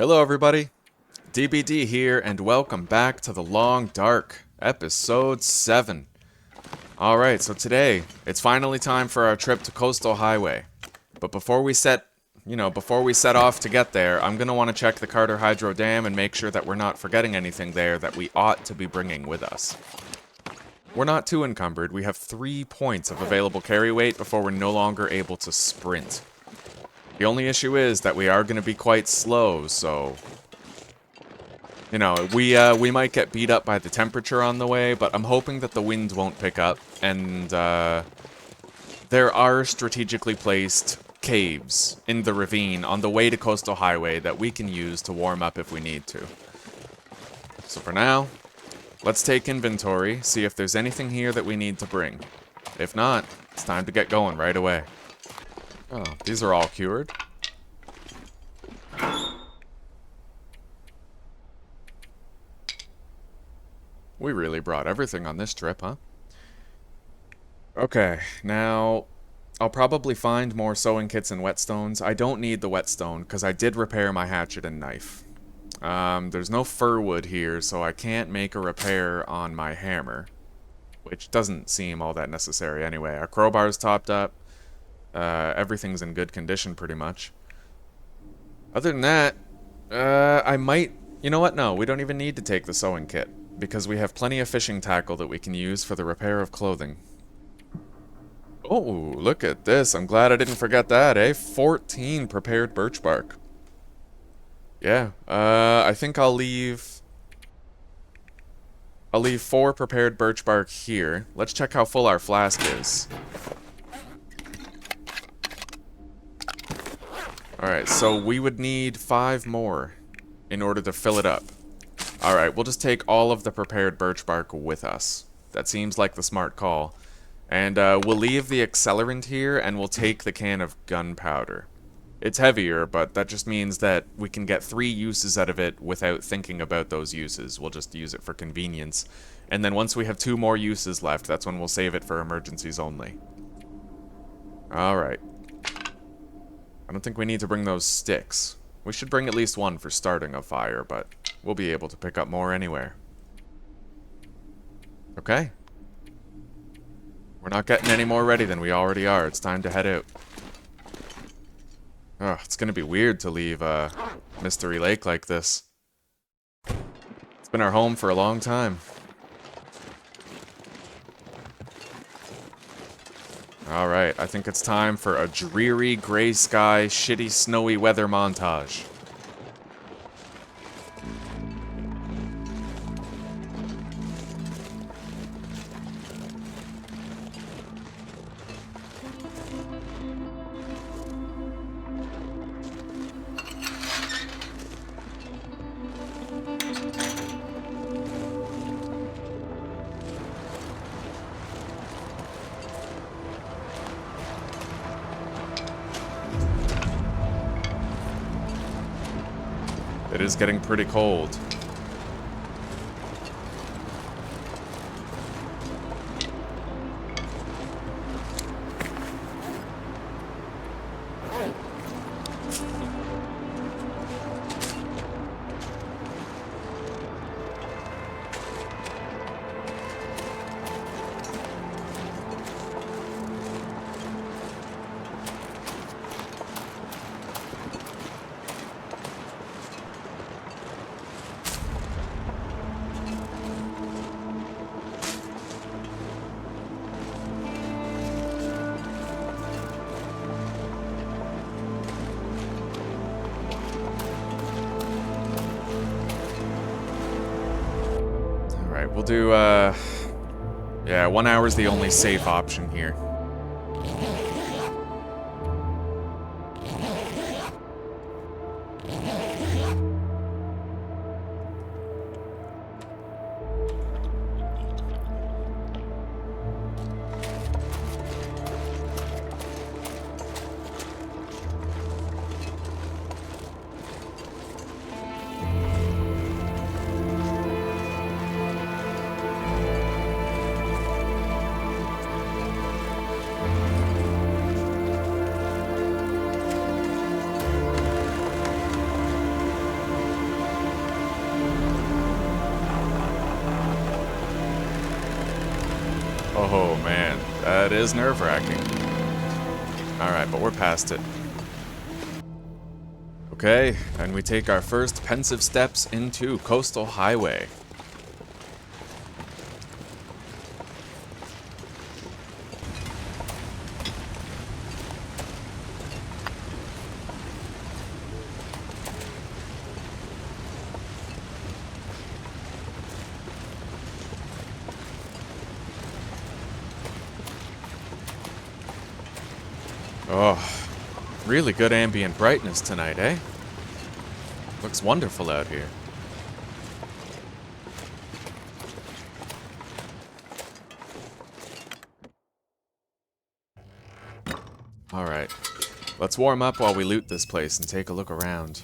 Hello everybody, DBD here, and welcome back to The Long Dark, episode 7. Alright, so today, it's finally time for our trip to Coastal Highway. But before we set off to get there, I'm gonna want to check the Carter Hydro Dam and make sure that we're not forgetting anything there that we ought to be bringing with us. We're not too encumbered, we have 3 points of available carry weight before we're no longer able to sprint. The only issue is that we are going to be quite slow, so... You know, we might get beat up by the temperature on the way, but I'm hoping that the wind won't pick up, and, there are strategically placed caves in the ravine on the way to Coastal Highway that we can use to warm up if we need to. So for now, let's take inventory, see if there's anything here that we need to bring. If not, it's time to get going right away. Oh, these are all cured. We really brought everything on this trip, huh? Okay, now... I'll probably find more sewing kits and whetstones. I don't need the whetstone, because I did repair my hatchet and knife. There's no fir wood here, so I can't make a repair on my hammer. Which doesn't seem all that necessary anyway. Our crowbar's topped up. Everything's in good condition, pretty much. Other than that, I might... You know what? No, we don't even need to take the sewing kit, because we have plenty of fishing tackle that we can use for the repair of clothing. Oh, look at this. I'm glad I didn't forget that, eh? 14 prepared birch bark. Yeah, I think I'll leave 4 prepared birch bark here. Let's check how full our flask is. Alright, so we would need 5 more in order to fill it up. Alright, we'll just take all of the prepared birch bark with us. That seems like the smart call. And we'll leave the accelerant here, and we'll take the can of gunpowder. It's heavier, but that just means that we can get 3 uses out of it without thinking about those uses. We'll just use it for convenience. And then once we have 2 more uses left, that's when we'll save it for emergencies only. Alright. I don't think we need to bring those sticks. We should bring at least 1 for starting a fire, but we'll be able to pick up more anywhere. Okay. We're not getting any more ready than we already are. It's time to head out. Oh, it's gonna be weird to leave Mystery Lake like this. It's been our home for a long time. Alright, I think it's time for a dreary, gray sky, shitty, snowy weather montage. It is getting pretty cold. We'll do, yeah, 1 hour is the only safe option here. Oh man, that is nerve-wracking. Alright, but we're past it. Okay, and we take our first pensive steps into Coastal Highway. Oh, really good ambient brightness tonight, eh? Looks wonderful out here. Alright, let's warm up while we loot this place and take a look around.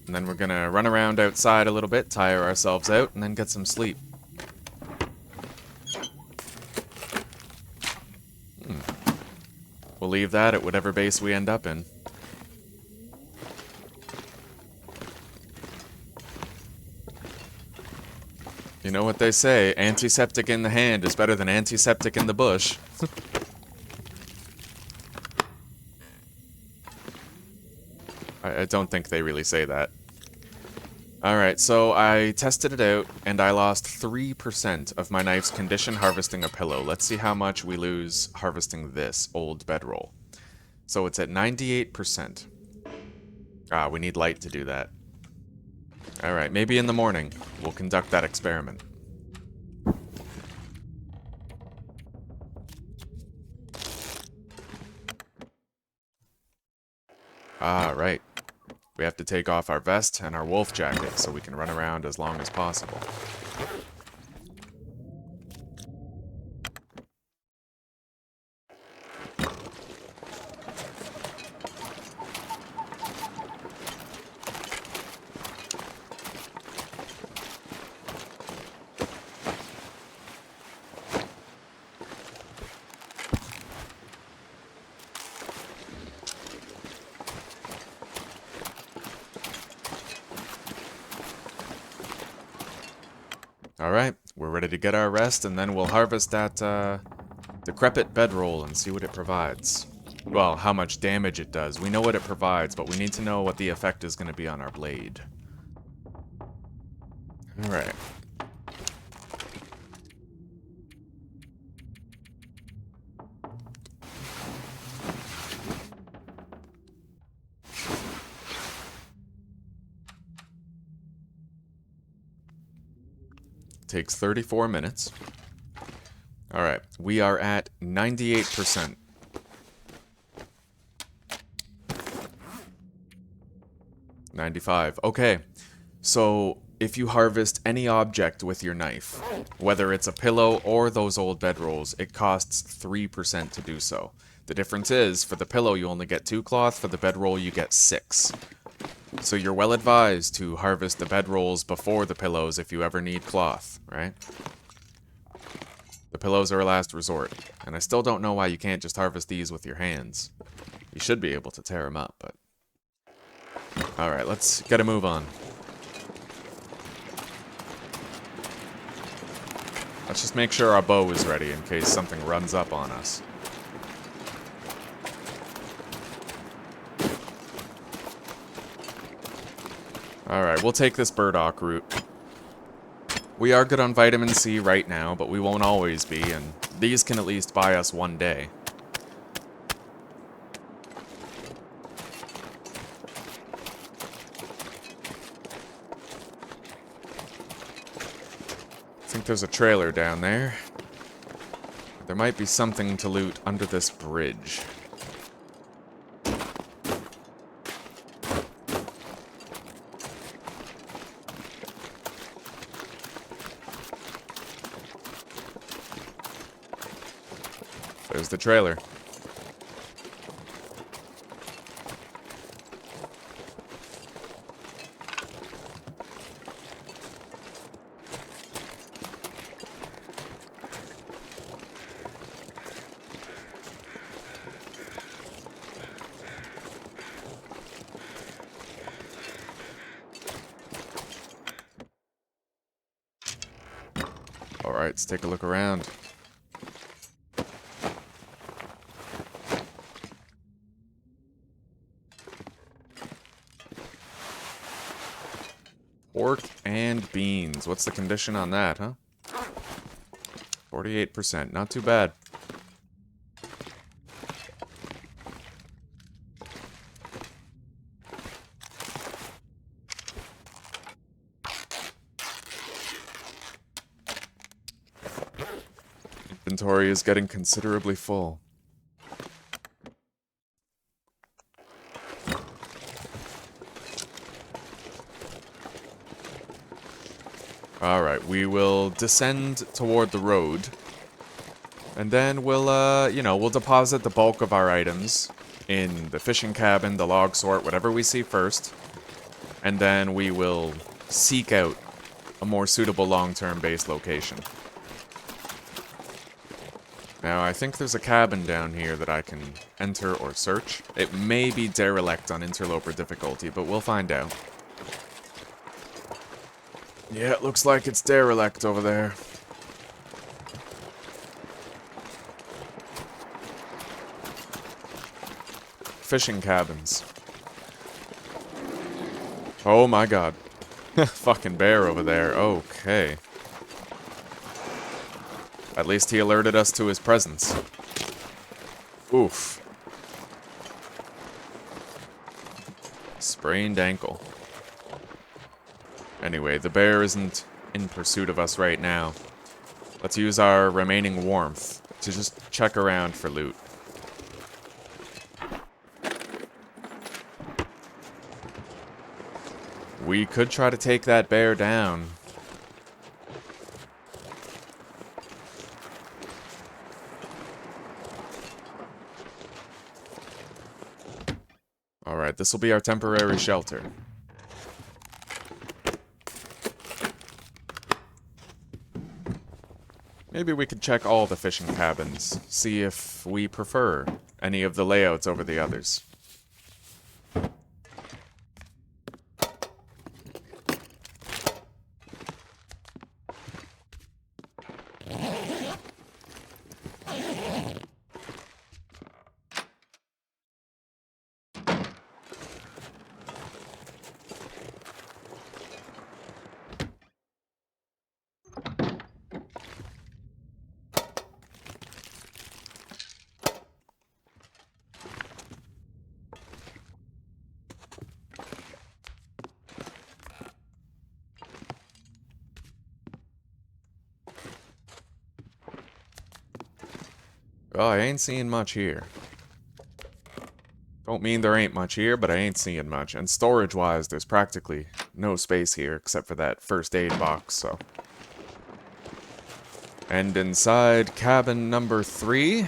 And then we're gonna run around outside a little bit, tire ourselves out, and then get some sleep. We'll leave that at whatever base we end up in. You know what they say, antiseptic in the hand is better than antiseptic in the bush. I don't think they really say that. Alright, so I tested it out, and I lost 3% of my knife's condition harvesting a pillow. Let's see how much we lose harvesting this old bedroll. So it's at 98%. Ah, we need light to do that. Alright, maybe in the morning we'll conduct that experiment. Ah, right. We have to take off our vest and our wolf jacket so we can run around as long as possible. Alright, we're ready to get our rest, and then we'll harvest that, decrepit bedroll and see what it provides. Well, how much damage it does. We know what it provides, but we need to know what the effect is going to be on our blade. Alright. Takes 34 minutes. Alright, we are at 98%. $95. Okay, so if you harvest any object with your knife, whether it's a pillow or those old bedrolls, it costs 3% to do so. The difference is, for the pillow you only get 2 cloth, for the bedroll you get 6. So you're well advised to harvest the bedrolls before the pillows if you ever need cloth, right? The pillows are a last resort, and I still don't know why you can't just harvest these with your hands. You should be able to tear them up, but... Alright, let's get a move on. Let's just make sure our bow is ready in case something runs up on us. Alright, we'll take this burdock route. We are good on vitamin C right now, but we won't always be, and these can at least buy us one day. I think there's a trailer down there. There might be something to loot under this bridge. There's the trailer. Alright, let's take a look around. Pork and beans. What's the condition on that, huh? 48%. Not too bad. Inventory is getting considerably full. Alright, we will descend toward the road. And then we'll, we'll deposit the bulk of our items in the fishing cabin, the log sort, whatever we see first. And then we will seek out a more suitable long-term base location. Now, I think there's a cabin down here that I can enter or search. It may be derelict on Interloper difficulty, but we'll find out. Yeah, it looks like it's derelict over there. Fishing cabins. Oh my god. Fucking bear over there. Okay. At least he alerted us to his presence. Oof. Sprained ankle. Anyway, the bear isn't in pursuit of us right now. Let's use our remaining warmth to just check around for loot. We could try to take that bear down. Alright, this will be our temporary shelter. Maybe we could check all the fishing cabins, see if we prefer any of the layouts over the others. Oh, I ain't seeing much here. Don't mean there ain't much here, but I ain't seeing much. And storage-wise, there's practically no space here, except for that first aid box, so. And inside cabin number 3...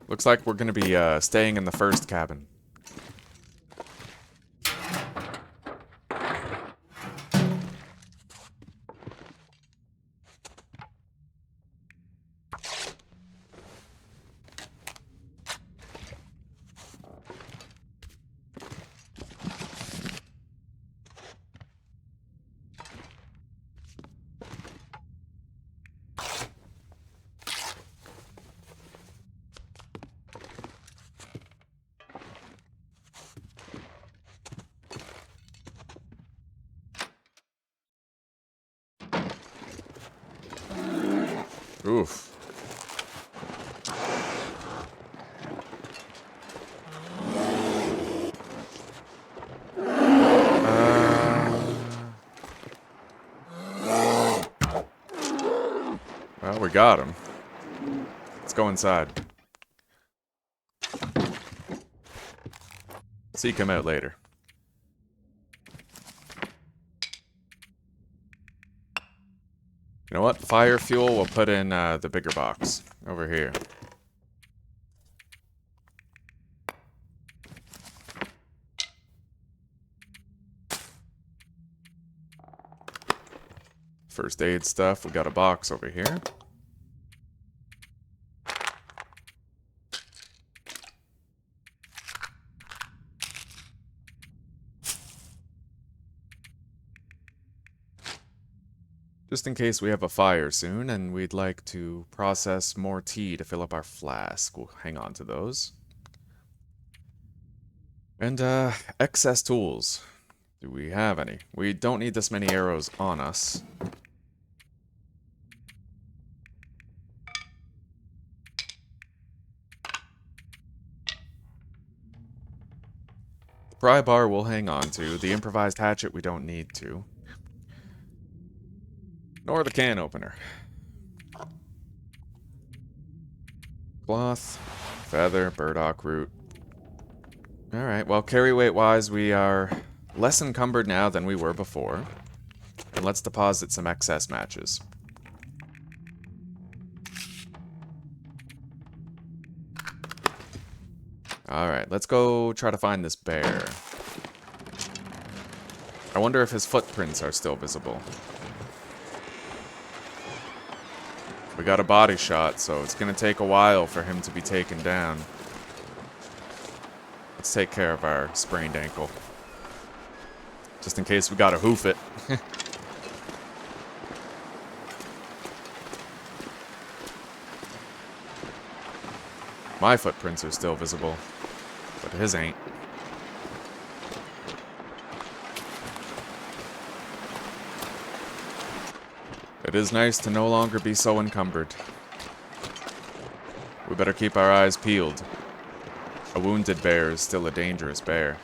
Looks like we're gonna be, staying in the first cabin. Oof. Well, we got him. Let's go inside. Seek him out later. You know what? Fire fuel we'll put in the bigger box. Over here. First aid stuff. We got a box over here. Just in case we have a fire soon and we'd like to process more tea to fill up our flask. We'll hang on to those. And, excess tools. Do we have any? We don't need this many arrows on us. The pry bar we'll hang on to. The improvised hatchet we don't need to. Nor the can opener. Cloth, feather, burdock root. Alright, well, carry weight wise, we are less encumbered now than we were before. And let's deposit some excess matches. Alright, let's go try to find this bear. I wonder if his footprints are still visible. We got a body shot, so it's gonna take a while for him to be taken down. Let's take care of our sprained ankle. Just in case we gotta hoof it. My footprints are still visible, but his ain't. It is nice to no longer be so encumbered. We better keep our eyes peeled. A wounded bear is still a dangerous bear.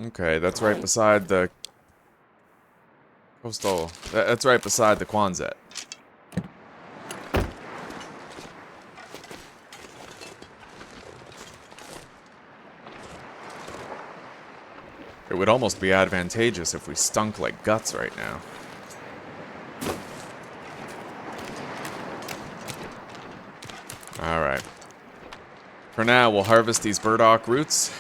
Okay, that's right beside the coastal. That's right beside the Quonset. It would almost be advantageous if we stunk like guts right now. Alright. For now, we'll harvest these burdock roots.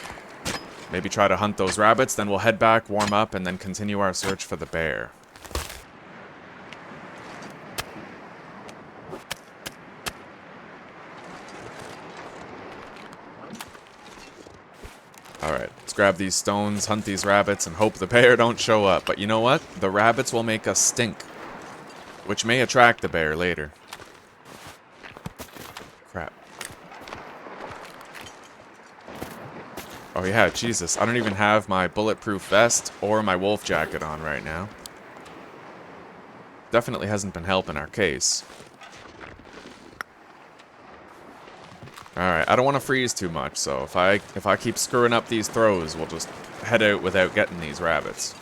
Maybe try to hunt those rabbits, then we'll head back, warm up, and then continue our search for the bear. Alright, let's grab these stones, hunt these rabbits, and hope the bear don't show up. But you know what? The rabbits will make us stink, which may attract the bear later. Crap. Oh yeah, Jesus. I don't even have my bulletproof vest or my wolf jacket on right now. Definitely hasn't been helping our case. Alright, I don't want to freeze too much, so if I keep screwing up these throws, we'll just head out without getting these rabbits.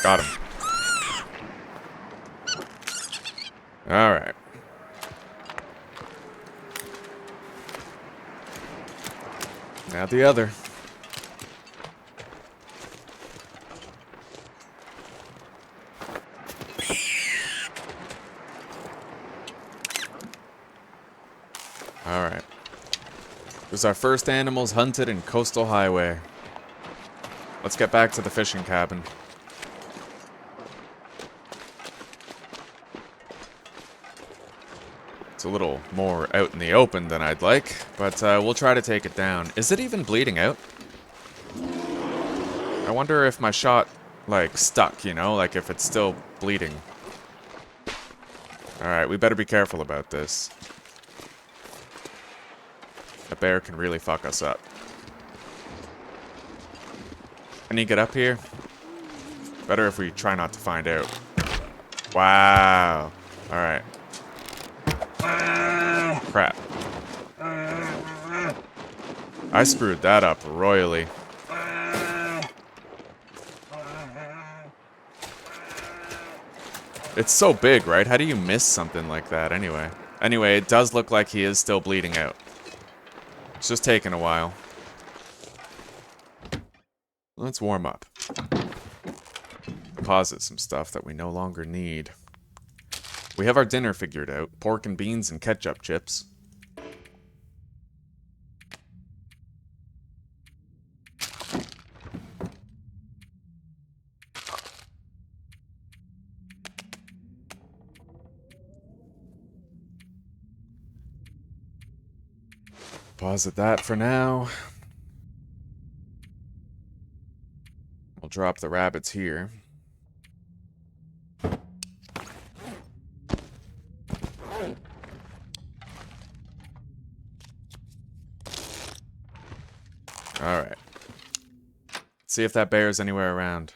Got him. Alright. Now the other. Alright. There's our first animals hunted in Coastal Highway. Let's get back to the fishing cabin. It's a little more out in the open than I'd like, but we'll try to take it down. Is it even bleeding out? I wonder if my shot, like, stuck, you know? Like, if it's still bleeding. Alright, we better be careful about this. The bear can really fuck us up. Can you get up here? Better if we try not to find out. Wow. Alright. Crap. I screwed that up royally. It's so big, right? How do you miss something like that anyway? Anyway, it does look like he is still bleeding out. It's just taking a while. Let's warm up. Deposit some stuff that we no longer need. We have our dinner figured out. Pork and beans and ketchup chips. Deposit that for now. We'll drop the rabbits here. Alright. See if that bear's anywhere around.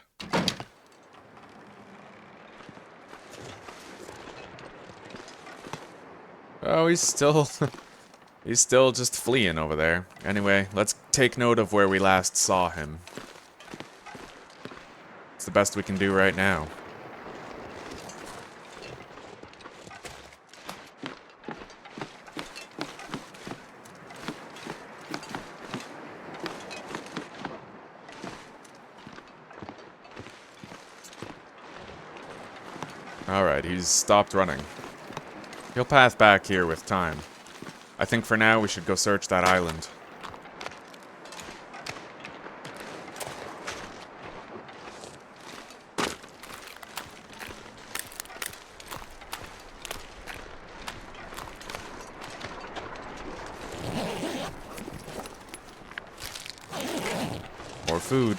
Oh, he's still... he's still just fleeing over there. Anyway, let's take note of where we last saw him. It's the best we can do right now. Alright, he's stopped running. He'll path back here with time. I think for now we should go search that island. More food.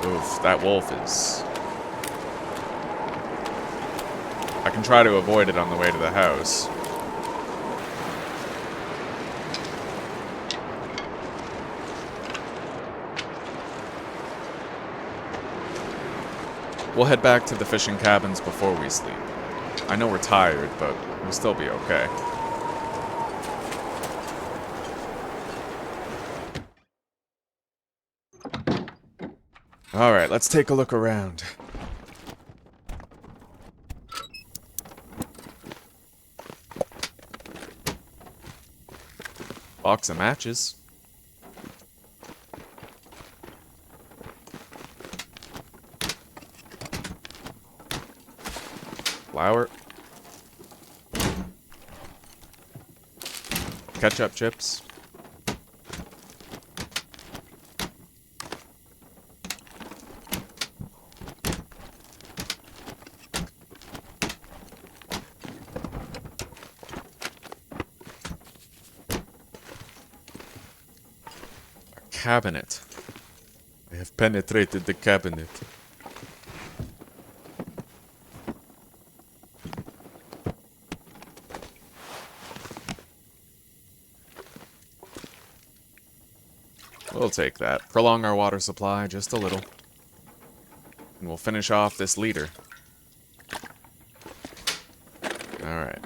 Oof, that wolf is... I can try to avoid it on the way to the house. We'll head back to the fishing cabins before we sleep. I know we're tired, but we'll still be okay. Alright, let's take a look around. Box of matches. Flour. Ketchup chips. Cabinet. I have penetrated the cabinet. We'll take that. Prolong our water supply just a little. And we'll finish off this liter. Alright.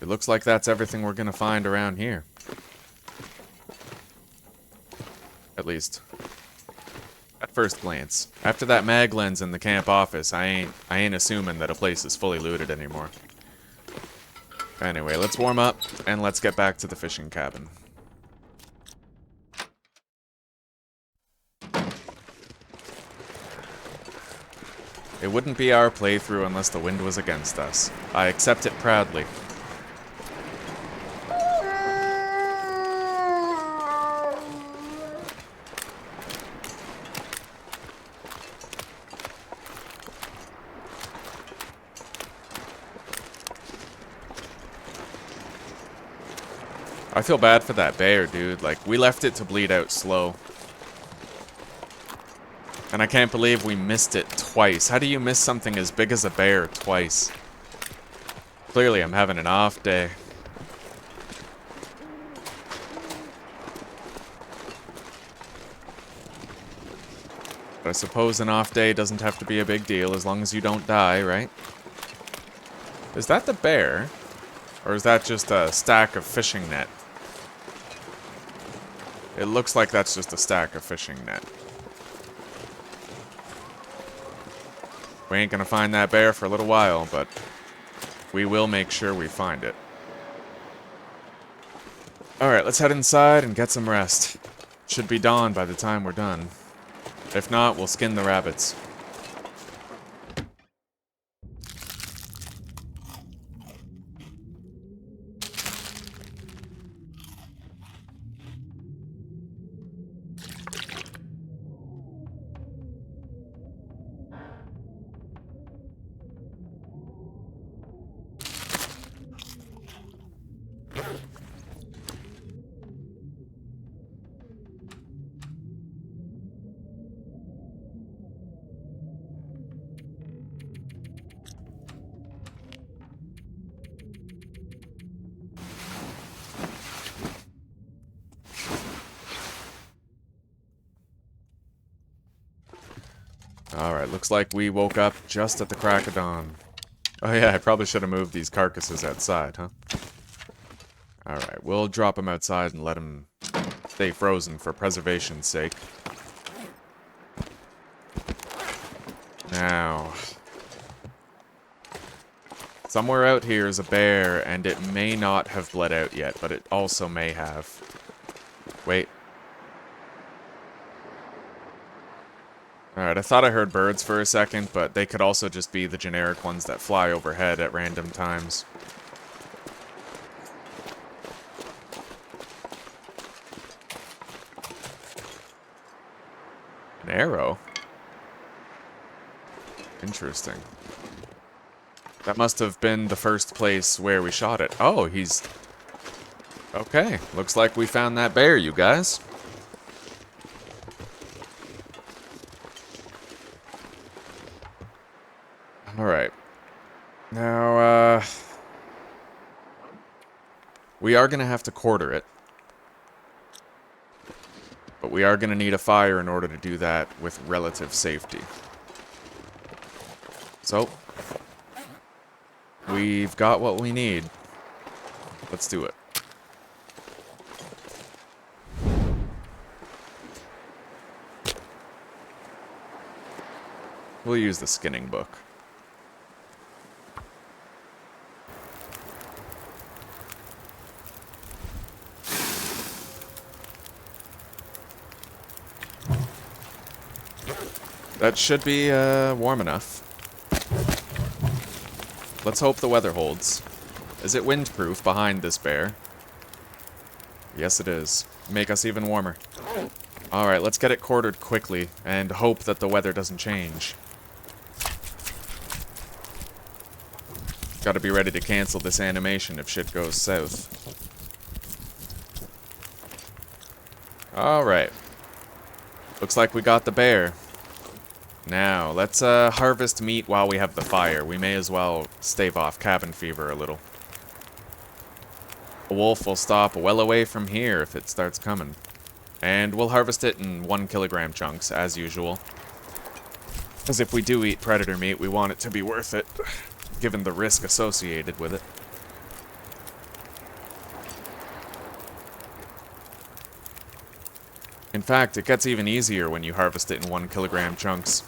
It looks like that's everything we're gonna find around here. At least, at first glance. After that mag lens in the camp office, I ain't assuming that a place is fully looted anymore. Anyway, let's warm up, and let's get back to the fishing cabin. It wouldn't be our playthrough unless the wind was against us. I accept it proudly. I feel bad for that bear, dude. Like, we left it to bleed out slow. And I can't believe we missed it twice. How do you miss something as big as a bear twice? Clearly, I'm having an off day. But I suppose an off day doesn't have to be a big deal as long as you don't die, right? Is that the bear? Or is that just a stack of fishing net? It looks like that's just a stack of fishing net. We ain't gonna find that bear for a little while, but we will make sure we find it. Alright, let's head inside and get some rest. Should be dawn by the time we're done. If not, we'll skin the rabbits. Alright, looks like we woke up just at the crack of dawn. Oh yeah, I probably should have moved these carcasses outside, huh? Alright, we'll drop them outside and let them stay frozen for preservation's sake. Now, somewhere out here is a bear, and it may not have bled out yet, but it also may have. Wait. Alright, I thought I heard birds for a second, but they could also just be the generic ones that fly overhead at random times. An arrow? Interesting. That must have been the first place where we shot it. Oh, he's... Okay, looks like we found that bear, you guys. Alright. Now, we are gonna have to quarter it. But we are gonna need a fire in order to do that with relative safety. So, we've got what we need. Let's do it. We'll use the skinning book. That should be warm enough. Let's hope the weather holds. Is it windproof behind this bear? Yes, it is. Make us even warmer. Alright, let's get it quartered quickly and hope that the weather doesn't change. Gotta be ready to cancel this animation if shit goes south. Alright. Looks like we got the bear. Now, let's harvest meat while we have the fire. We may as well stave off cabin fever a little. A wolf will stop well away from here if it starts coming. And we'll harvest it in 1 kilogram chunks, as usual. Because if we do eat predator meat, we want it to be worth it, given the risk associated with it. In fact, it gets even easier when you harvest it in 1 kilogram chunks.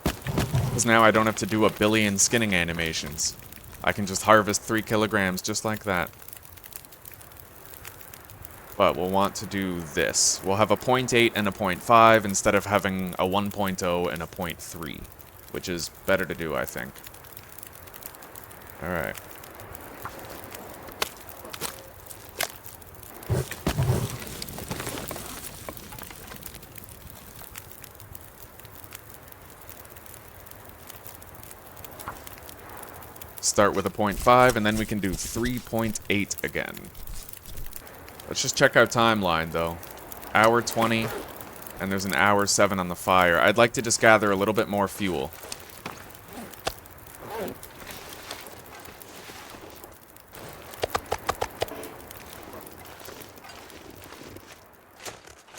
Because now I don't have to do a billion skinning animations. I can just harvest 3 kilograms just like that. But we'll want to do this. We'll have a 0.8 and a 0.5 instead of having a 1.0 and a 0.3. Which is better to do, I think. Alright. Start with a 0.5, and then we can do 3.8 again. Let's just check our timeline, though. Hour 20, and there's an hour 7 on the fire. I'd like to just gather a little bit more fuel.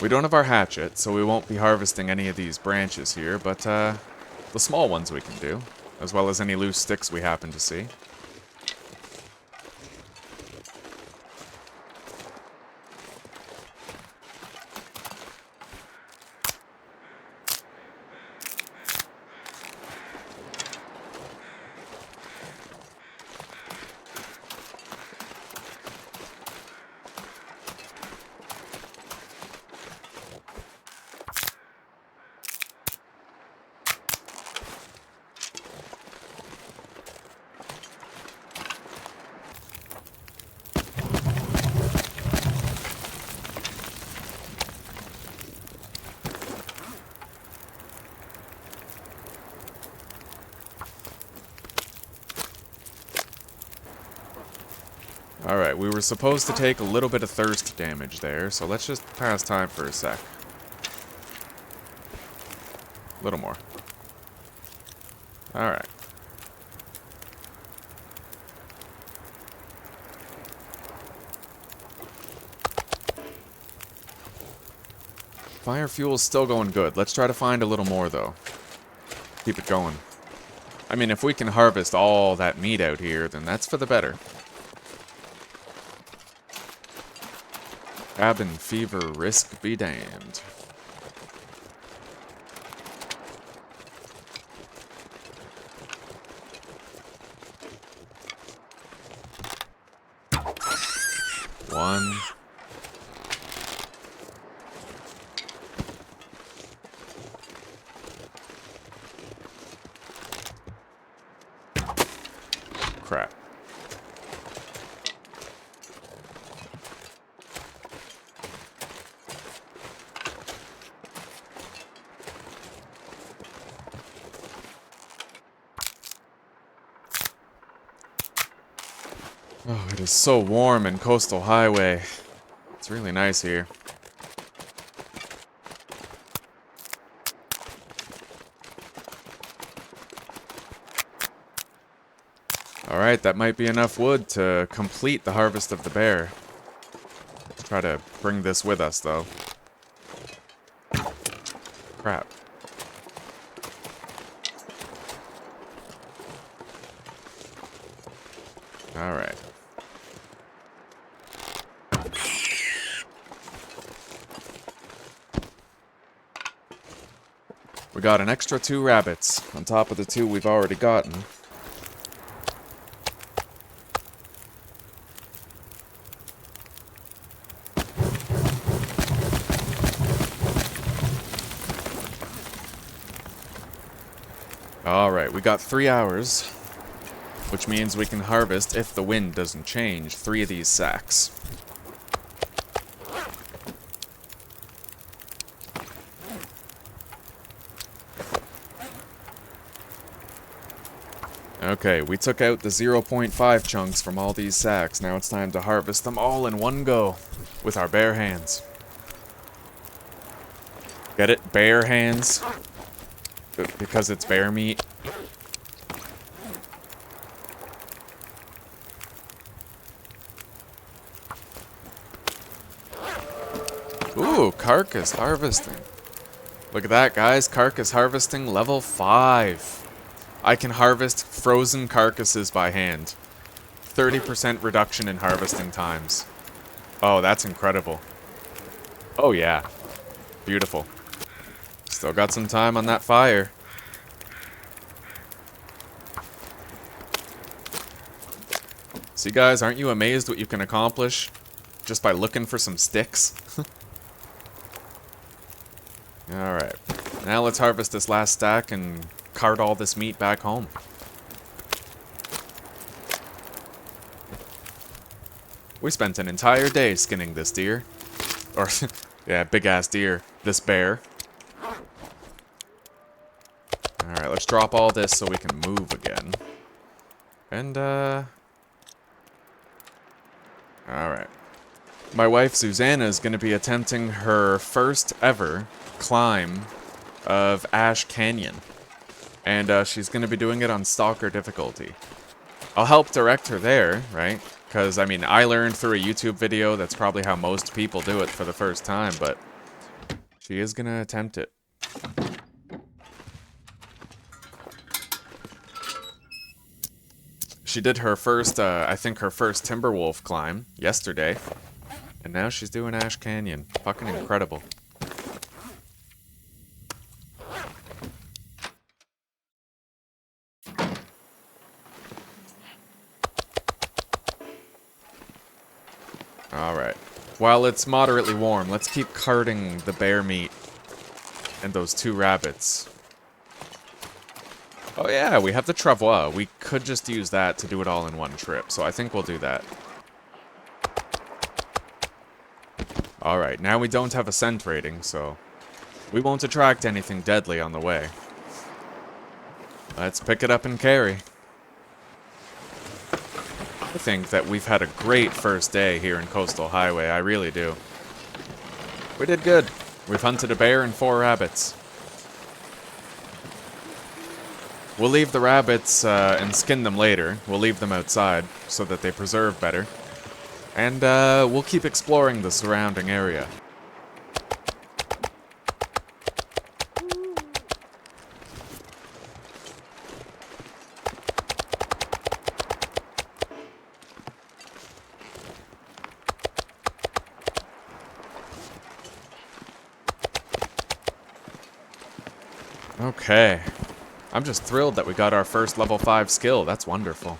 We don't have our hatchet, so we won't be harvesting any of these branches here, but the small ones we can do, as well as any loose sticks we happen to see. Alright, we were supposed to take a little bit of thirst damage there, so let's just pass time for a sec. A little more. Alright. Fire fuel's still going good. Let's try to find a little more, though. Keep it going. I mean, if we can harvest all that meat out here, then that's for the better. Cabin fever, risk be damned. One. Crap. Oh, it is so warm in Coastal Highway. It's really nice here. Alright, that might be enough wood to complete the harvest of the bear. Let's try to bring this with us, though. Crap. Alright. We got an extra 2 rabbits, on top of the 2 we've already gotten. Alright, we got 3 hours, which means we can harvest, if the wind doesn't change, 3 of these sacks. Okay, we took out the 0.5 chunks from all these sacks. Now it's time to harvest them all in one go with our bare hands. Get it? Bare hands? Because it's bear meat. Ooh, carcass harvesting. Look at that, guys. Carcass harvesting level 5. I can harvest frozen carcasses by hand. 30% reduction in harvesting times. Oh, that's incredible. Oh, yeah. Beautiful. Still got some time on that fire. See, guys, aren't you amazed what you can accomplish just by looking for some sticks? Alright. Now let's harvest this last stack and cart all this meat back home. We spent an entire day skinning this deer. Or, yeah, big-ass deer. This bear. Alright, let's drop all this so we can move again. And, alright. My wife, Susanna, is going to be attempting her first ever climb of Ash Canyon. And she's going to be doing it on Stalker difficulty. I'll help direct her there, right? Because, I mean, I learned through a YouTube video. That's probably how most people do it for the first time. But She is gonna attempt it. She did her first, I think her first Timberwolf climb yesterday. And now she's doing Ash Canyon. Fucking incredible. Alright. While it's moderately warm, let's keep carting the bear meat and those 2 rabbits. Oh yeah, we have the travois. We could just use that to do it all in one trip, so I think we'll do that. Alright, now we don't have a scent rating, so we won't attract anything deadly on the way. Let's pick it up and carry. I think that we've had a great first day here in Coastal Highway, I really do. We did good. We've hunted a bear and 4 rabbits. We'll leave the rabbits and skin them later. We'll leave them outside so that they preserve better. And we'll keep exploring the surrounding area. Okay. I'm just thrilled that we got our first level 5 skill. That's wonderful.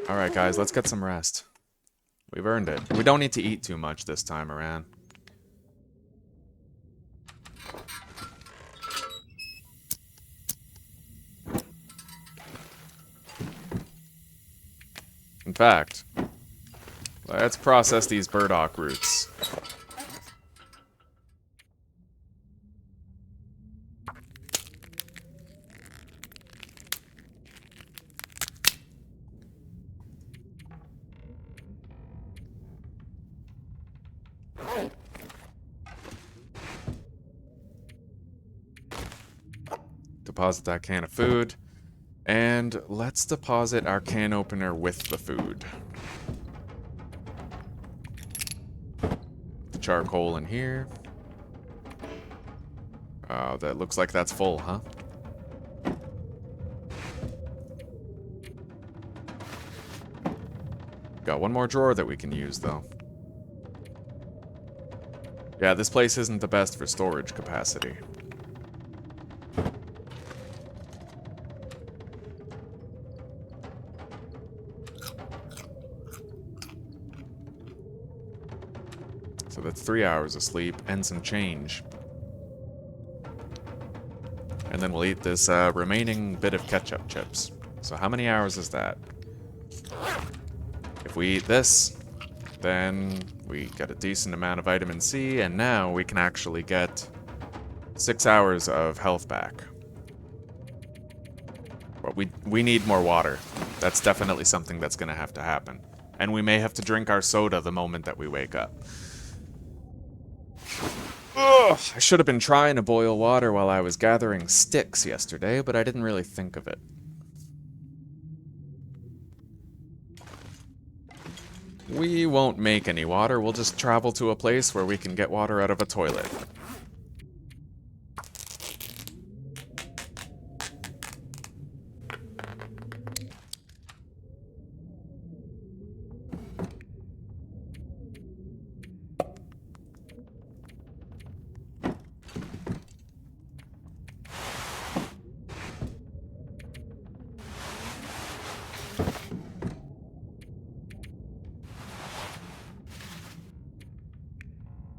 Alright guys, let's get some rest. We've earned it. We don't need to eat too much this time around. In fact, let's process these burdock roots. Deposit that can of food. And let's deposit our can opener with the food. The charcoal in here. Oh, that looks like that's full, huh? Got one more drawer that we can use, though. Yeah, this place isn't the best for storage capacity. So that's 3 hours of sleep and some change. And then we'll eat this remaining bit of ketchup chips. So how many hours is that? If we eat this, then we get a decent amount of vitamin C, and now we can actually get 6 hours of health back. But we need more water. That's definitely something that's going to have to happen. And we may have to drink our soda the moment that we wake up. Ugh, I should have been trying to boil water while I was gathering sticks yesterday, but I didn't really think of it. We won't make any water, we'll just travel to a place where we can get water out of a toilet.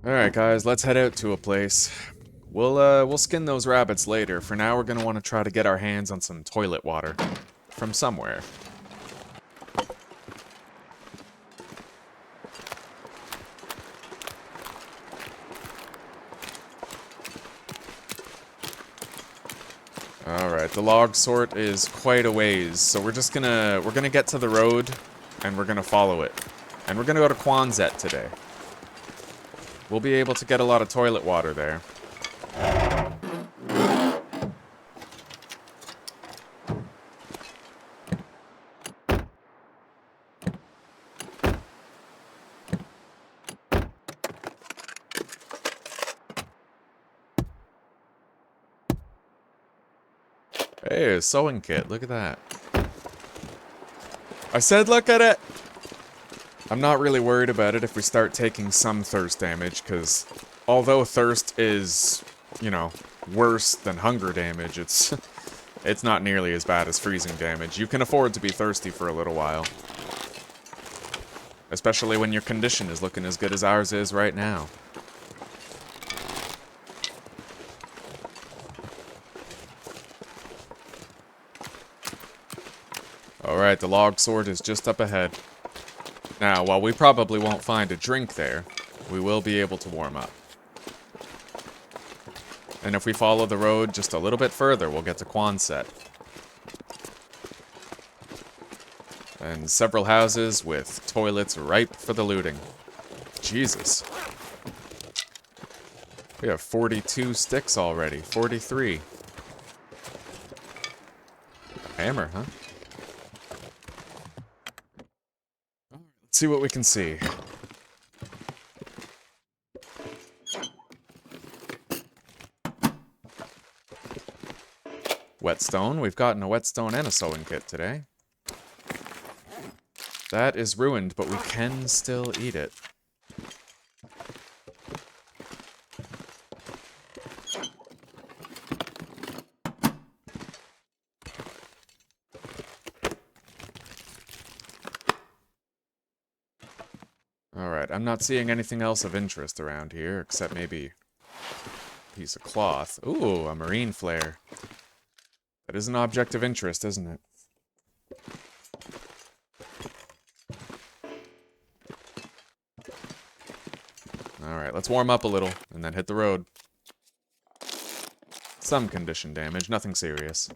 Alright guys, let's head out to a place. We'll skin those rabbits later. For now, we're gonna want to try to get our hands on some toilet water. From somewhere. Alright, the log sort is quite a ways, so we're gonna get to the road, and we're gonna follow it. And we're gonna go to Quonset today. We'll be able to get a lot of toilet water there. Hey, a sewing kit. Look at that. I said look at it! I'm not really worried about it if we start taking some thirst damage, because although thirst is, you know, worse than hunger damage, it's it's not nearly as bad as freezing damage. You can afford to be thirsty for a little while. Especially when your condition is looking as good as ours is right now. Alright, the log sword is just up ahead. Now, while we probably won't find a drink there, we will be able to warm up. And if we follow the road just a little bit further, we'll get to Quonset. And several houses with toilets ripe for the looting. Jesus. We have 42 sticks already. 43. Hammer, huh? Let's see what we can see. Whetstone. We've gotten a whetstone and a sewing kit today. That is ruined, but we can still eat it. Alright, I'm not seeing anything else of interest around here, except maybe a piece of cloth. Ooh, a marine flare. That is an object of interest, isn't it? Alright, let's warm up a little, and then hit the road. Some condition damage, nothing serious.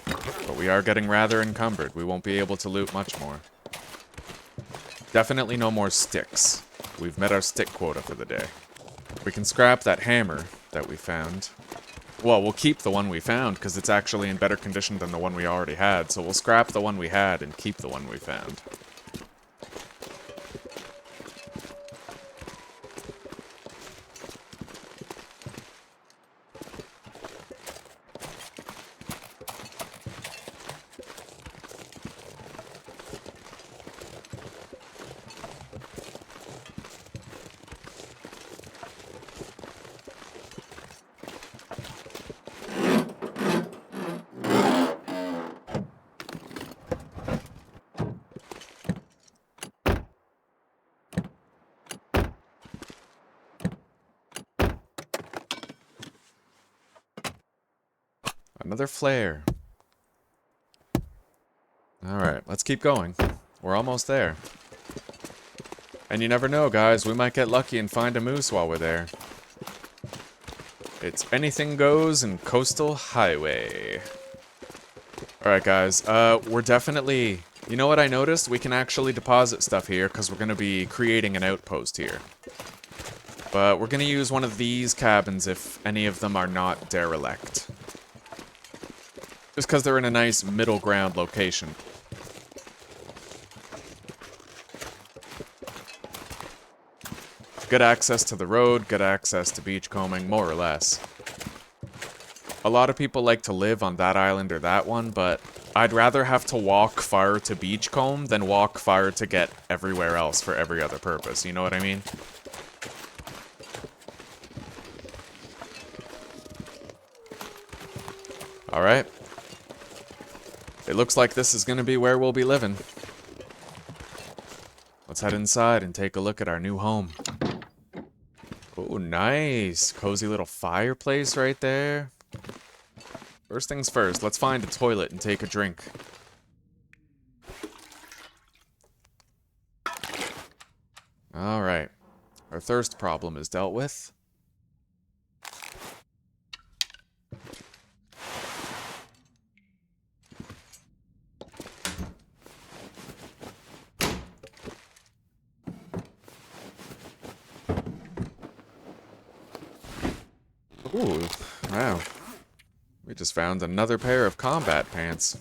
But we are getting rather encumbered. We won't be able to loot much more. Definitely no more sticks. We've met our stick quota for the day. We can scrap that hammer that we found. Well, we'll keep the one we found, because it's actually in better condition than the one we already had, so we'll scrap the one we had and keep the one we found. Another flare. Alright, let's keep going. We're almost there. And you never know, guys. We might get lucky and find a moose while we're there. It's anything goes in Coastal Highway. Alright, guys. We're definitely... You know what I noticed? We can actually deposit stuff here because we're going to be creating an outpost here. But we're going to use one of these cabins if any of them are not derelict. Just because they're in a nice middle ground location. Good access to the road, good access to beachcombing, more or less. A lot of people like to live on that island or that one, but I'd rather have to walk far to beachcomb than walk far to get everywhere else for every other purpose, you know what I mean? Alright. It looks like this is going to be where we'll be living. Let's head inside and take a look at our new home. Oh, nice. Cozy little fireplace right there. First things first, let's find a toilet and take a drink. Alright. Our thirst problem is dealt with. Ooh, wow. We just found another pair of combat pants.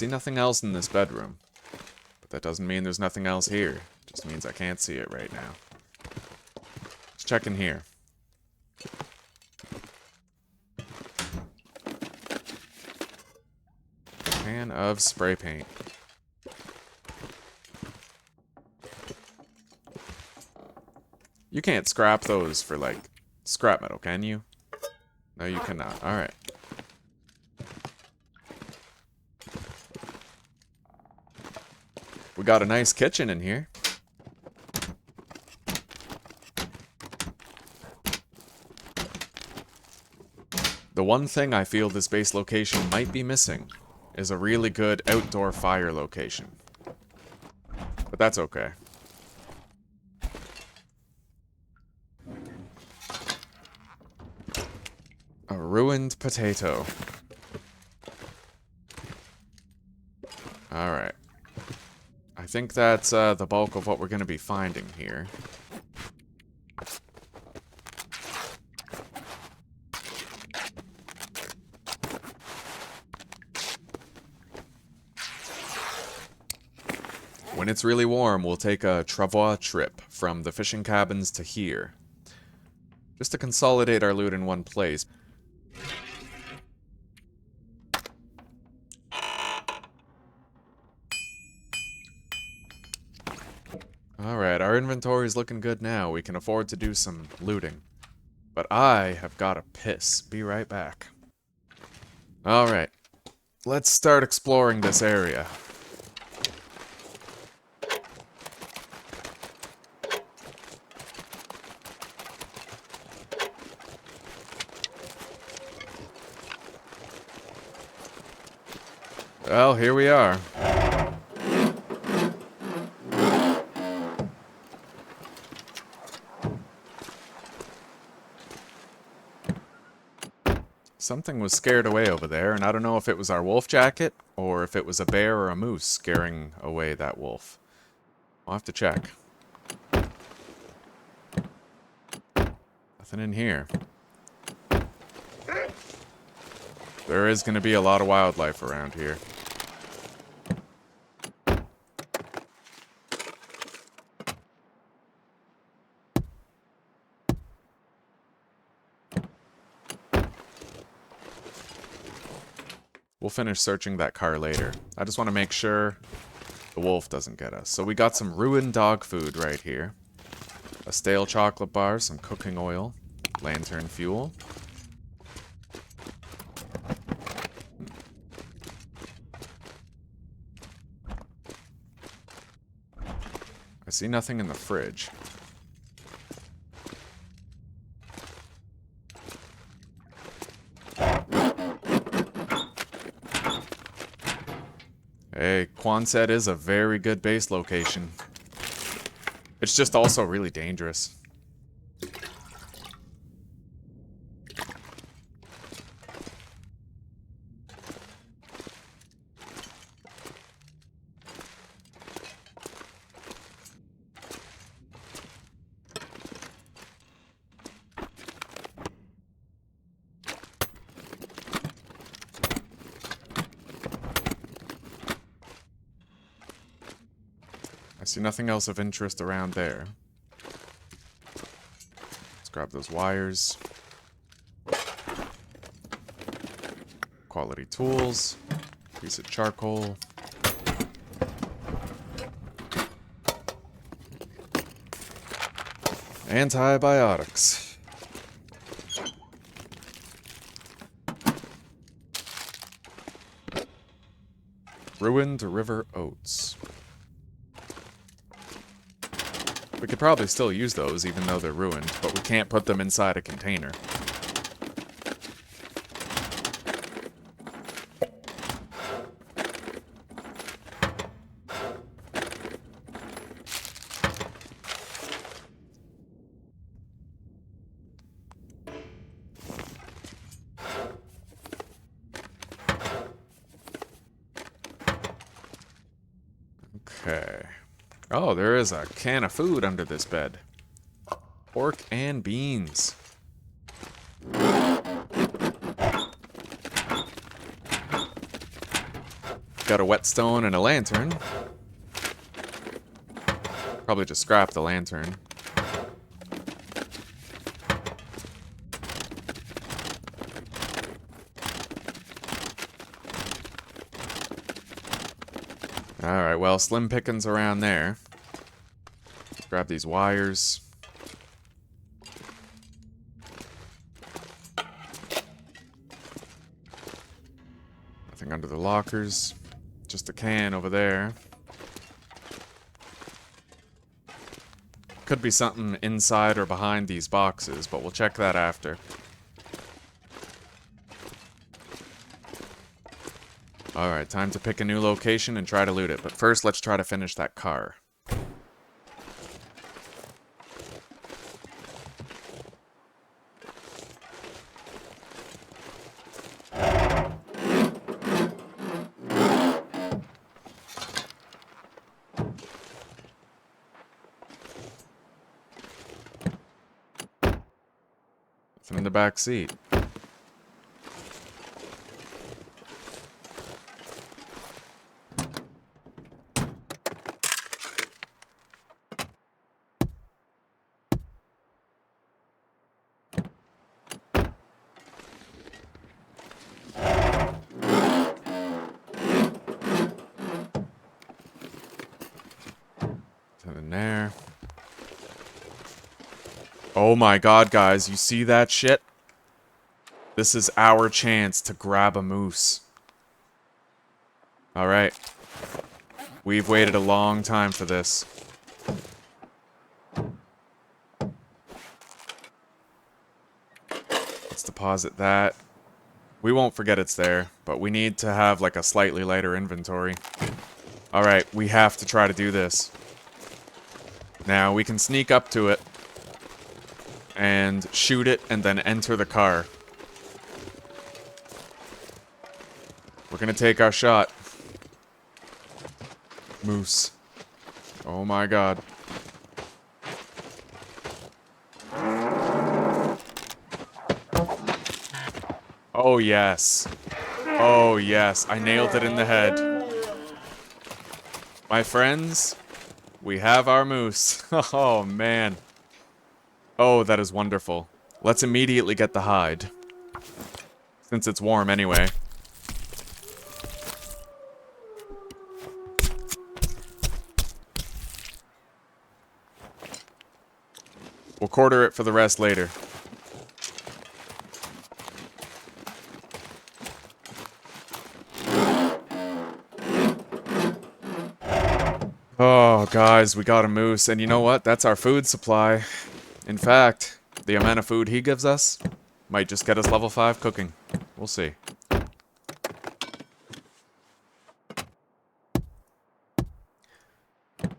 see nothing else in this bedroom. But that doesn't mean there's nothing else here. It just means I can't see it right now. Let's check in here. Can of spray paint. You can't scrap those for, like, scrap metal, can you? No, you cannot. Alright. We got a nice kitchen in here. The one thing I feel this base location might be missing is a really good outdoor fire location. But that's okay. A ruined potato. Alright. I think that's the bulk of what we're going to be finding here. When it's really warm, we'll take a travois trip from the fishing cabins to here. Just to consolidate our loot in one place. Alright, our inventory is looking good now. We can afford to do some looting. But I have got to piss. Be right back. Alright. Let's start exploring this area. Well, here we are. Something was scared away over there, and I don't know if it was our wolf jacket, or if it was a bear or a moose scaring away that wolf. I'll have to check. Nothing in here. There is going to be a lot of wildlife around here. We'll finish searching that car later. I just want to make sure the wolf doesn't get us. So we got some ruined dog food right here. A stale chocolate bar, some cooking oil, lantern fuel. I see nothing in the fridge. Hey, Quonset is a very good base location. It's just also really dangerous. I see nothing else of interest around there. Let's grab those wires. Quality tools. Piece of charcoal. Antibiotics. Ruined river oats. We could probably still use those, even though they're ruined, but we can't put them inside a container. Okay. Oh, there is a can of food under this bed. Pork and beans. got a whetstone and a lantern. Probably just scrap the lantern. Alright, well, slim pickings around there. Grab these wires. Nothing under the lockers. Just a can over there. Could be something inside or behind these boxes, but we'll check that after. Alright, time to pick a new location and try to loot it. But first, let's try to finish that car. Nothing in the back seat. In there. Oh my god, guys, you see that shit? This is our chance to grab a moose. Alright. We've waited a long time for this. Let's deposit that. We won't forget it's there, but we need to have like a slightly lighter inventory. Alright, we have to try to do this. Now, we can sneak up to it and shoot it and then enter the car. We're gonna take our shot. Moose. Oh my god. Oh yes. Oh yes, I nailed it in the head. My friends, we have our moose. Oh man. Oh, that is wonderful. Let's immediately get the hide. Since it's warm anyway. We'll quarter it for the rest later. Oh, guys, we got a moose, and you know what? That's our food supply. In fact, the amount of food he gives us might just get us level 5 cooking. We'll see.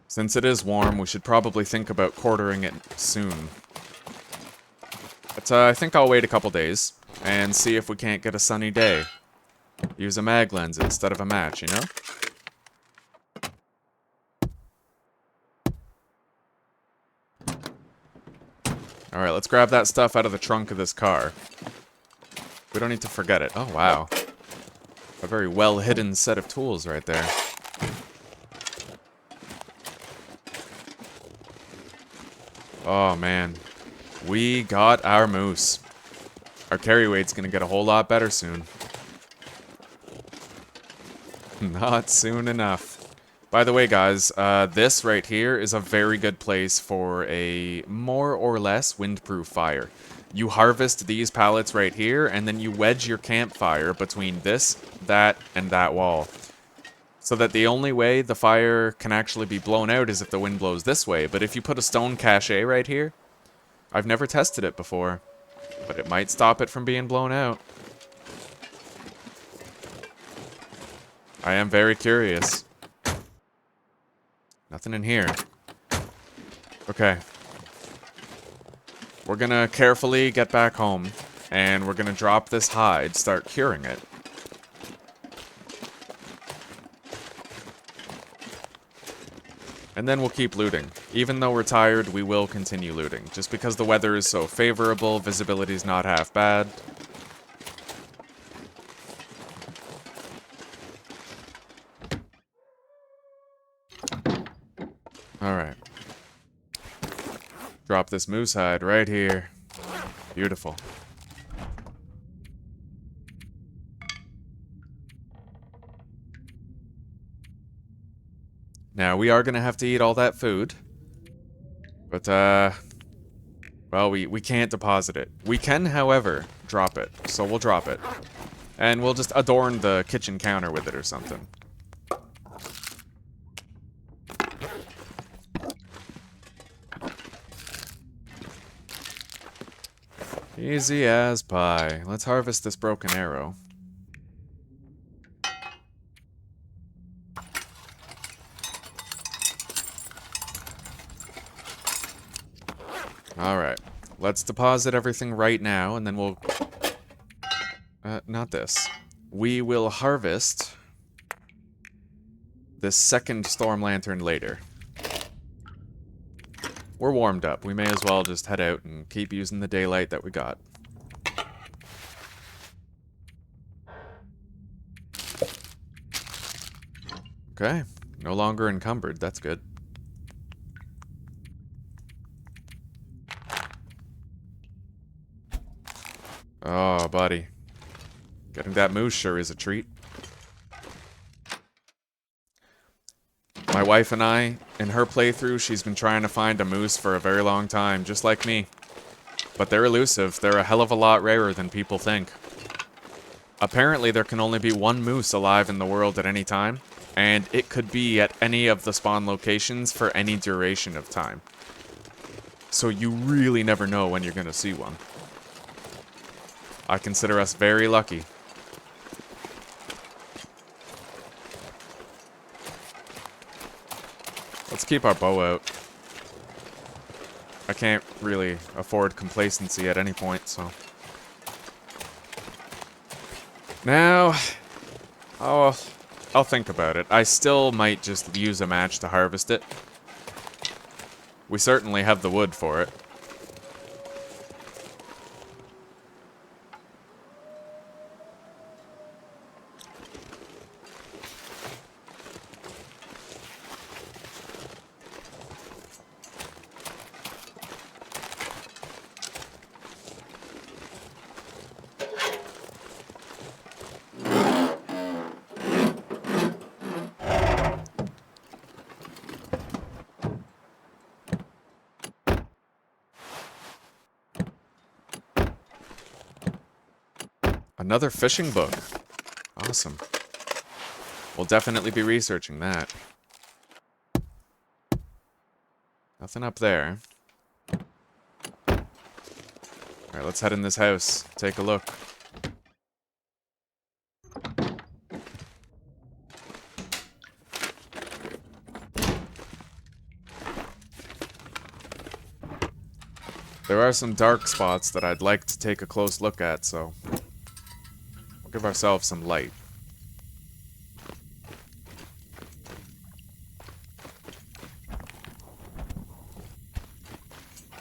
Since it is warm, we should probably think about quartering it soon. But I think I'll wait a couple days and see if we can't get a sunny day. Use a mag lens instead of a match, you know? Alright, let's grab that stuff out of the trunk of this car. We don't need to forget it. Oh, wow. A very well-hidden set of tools right there. Oh, man. We got our moose. Our carry weight's gonna get a whole lot better soon. Not soon enough. By the way, guys, this right here is a very good place for a more or less windproof fire. You harvest these pallets right here, and then you wedge your campfire between this, that, and that wall. So that the only way the fire can actually be blown out is if the wind blows this way. But if you put a stone cache right here, I've never tested it before, but it might stop it from being blown out. I am very curious. Nothing in here. Okay. We're gonna carefully get back home, and we're gonna drop this hide, start curing it. And then we'll keep looting. Even though we're tired, we will continue looting. Just because the weather is so favorable, visibility's not half bad. Alright. Drop this moose hide right here. Beautiful. Now, we are gonna have to eat all that food. But, well, we can't deposit it. We can, however, drop it. So we'll drop it. And we'll just adorn the kitchen counter with it or something. Easy as pie. Let's harvest this broken arrow. Alright. Let's deposit everything right now, and then we'll... not this. We will harvest this second storm lantern later. We're warmed up. We may as well just head out and keep using the daylight that we got. Okay. No longer encumbered. That's good. Oh, buddy. Getting that moose sure is a treat. My wife and I, in her playthrough, she's been trying to find a moose for a very long time, just like me. But they're elusive. They're a hell of a lot rarer than people think. Apparently, there can only be one moose alive in the world at any time, and it could be at any of the spawn locations for any duration of time. So you really never know when you're gonna see one. I consider us very lucky. Let's keep our bow out. I can't really afford complacency at any point, so... Now... Oh, I'll think about it. I still might just use a match to harvest it. We certainly have the wood for it. Another fishing book. Awesome. We'll definitely be researching that. Nothing up there. Alright, let's head in this house. Take a look. There are some dark spots that I'd like to take a close look at, so... we'll give ourselves some light.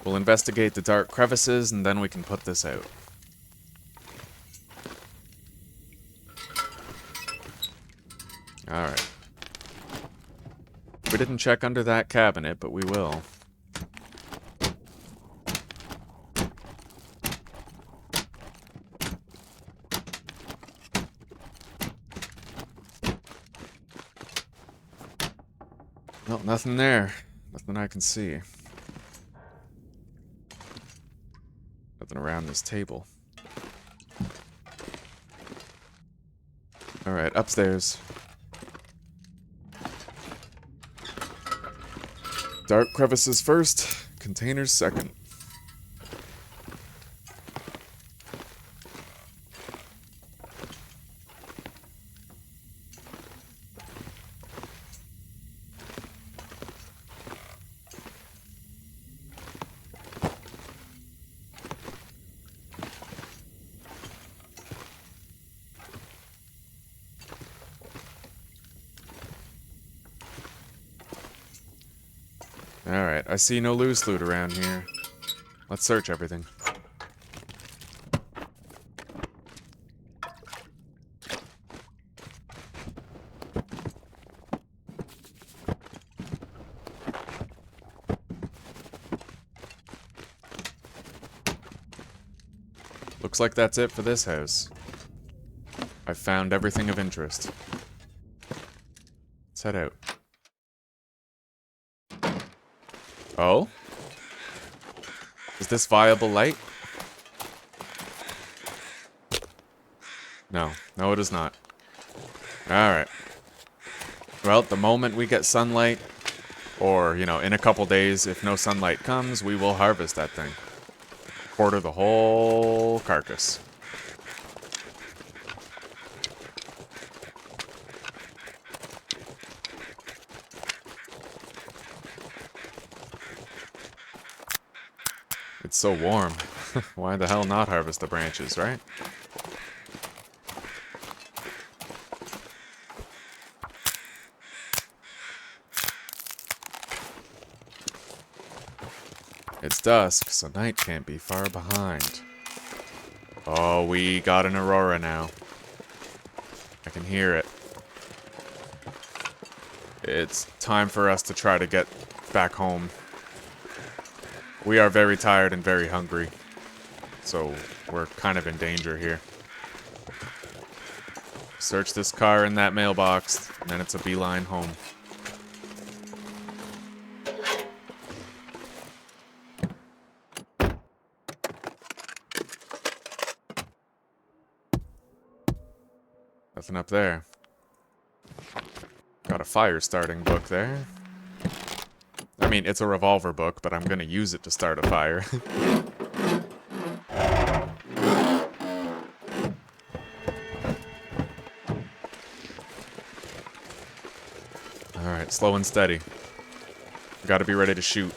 We'll investigate the dark crevices, and then we can put this out. Alright. We didn't check under that cabinet, but we will. Well, nothing there. Nothing I can see. Nothing around this table. Alright, upstairs. Dark crevices first, containers second. Alright, I see no loose loot around here. Let's search everything. Looks like that's it for this house. I've found everything of interest. Let's head out. Oh? Is this viable light? No. No, it is not. Alright. Well, the moment we get sunlight, or, you know, in a couple days, if no sunlight comes, we will harvest that thing. Quarter the whole carcass. It's so warm. Why the hell not harvest the branches, right? It's dusk, so night can't be far behind. Oh, we got an aurora now. I can hear it. It's time for us to try to get back home. We are very tired and very hungry, so we're kind of in danger here. Search this car in that mailbox, and then it's a beeline home. Nothing up there. Got a fire starting book there. I mean, it's a revolver book, but I'm gonna use it to start a fire. Alright, slow and steady. Gotta be ready to shoot.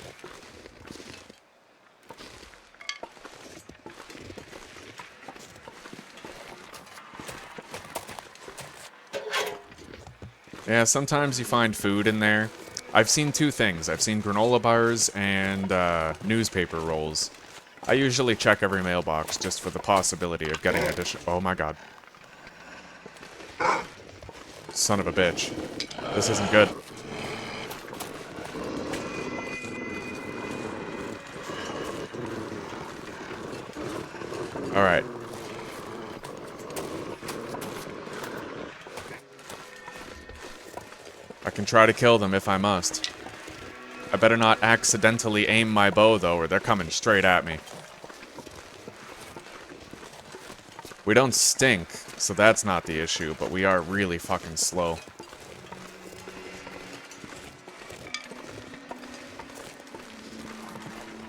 Yeah, sometimes you find food in there. I've seen two things. I've seen granola bars and newspaper rolls. I usually check every mailbox just for the possibility of getting additional... Oh my god. Son of a bitch. This isn't good. Alright. I can try to kill them if I must. I better not accidentally aim my bow, though, or they're coming straight at me. We don't stink, so that's not the issue, but we are really fucking slow.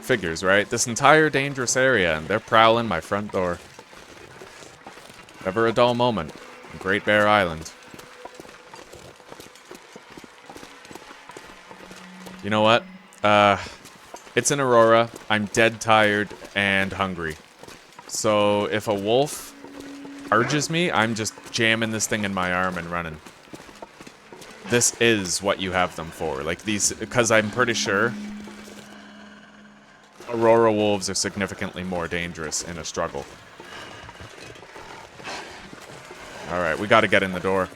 Figures, right? This entire dangerous area, and they're prowling my front door. Never a dull moment in Great Bear Island. You know what? It's an aurora. I'm dead tired and hungry. So if a wolf urges me, I'm just jamming this thing in my arm and running. This is what you have them for. Like these, because I'm pretty sure aurora wolves are significantly more dangerous in a struggle. Alright, we gotta get in the door.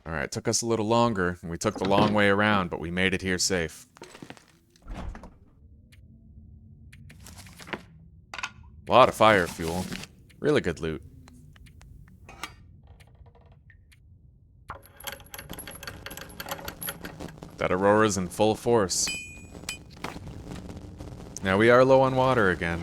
Alright, it took us a little longer, and we took the long way around, but we made it here safe. A lot of fire fuel. Really good loot. That aurora's in full force. Now we are low on water again.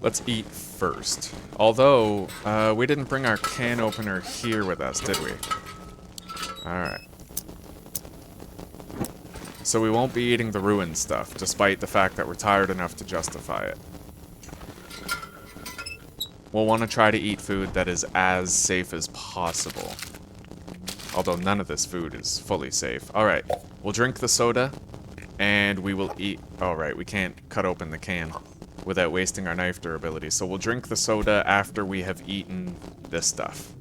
Let's eat first. Although, we didn't bring our can opener here with us, did we? Alright. So we won't be eating the ruined stuff, despite the fact that we're tired enough to justify it. We'll want to try to eat food that is as safe as possible. Although none of this food is fully safe. Alright, we'll drink the soda, and we will eat... Alright, we can't cut open the can without wasting our knife durability. So we'll drink the soda after we have eaten this stuff.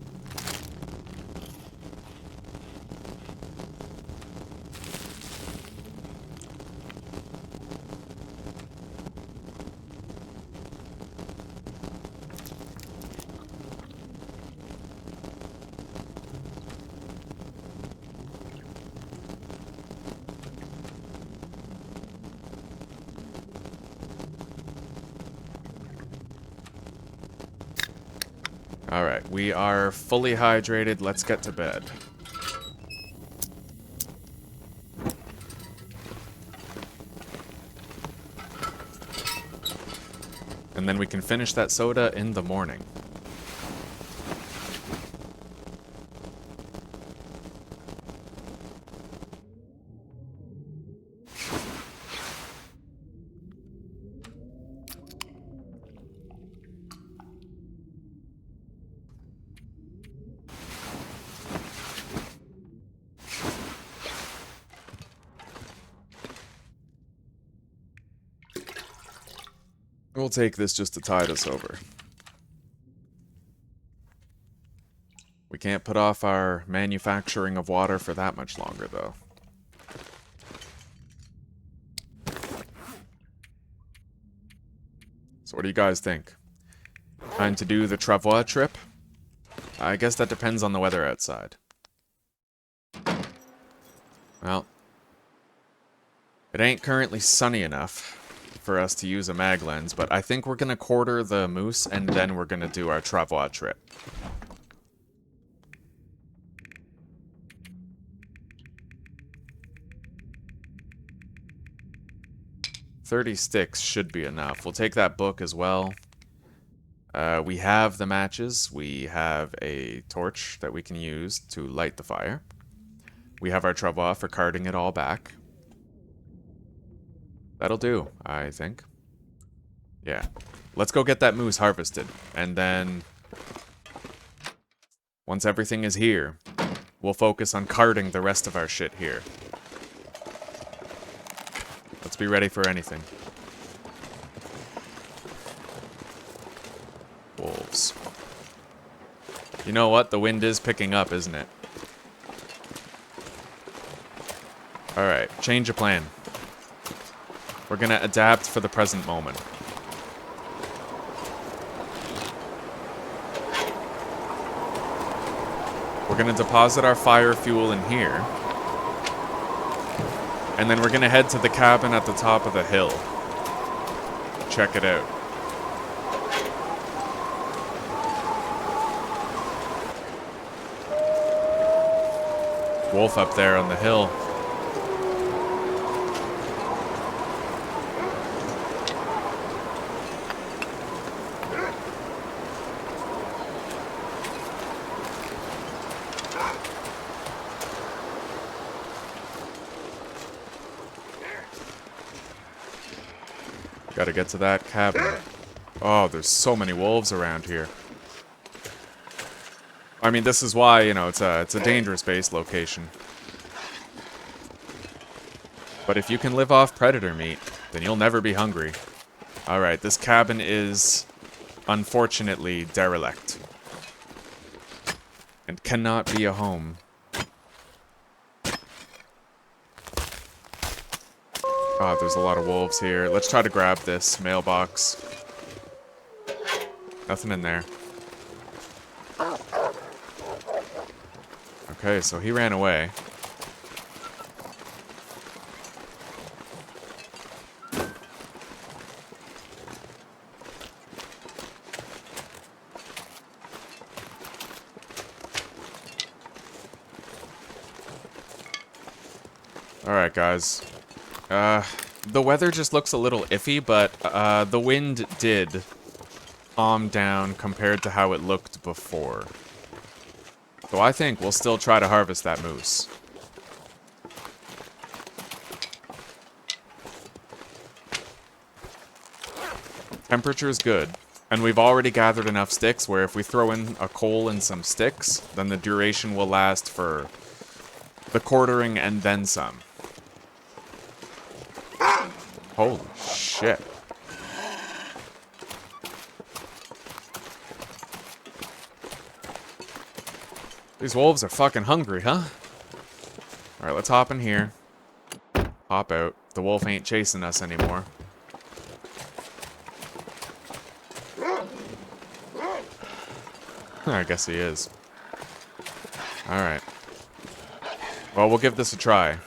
Alright, we are fully hydrated. Let's get to bed. And then we can finish that soda in the morning. We'll take this just to tide us over. We can't put off our manufacturing of water for that much longer, though. So what do you guys think? Time to do the Travois trip? I guess that depends on the weather outside. Well, it ain't currently sunny enough for us to use a mag lens, but I think we're gonna quarter the moose and then we're gonna do our Travois trip. $30 sticks should be enough. We'll take that book as well. We have the matches. We have a torch that we can use to light the fire. We have our Travois for carting it all back. That'll do, I think. Yeah. Let's go get that moose harvested. And then, once everything is here, we'll focus on carting the rest of our shit here. Let's be ready for anything. Wolves. You know what? The wind is picking up, isn't it? Alright, change of plan. We're gonna adapt for the present moment. We're gonna deposit our fire fuel in here. And then we're gonna head to the cabin at the top of the hill. Check it out. Wolf up there on the hill. Gotta get to that cabin. Oh, there's so many wolves around here. I mean, this is why, you know, it's a dangerous base location. But if you can live off predator meat, then you'll never be hungry. Alright, this cabin is, unfortunately, derelict. And cannot be a home. Oh, there's a lot of wolves here. Let's try to grab this mailbox. Nothing in there. Okay, so he ran away. Alright, guys. The weather just looks a little iffy, but the wind did calm down compared to how it looked before. So I think we'll still try to harvest that moose. Temperature's good, and we've already gathered enough sticks where if we throw in a coal and some sticks, then the duration will last for the quartering and then some. Holy shit. These wolves are fucking hungry, huh? Alright, let's hop in here. Hop out. The wolf ain't chasing us anymore. I guess he is. Alright. Well, we'll give this a try.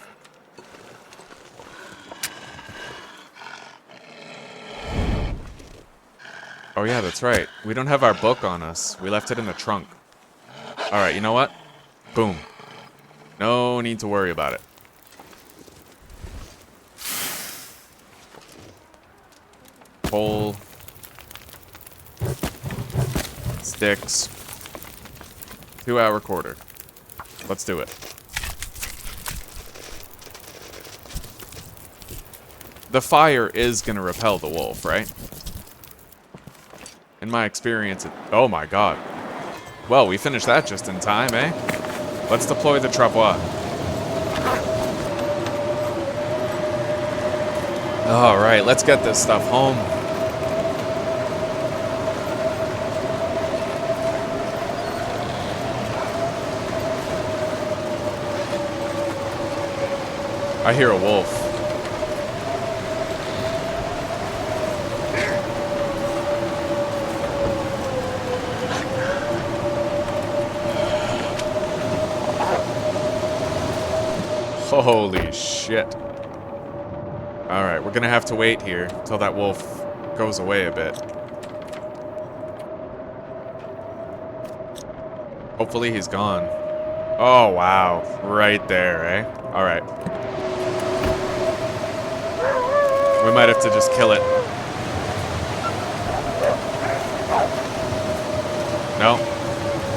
Oh yeah, that's right. We don't have our book on us. We left it in the trunk. Alright, you know what? Boom. No need to worry about it. Pole. Sticks. 2-hour quarter. Let's do it. The fire is gonna repel the wolf, right? In my experience, oh my god. Well, we finished that just in time, eh? Let's deploy the travois. Alright, let's get this stuff home. I hear a wolf. Holy shit. Alright, we're gonna have to wait here till that wolf goes away a bit. Hopefully he's gone. Oh, wow. Right there, eh? Alright. We might have to just kill it. No.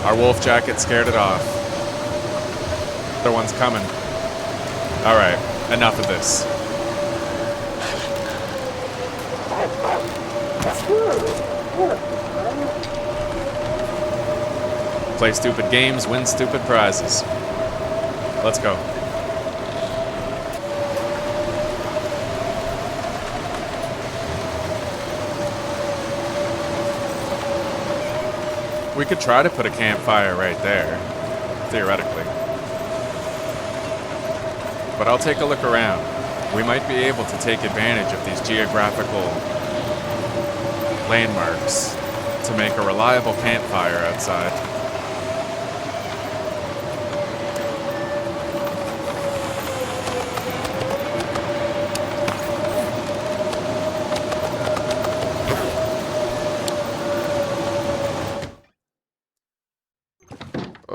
Our wolf jacket scared it off. Other one's coming. Alright, enough of this. Play stupid games, win stupid prizes. Let's go. We could try to put a campfire right there, theoretically. But I'll take a look around. We might be able to take advantage of these geographical landmarks to make a reliable campfire outside.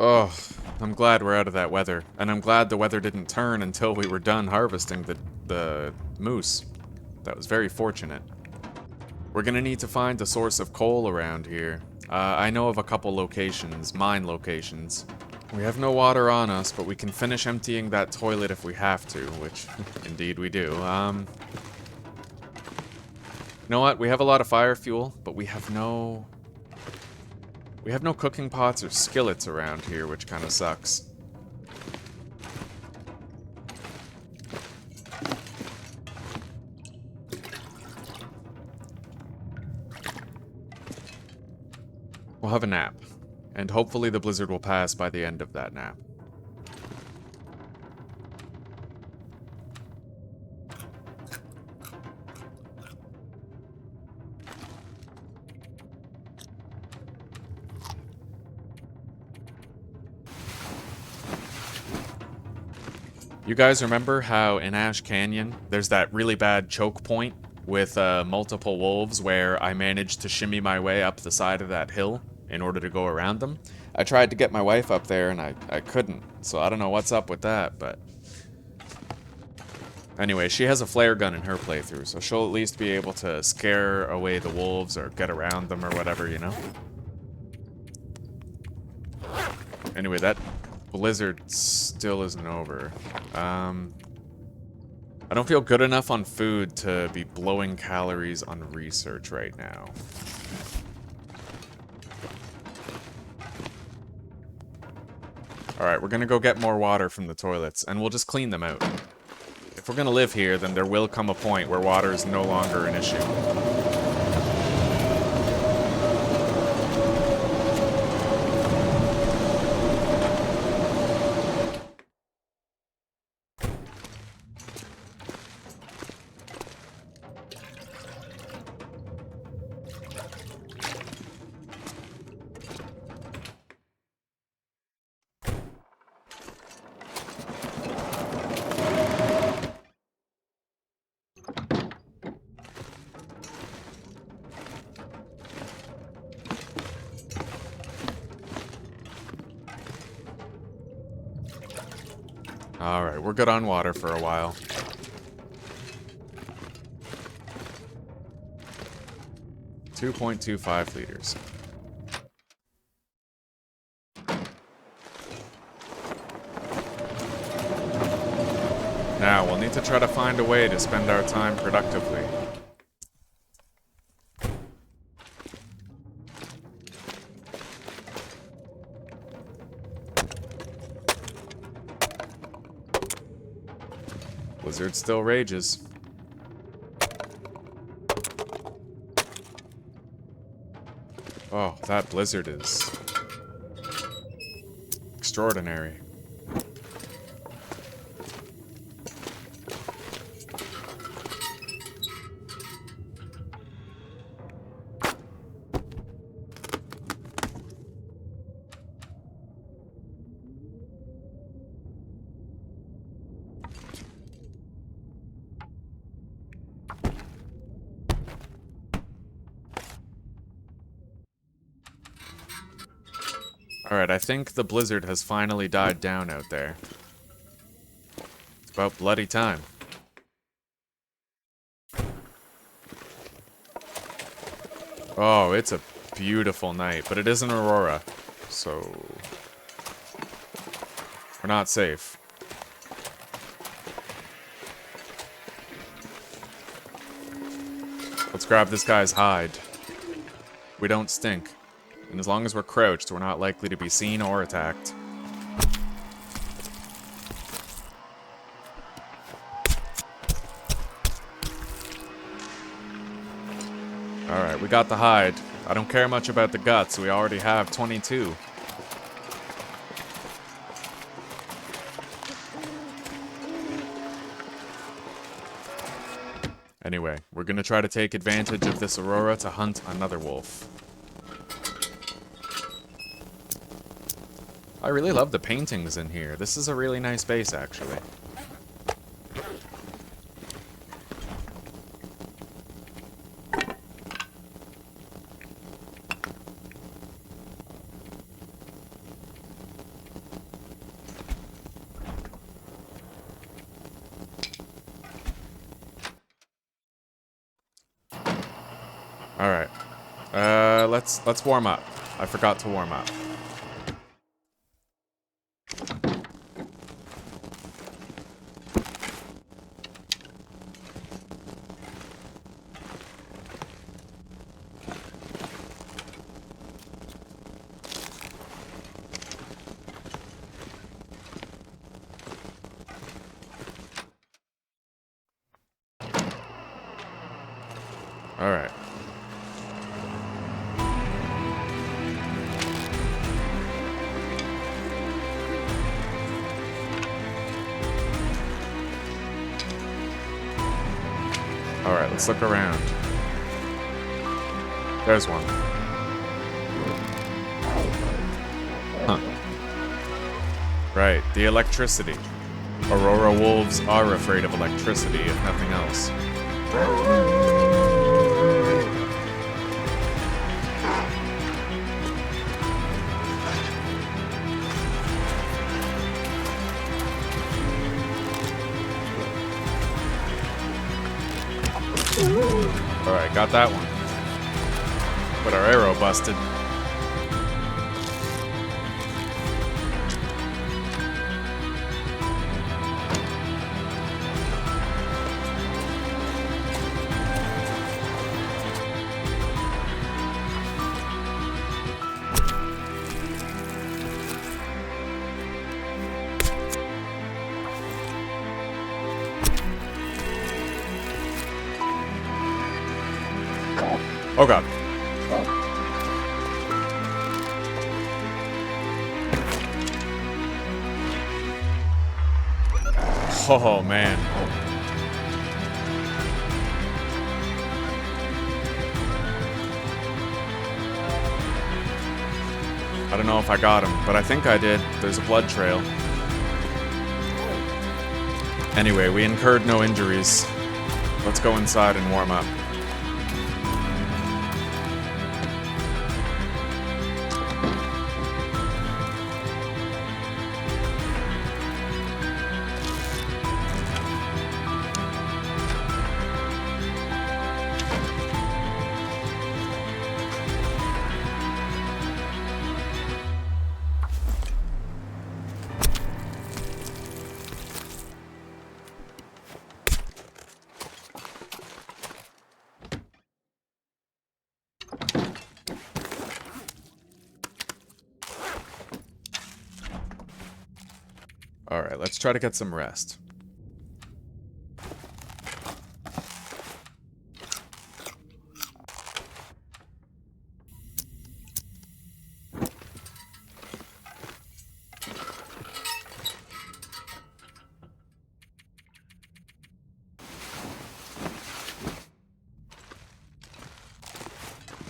Oh, I'm glad we're out of that weather. And I'm glad the weather didn't turn until we were done harvesting the moose. That was very fortunate. We're gonna need to find a source of coal around here. I know of a couple locations, mine locations. We have no water on us, but we can finish emptying that toilet if we have to, which indeed we do. You know what? We have a lot of fire fuel, but we have no cooking pots or skillets around here, which kind of sucks. We'll have a nap, and hopefully the blizzard will pass by the end of that nap. You guys remember how in Ash Canyon, there's that really bad choke point with multiple wolves where I managed to shimmy my way up the side of that hill in order to go around them? I tried to get my wife up there and I couldn't, so I don't know what's up with that, but... Anyway, she has a flare gun in her playthrough, so she'll at least be able to scare away the wolves or get around them or whatever, you know? Anyway, that blizzard still isn't over. I don't feel good enough on food to be blowing calories on research right now. Alright, we're gonna go get more water from the toilets, and we'll just clean them out. If we're gonna live here, then there will come a point where water is no longer an issue. Alright, we're good on water for a while. .25 liters. Now, we'll need to try to find a way to spend our time productively. Blizzard still rages. Oh, that blizzard is extraordinary. Alright, I think the blizzard has finally died down out there. It's about bloody time. Oh, it's a beautiful night, but it is an aurora, so we're not safe. Let's grab this guy's hide. We don't stink. And as long as we're crouched, we're not likely to be seen or attacked. Alright, we got the hide. I don't care much about the guts, we already have 22. Anyway, we're gonna try to take advantage of this aurora to hunt another wolf. I really love the paintings in here. This is a really nice base, actually. Alright. Let's warm up. I forgot to warm up. Alright. Alright, let's look around. There's one. Huh. Right, the electricity. Aurora wolves are afraid of electricity, if nothing else. Alright, got that one. But our arrow busted. Oh god. Oh man. I don't know if I got him, but I think I did. There's a blood trail. Anyway, we incurred no injuries. Let's go inside and warm up. Alright, let's try to get some rest.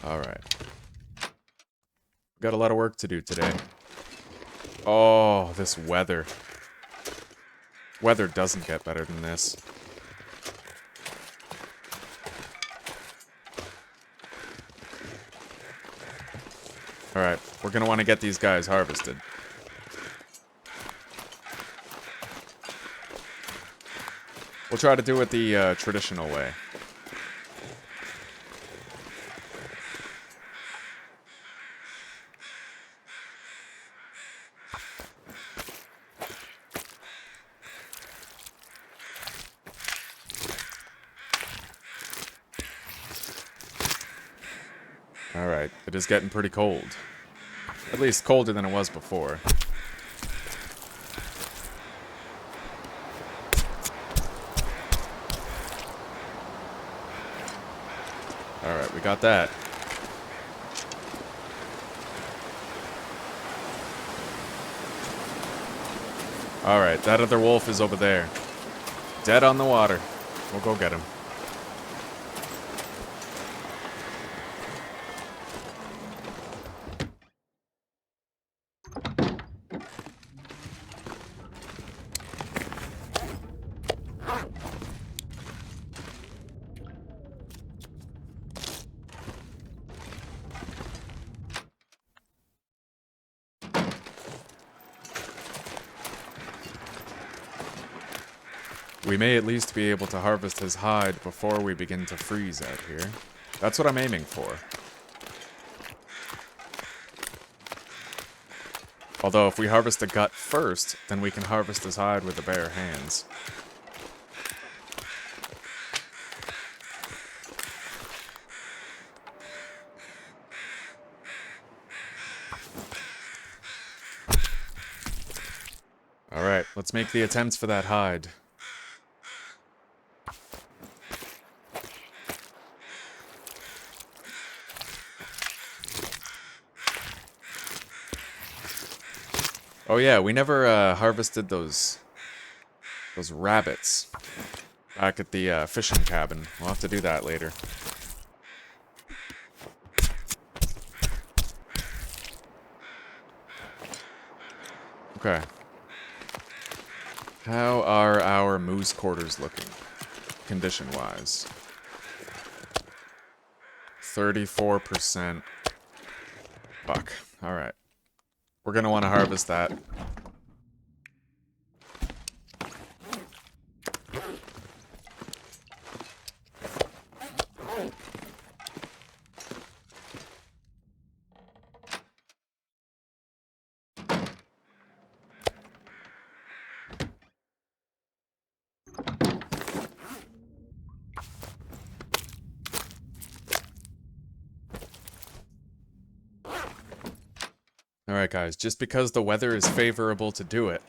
Alright. Got a lot of work to do today. Oh, this weather. Weather doesn't get better than this. Alright, we're gonna want to get these guys harvested. We'll try to do it the traditional way. Alright, it is getting pretty cold. At least colder than it was before. Alright, we got that. Alright, that other wolf is over there. Dead on the water. We'll go get him. We may at least be able to harvest his hide before we begin to freeze out here. That's what I'm aiming for. Although if we harvest the gut first, then we can harvest his hide with the bare hands. Alright, let's make the attempts for that hide. Oh yeah, we never harvested those rabbits back at the fishing cabin. We'll have to do that later. Okay. How are our moose quarters looking, condition-wise? 34%. Fuck. Alright. We're gonna want to harvest that. Alright guys, just because the weather is favorable to do it,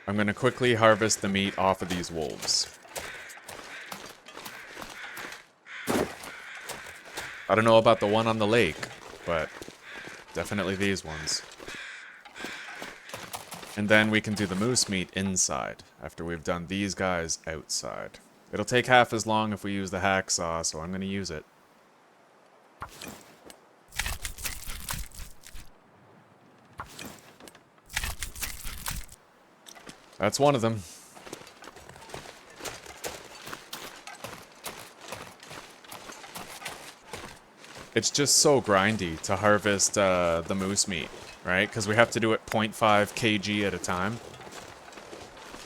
I'm gonna quickly harvest the meat off of these wolves. I don't know about the one on the lake, but definitely these ones. And then we can do the moose meat inside, after we've done these guys outside. It'll take half as long if we use the hacksaw, so I'm gonna use it. That's one of them. It's just so grindy to harvest the moose meat, right? Because we have to do it 0.5 kg at a time.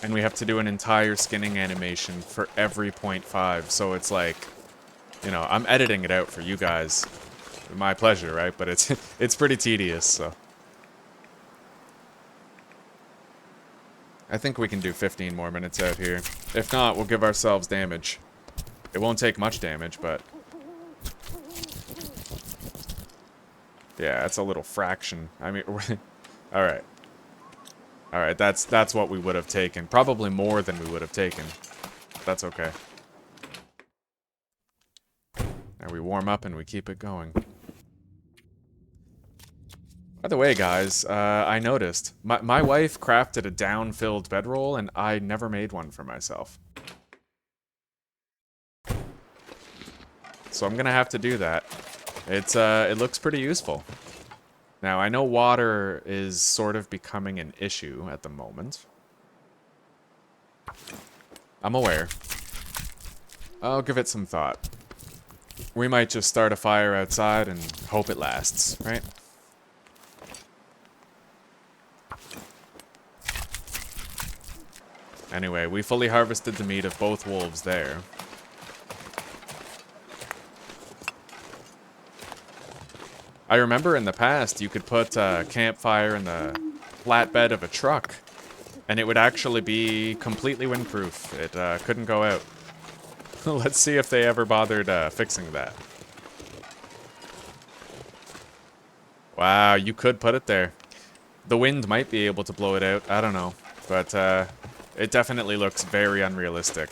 And we have to do an entire skinning animation for every 0.5, so it's like, you know, I'm editing it out for you guys. My pleasure, right? But it's pretty tedious, so. I think we can do 15 more minutes out here. If not, we'll give ourselves damage. It won't take much damage, but... yeah, that's a little fraction. I mean, alright. Alright, that's what we would have taken. Probably more than we would have taken. That's okay. Now we warm up and we keep it going. By the way, guys, I noticed. My wife crafted a down-filled bedroll, and I never made one for myself. So I'm gonna have to do that. It looks pretty useful. Now, I know water is sort of becoming an issue at the moment. I'm aware. I'll give it some thought. We might just start a fire outside and hope it lasts, right? Anyway, we fully harvested the meat of both wolves there. I remember in the past you could put a campfire in the flatbed of a truck, and it would actually be completely windproof. It couldn't go out. Let's see if they ever bothered fixing that. Wow, you could put it there. The wind might be able to blow it out, I don't know. But it definitely looks very unrealistic.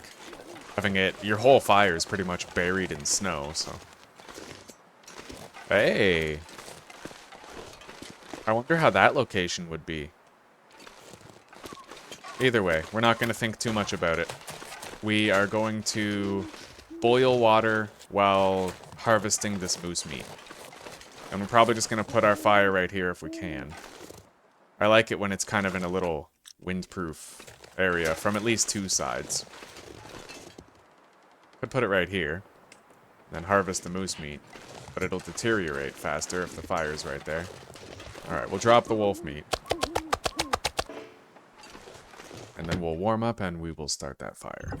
Having it, your whole fire is pretty much buried in snow, so. Hey! I wonder how that location would be. Either way, we're not going to think too much about it. We are going to boil water while harvesting this moose meat. And we're probably just going to put our fire right here if we can. I like it when it's kind of in a little windproof area from at least two sides. Could put it right here. Then harvest the moose meat. But it'll deteriorate faster if the fire's right there. Alright, we'll drop the wolf meat. And then we'll warm up and we will start that fire.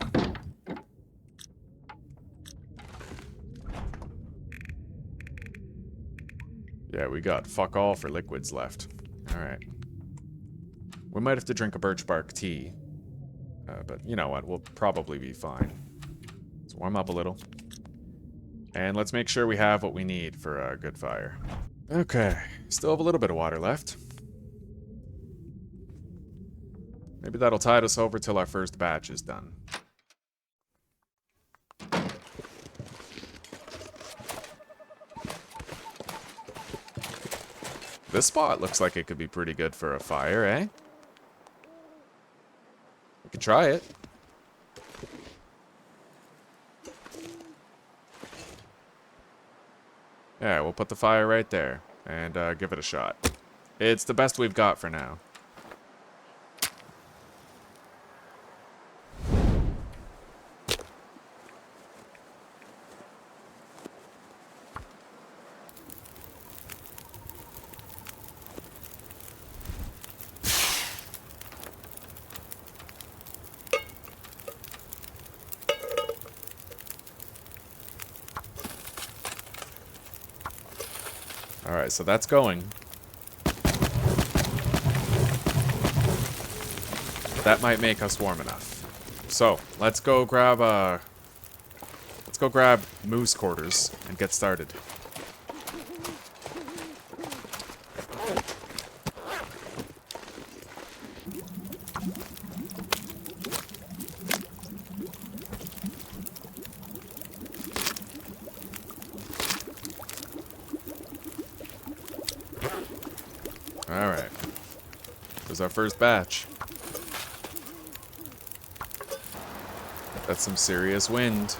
Yeah, we got fuck all for liquids left. Alright. We might have to drink a birch bark tea. But you know what, we'll probably be fine. Let's warm up a little. And let's make sure we have what we need for a good fire. Okay, still have a little bit of water left. Maybe that'll tide us over till our first batch is done. This spot looks like it could be pretty good for a fire, eh? We could try it. Yeah, we'll put the fire right there and give it a shot. It's the best we've got for now. Alright, so that's going. That might make us warm enough. So, let's go grab moose quarters and get started. Alright. There's our first batch. That's some serious wind.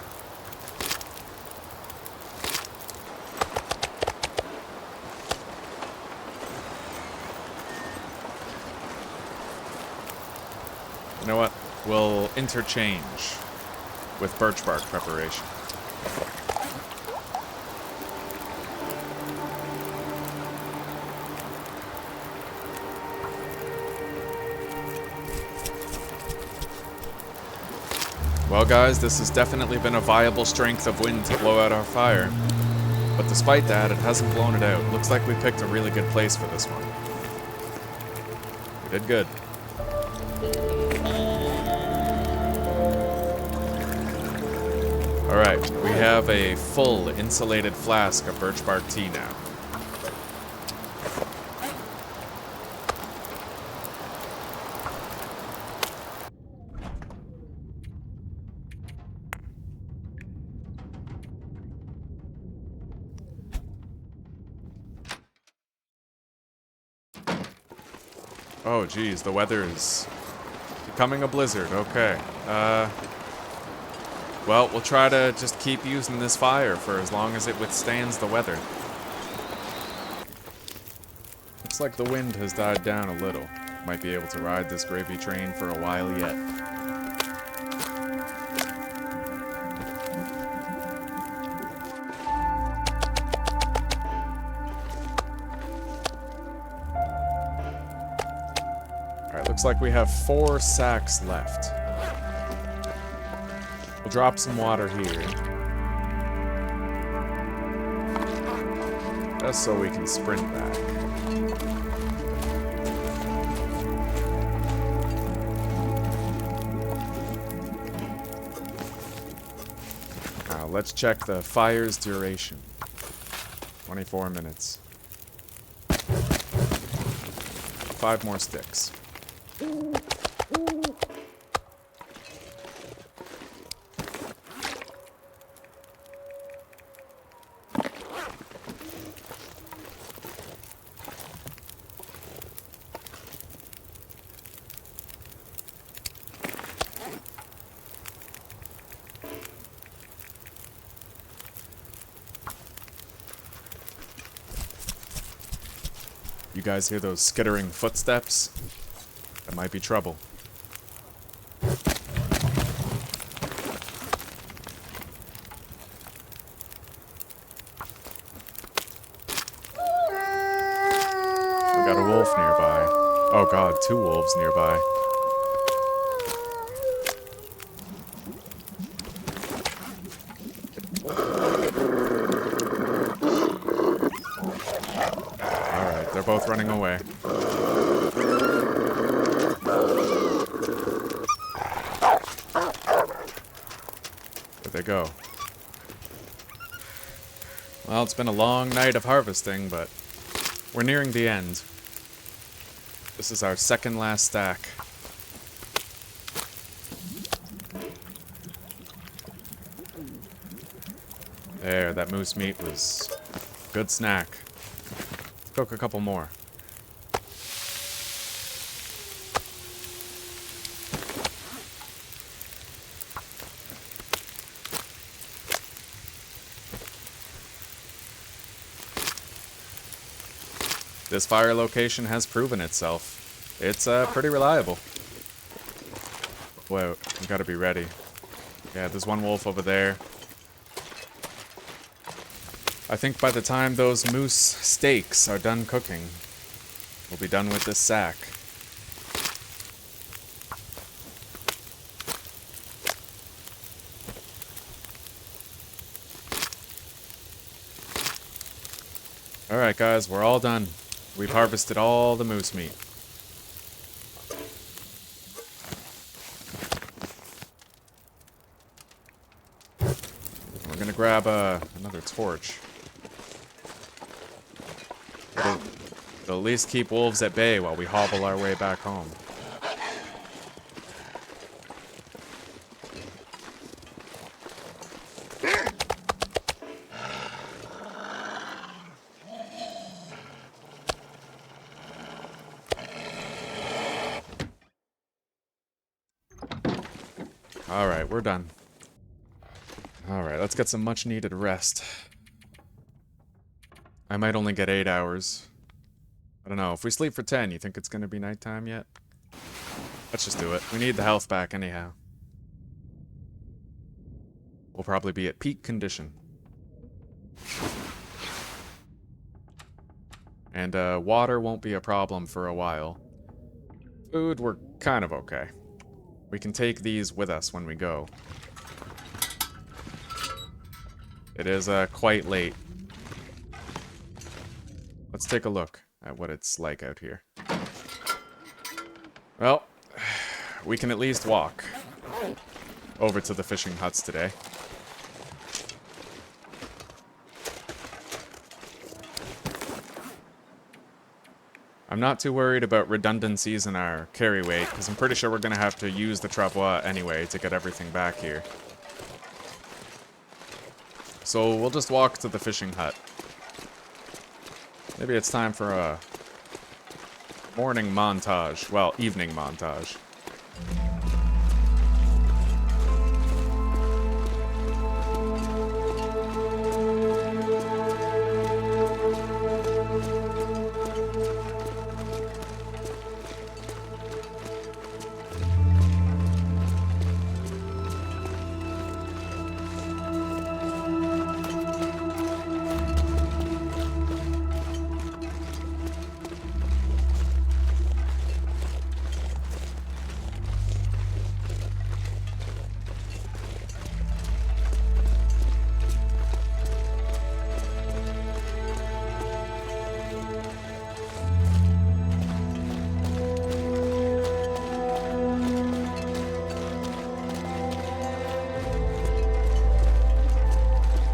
You know what? We'll interchange with birch bark preparation. Well guys, this has definitely been a viable strength of wind to blow out our fire. But despite that, it hasn't blown it out. Looks like we picked a really good place for this one. We did good. Alright, we have a full insulated flask of birch bark tea now. Oh, geez, the weather is becoming a blizzard. Okay. Well, we'll try to just keep using this fire for as long as it withstands the weather. Looks like the wind has died down a little. Might be able to ride this gravy train for a while yet. Alright, looks like we have 4 sacks left. We'll drop some water here. Just so we can sprint back. Now, let's check the fire's duration. 24 minutes. 5 more sticks. You guys hear those skittering footsteps? That might be trouble. We got a wolf nearby. Oh god, 2 wolves nearby. Alright, they're both running away. Where'd they go? Well, it's been a long night of harvesting, but we're nearing the end. This is our second last stack. There, that moose meat was a good snack. Let's cook a couple more. This fire location has proven itself. It's pretty reliable. Whoa, we gotta be ready. Yeah, there's one wolf over there. I think by the time those moose steaks are done cooking, we'll be done with this sack. Alright guys, we're all done. We've harvested all the moose meat. We're gonna grab another torch. It'll at least keep wolves at bay while we hobble our way back home. Alright, we're done. Alright, let's get some much needed rest. I might only get 8 hours. I don't know, if we sleep for 10, you think it's gonna be nighttime yet? Let's just do it. We need the health back anyhow. We'll probably be at peak condition. And water won't be a problem for a while. Food, we're kind of okay. We can take these with us when we go. It is quite late. Let's take a look at what it's like out here. Well, we can at least walk over to the fishing huts today. I'm not too worried about redundancies in our carry weight, because I'm pretty sure we're going to have to use the travois anyway to get everything back here. So we'll just walk to the fishing hut. Maybe it's time for Morning montage. Well, evening montage.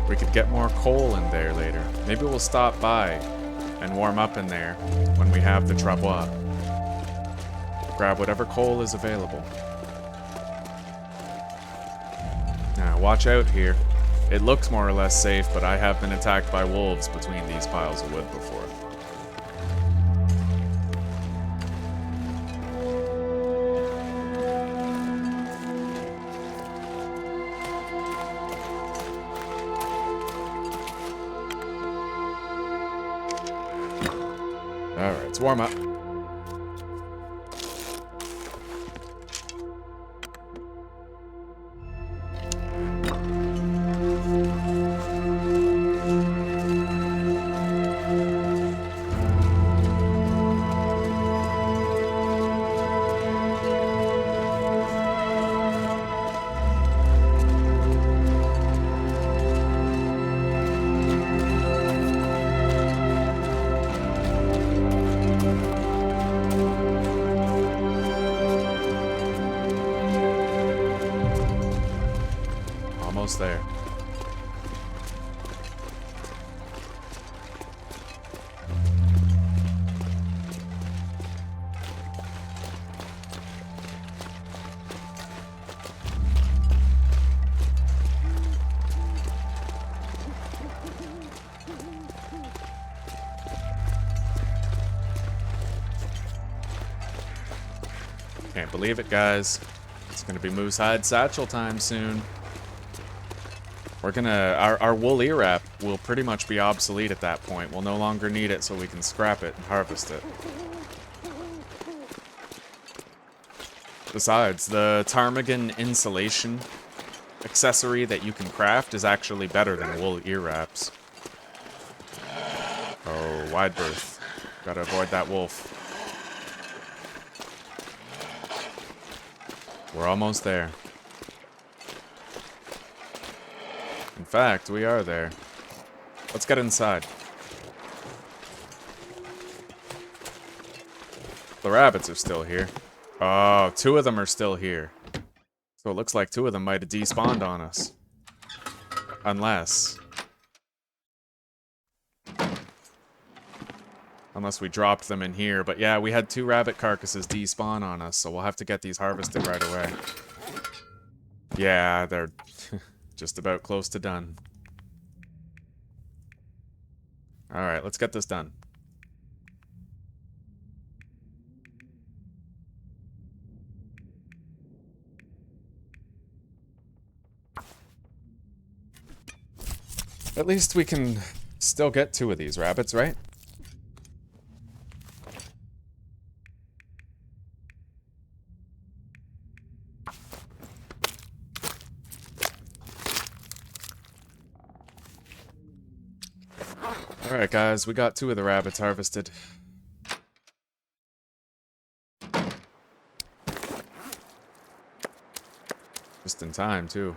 We could get more coal in there later. Maybe we'll stop by and warm up in there when we have the travois. Grab whatever coal is available. Now, watch out here. It looks more or less safe, but I have been attacked by wolves between these piles of wood before. Alright, let's warm up. Almost there. Can't believe it, guys. It's gonna be moose hide satchel time soon. We're gonna... Our wool ear wrap will pretty much be obsolete at that point. We'll no longer need it, so we can scrap it and harvest it. Besides, the ptarmigan insulation accessory that you can craft is actually better than wool ear wraps. Oh, wide berth. Gotta avoid that wolf. We're almost there. In fact, we are there. Let's get inside. The rabbits are still here. Oh, 2 of them are still here. So it looks like 2 of them might have despawned on us. Unless we dropped them in here. But yeah, we had 2 rabbit carcasses despawn on us, so we'll have to get these harvested right away. Yeah, they're just about close to done. Alright, let's get this done. At least we can still get 2 of these rabbits, right? Alright guys, we got 2 of the rabbits harvested. Just in time, too.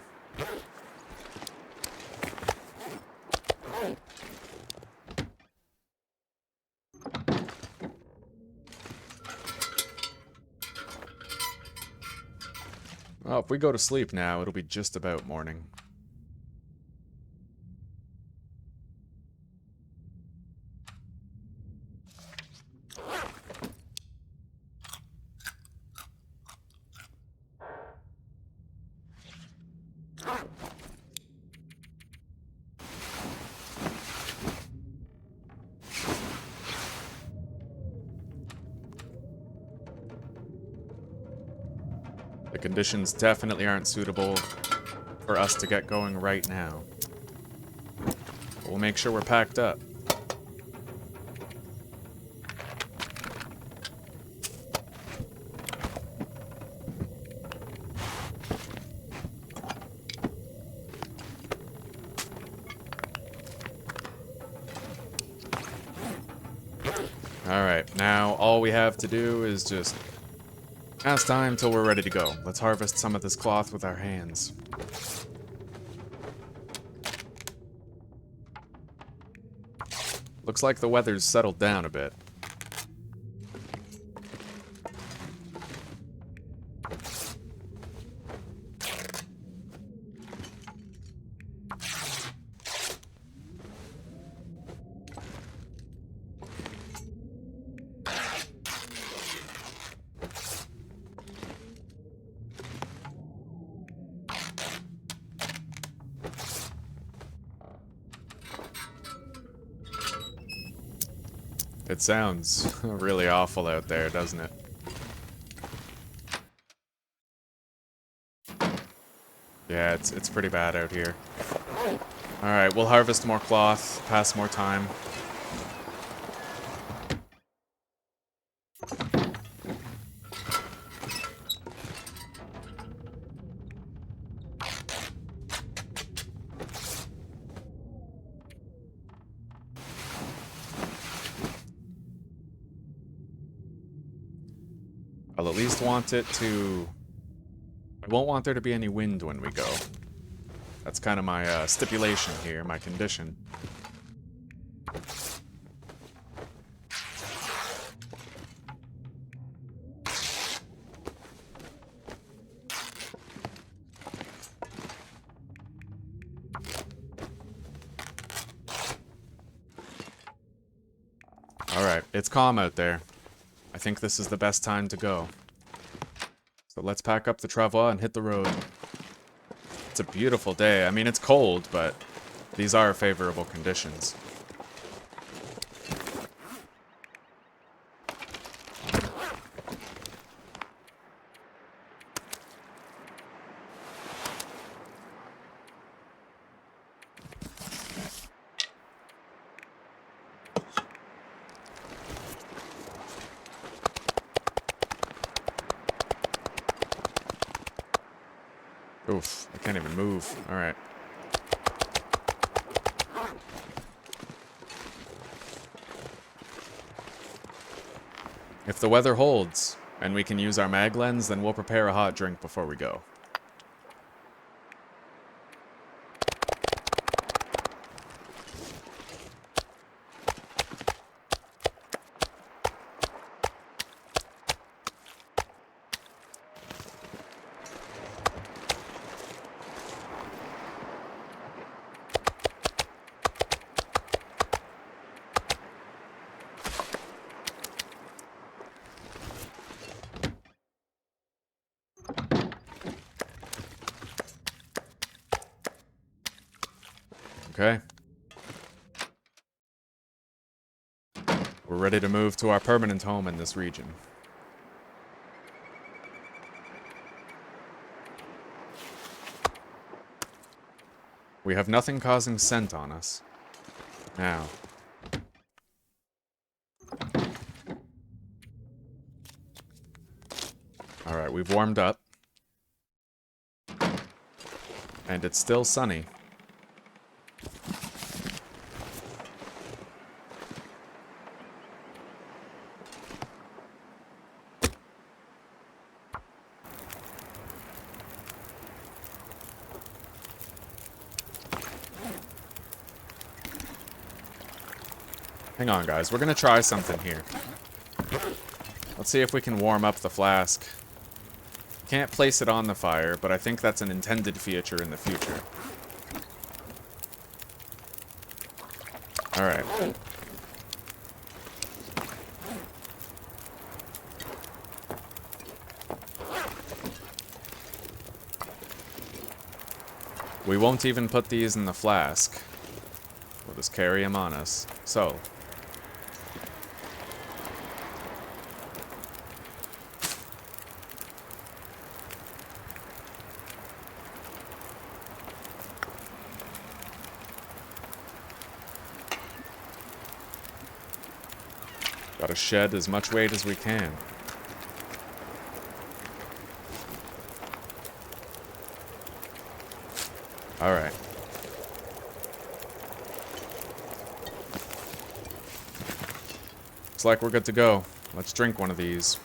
Well, if we go to sleep now, it'll be just about morning. conditions definitely aren't suitable for us to get going right now. We'll make sure we're packed up. Alright, now all we have to do is just pass time till we're ready to go. Let's harvest some of this cloth with our hands. Looks like the weather's settled down a bit. It sounds really awful out there, doesn't it? Yeah, it's pretty bad out here. Alright, we'll harvest more cloth, pass more time. I'll at least want it to... I won't want there to be any wind when we go. That's kind of my stipulation here, my condition. Alright, it's calm out there. I think this is the best time to go. So let's pack up the travois and hit the road. It's a beautiful day. I mean, it's cold, but these are favorable conditions. Oof, I can't even move. Alright. If the weather holds, and we can use our mag lens, then we'll prepare a hot drink before we go. Okay. We're ready to move to our permanent home in this region. We have nothing causing scent on us. Now. Alright, we've warmed up. And it's still sunny. Hang on, guys. We're gonna try something here. Let's see if we can warm up the flask. Can't place it on the fire, but I think that's an intended feature in the future. Alright. We won't even put these in the flask. We'll just carry them on us. So. Gotta shed as much weight as we can. Alright. Looks like we're good to go. Let's drink one of these.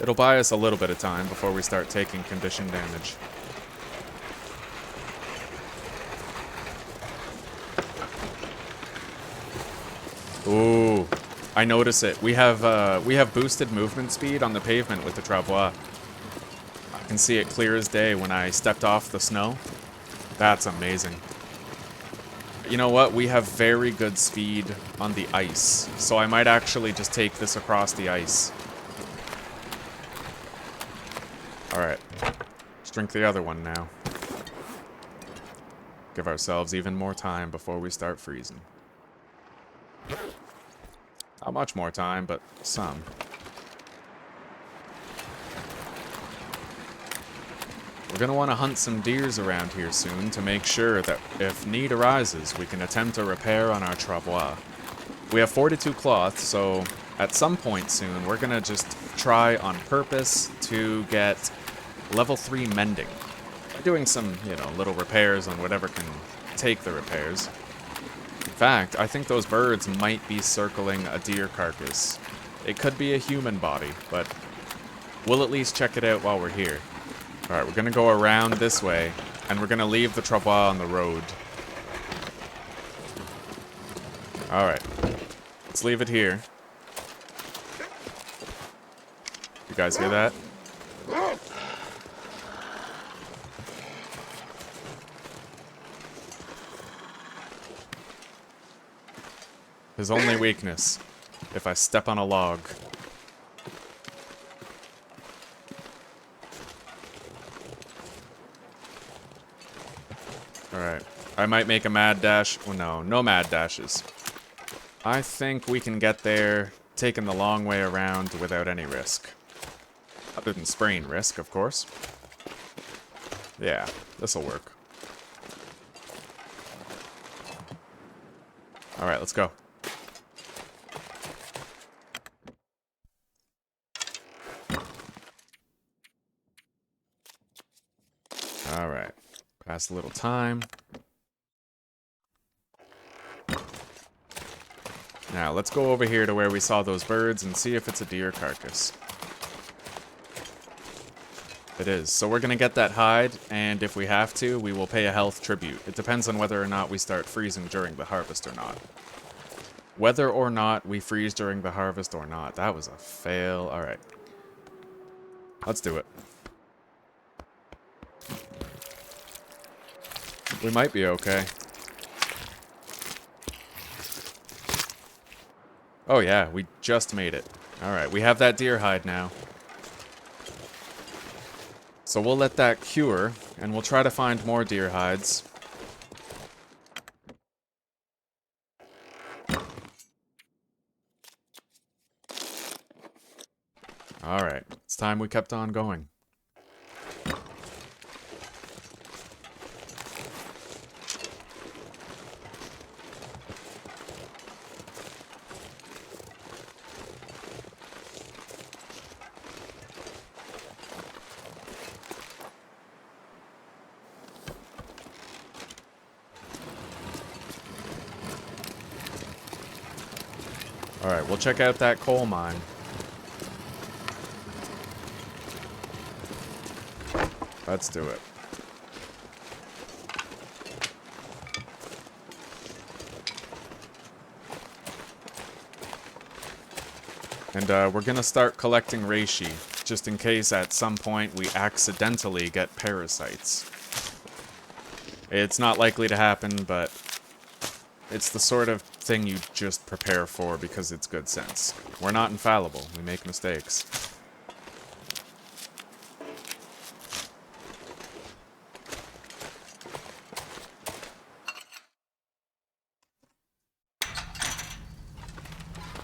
It'll buy us a little bit of time before we start taking condition damage. Ooh, I notice it. We have boosted movement speed on the pavement with the travois. I can see it clear as day when I stepped off the snow. That's amazing. You know what? We have very good speed on the ice, so I might actually just take this across the ice. Alright, let's drink the other one now. Give ourselves even more time before we start freezing. Not much more time, but some. We're gonna want to hunt some deers around here soon to make sure that if need arises, we can attempt a repair on our travois. We have 42 cloth, so at some point soon, we're gonna just try on purpose to get level 3 mending. By doing some, you know, little repairs on whatever can take the repairs. In fact, I think those birds might be circling a deer carcass. It could be a human body, but we'll at least check it out while we're here. Alright, we're gonna go around this way, and we're gonna leave the travois on the road. Alright, let's leave it here. You guys hear that? His only weakness, if I step on a log. Alright, I might make a mad dash. Oh no, no mad dashes. I think we can get there taking the long way around without any risk. Other than sprain risk, of course. Yeah, this'll work. Alright, let's go. Alright. Pass a little time. Now, let's go over here to where we saw those birds and see if it's a deer carcass. It is. So we're gonna get that hide, and if we have to, we will pay a health tribute. It depends on whether or not we start freezing during the harvest or not. Whether or not we freeze during the harvest or not. That was a fail. Alright. Let's do it. We might be okay. Oh yeah, we just made it. Alright, we have that deer hide now. So we'll let that cure, and we'll try to find more deer hides. Alright, it's time we kept on going. Alright, we'll check out that coal mine. Let's do it. And we're gonna start collecting reishi, just in case at some point we accidentally get parasites. It's not likely to happen, but it's the sort of thing you just prepare for because it's good sense. We're not infallible. We make mistakes.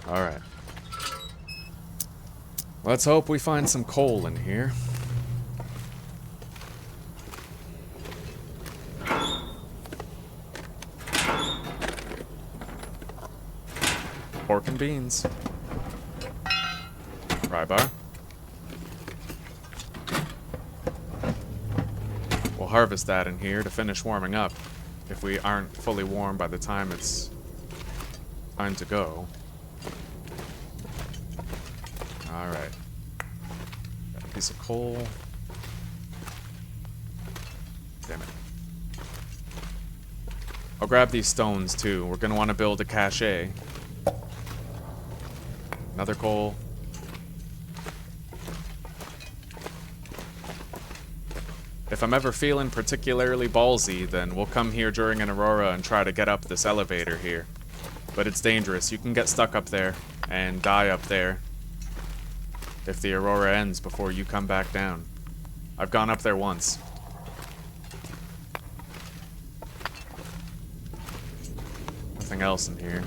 Alright. Let's hope we find some coal in here. Pork and beans. Rye bar. We'll harvest that in here to finish warming up, if we aren't fully warm by the time it's time to go. Alright. Got a piece of coal. Damn it. I'll grab these stones too. We're gonna want to build a cache. Another coal. If I'm ever feeling particularly ballsy, then we'll come here during an aurora and try to get up this elevator here. But it's dangerous. You can get stuck up there and die up there if the aurora ends before you come back down. I've gone up there once. Nothing else in here.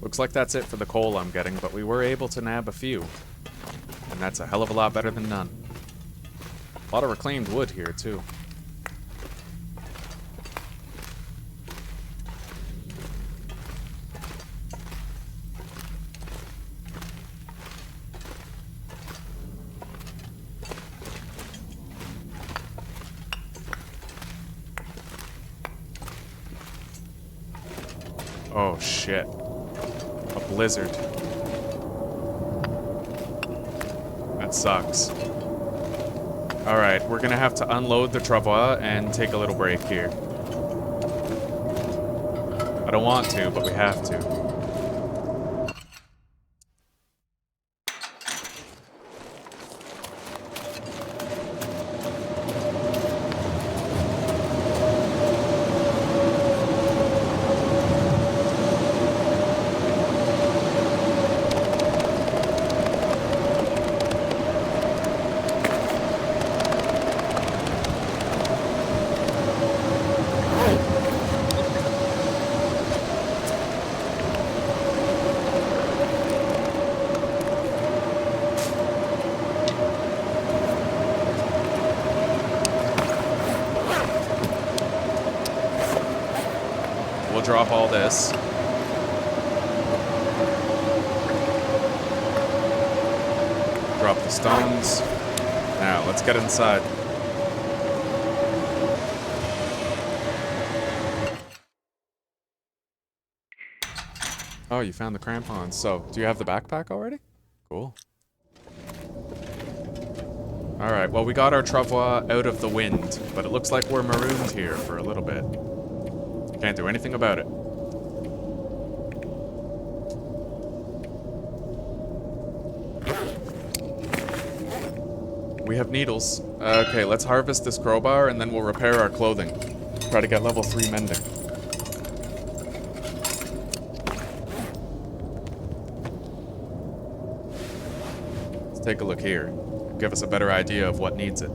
Looks like that's it for the coal I'm getting, but we were able to nab a few. And that's a hell of a lot better than none. A lot of reclaimed wood here, too. Oh, shit. A blizzard. That sucks. Alright, we're gonna have to unload the travois and take a little break here. I don't want to, but we have to. We'll drop all this. Drop the stones. Now, let's get inside. Oh, you found the crampons. So, do you have the backpack already? Cool. Alright, well, we got our travois out of the wind, but it looks like we're marooned here for a little bit. Can't do anything about it. We have needles. Okay, let's harvest this crowbar and then we'll repair our clothing. Try to get level 3 mending. Let's take a look here. Give us a better idea of what needs it.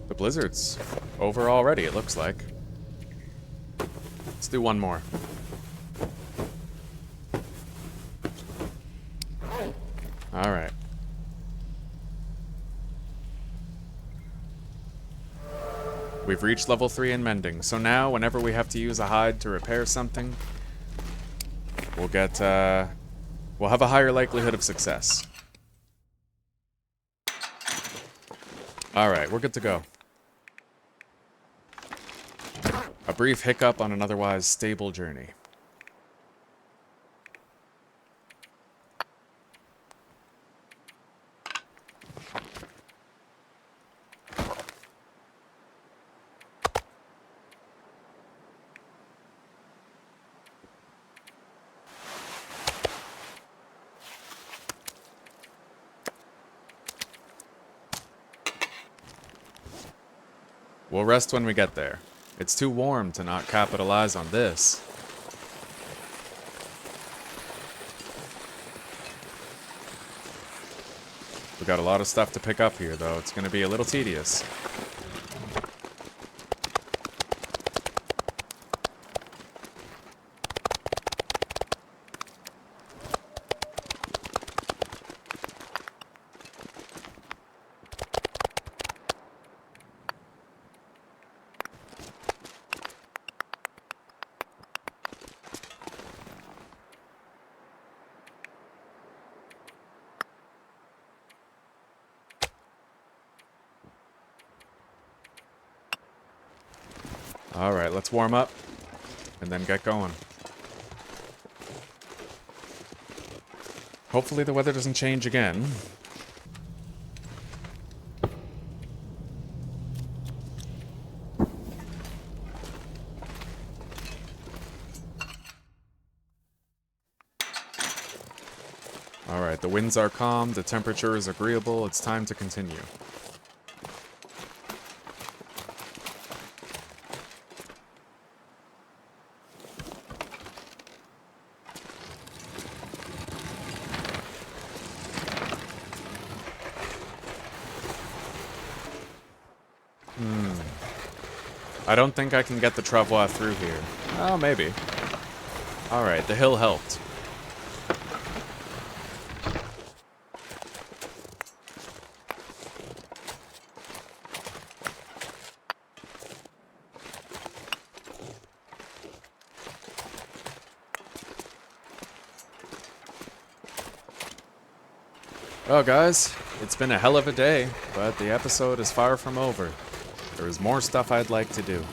The blizzard's over already, it looks like. Let's do one more. Alright. We've reached level 3 in mending, so now whenever we have to use a hide to repair something, we'll get, we'll have a higher likelihood of success. Alright, we're good to go. A brief hiccup on an otherwise stable journey. We'll rest when we get there. It's too warm to not capitalize on this. We got a lot of stuff to pick up here, though. It's going to be a little tedious. Alright, let's warm up and then get going. Hopefully the weather doesn't change again. Alright, the winds are calm, the temperature is agreeable, it's time to continue. I don't think I can get the travois through here. Oh, maybe. Alright, the hill helped. Well, guys, it's been a hell of a day, but the episode is far from over. There is more stuff I'd like to do.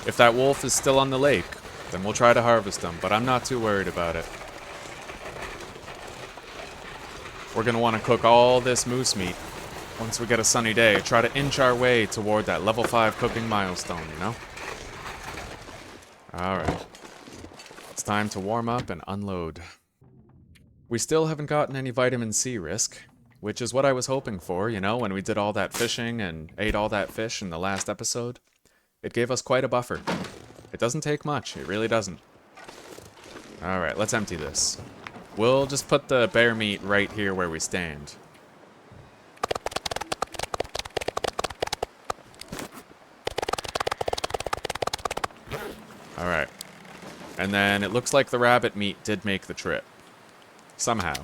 If that wolf is still on the lake, then we'll try to harvest him, but I'm not too worried about it. We're gonna want to cook all this moose meat once we get a sunny day. Try to inch our way toward that level 5 cooking milestone, you know? Alright. It's time to warm up and unload. We still haven't gotten any vitamin C risk, which is what I was hoping for, you know, when we did all that fishing and ate all that fish in the last episode. It gave us quite a buffer. It doesn't take much, it really doesn't. Alright, let's empty this. We'll just put the bear meat right here where we stand. Alright. And then it looks like the rabbit meat did make the trip. Somehow.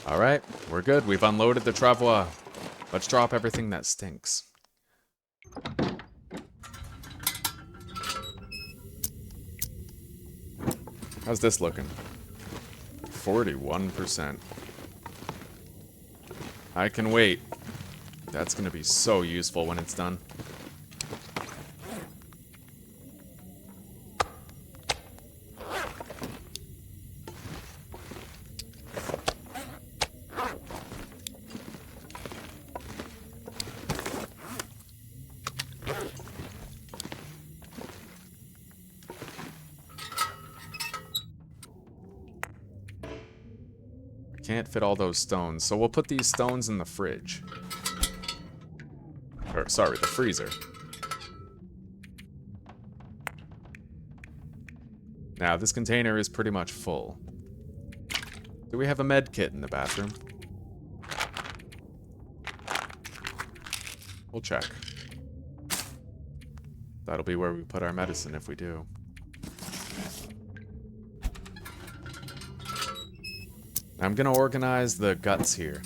Alright, we're good. We've unloaded the travois. Let's drop everything that stinks. How's this looking? 41%. I can wait. That's gonna be so useful when it's done. Can't fit all those stones, so we'll put these stones in the fridge. Or, sorry, the freezer. Now, this container is pretty much full. Do we have a med kit in the bathroom? We'll check. That'll be where we put our medicine if we do. I'm gonna organize the guts here.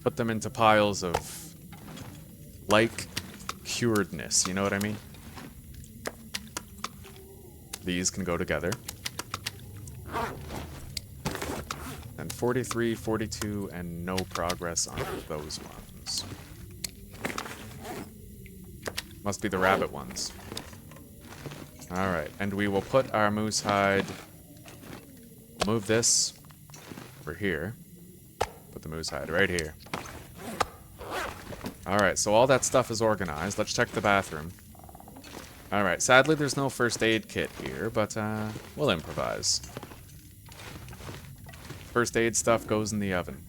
Put them into piles of like curedness, you know what I mean? These can go together. And 43, 42, and no progress on those ones. Must be the rabbit ones. Alright, and we will put our moose hide... Move this over here. Put the moose hide right here. Alright, so all that stuff is organized. Let's check the bathroom. Alright, sadly there's no first aid kit here, but we'll improvise. First aid stuff goes in the oven.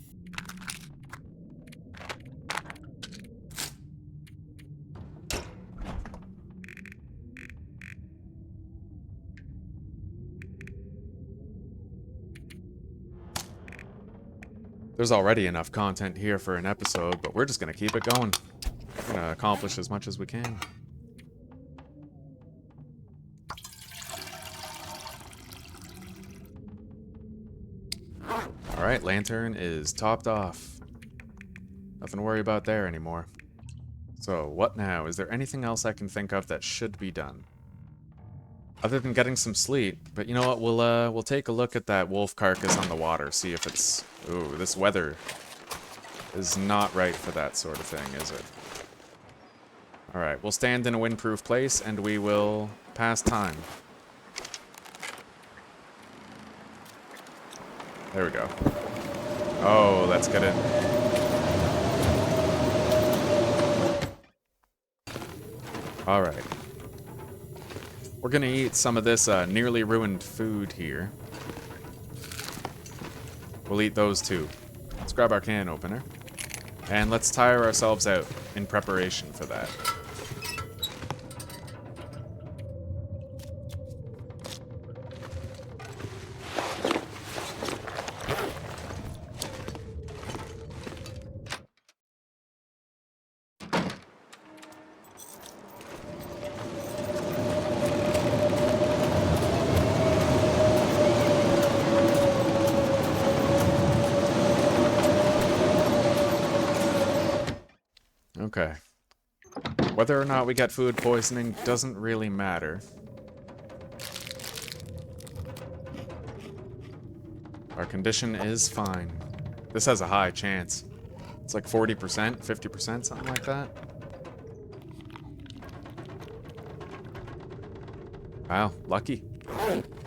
There's already enough content here for an episode, but we're just gonna keep it going. We're gonna accomplish as much as we can. Alright, lantern is topped off. Nothing to worry about there anymore. So, what now? Is there anything else I can think of that should be done? Other than getting some sleep. But you know what, we'll take a look at that wolf carcass on the water, see if it's... Ooh, this weather is not right for that sort of thing, is it? Alright, we'll stand in a windproof place and we will pass time. There we go. Oh, let's get it. Alright. We're gonna eat some of this nearly ruined food here. We'll eat those too. Let's grab our can opener. And let's tire ourselves out in preparation for that. Okay. Whether or not we get food poisoning doesn't really matter. Our condition is fine. This has a high chance. It's like 40%, 50%, something like that. Wow, lucky.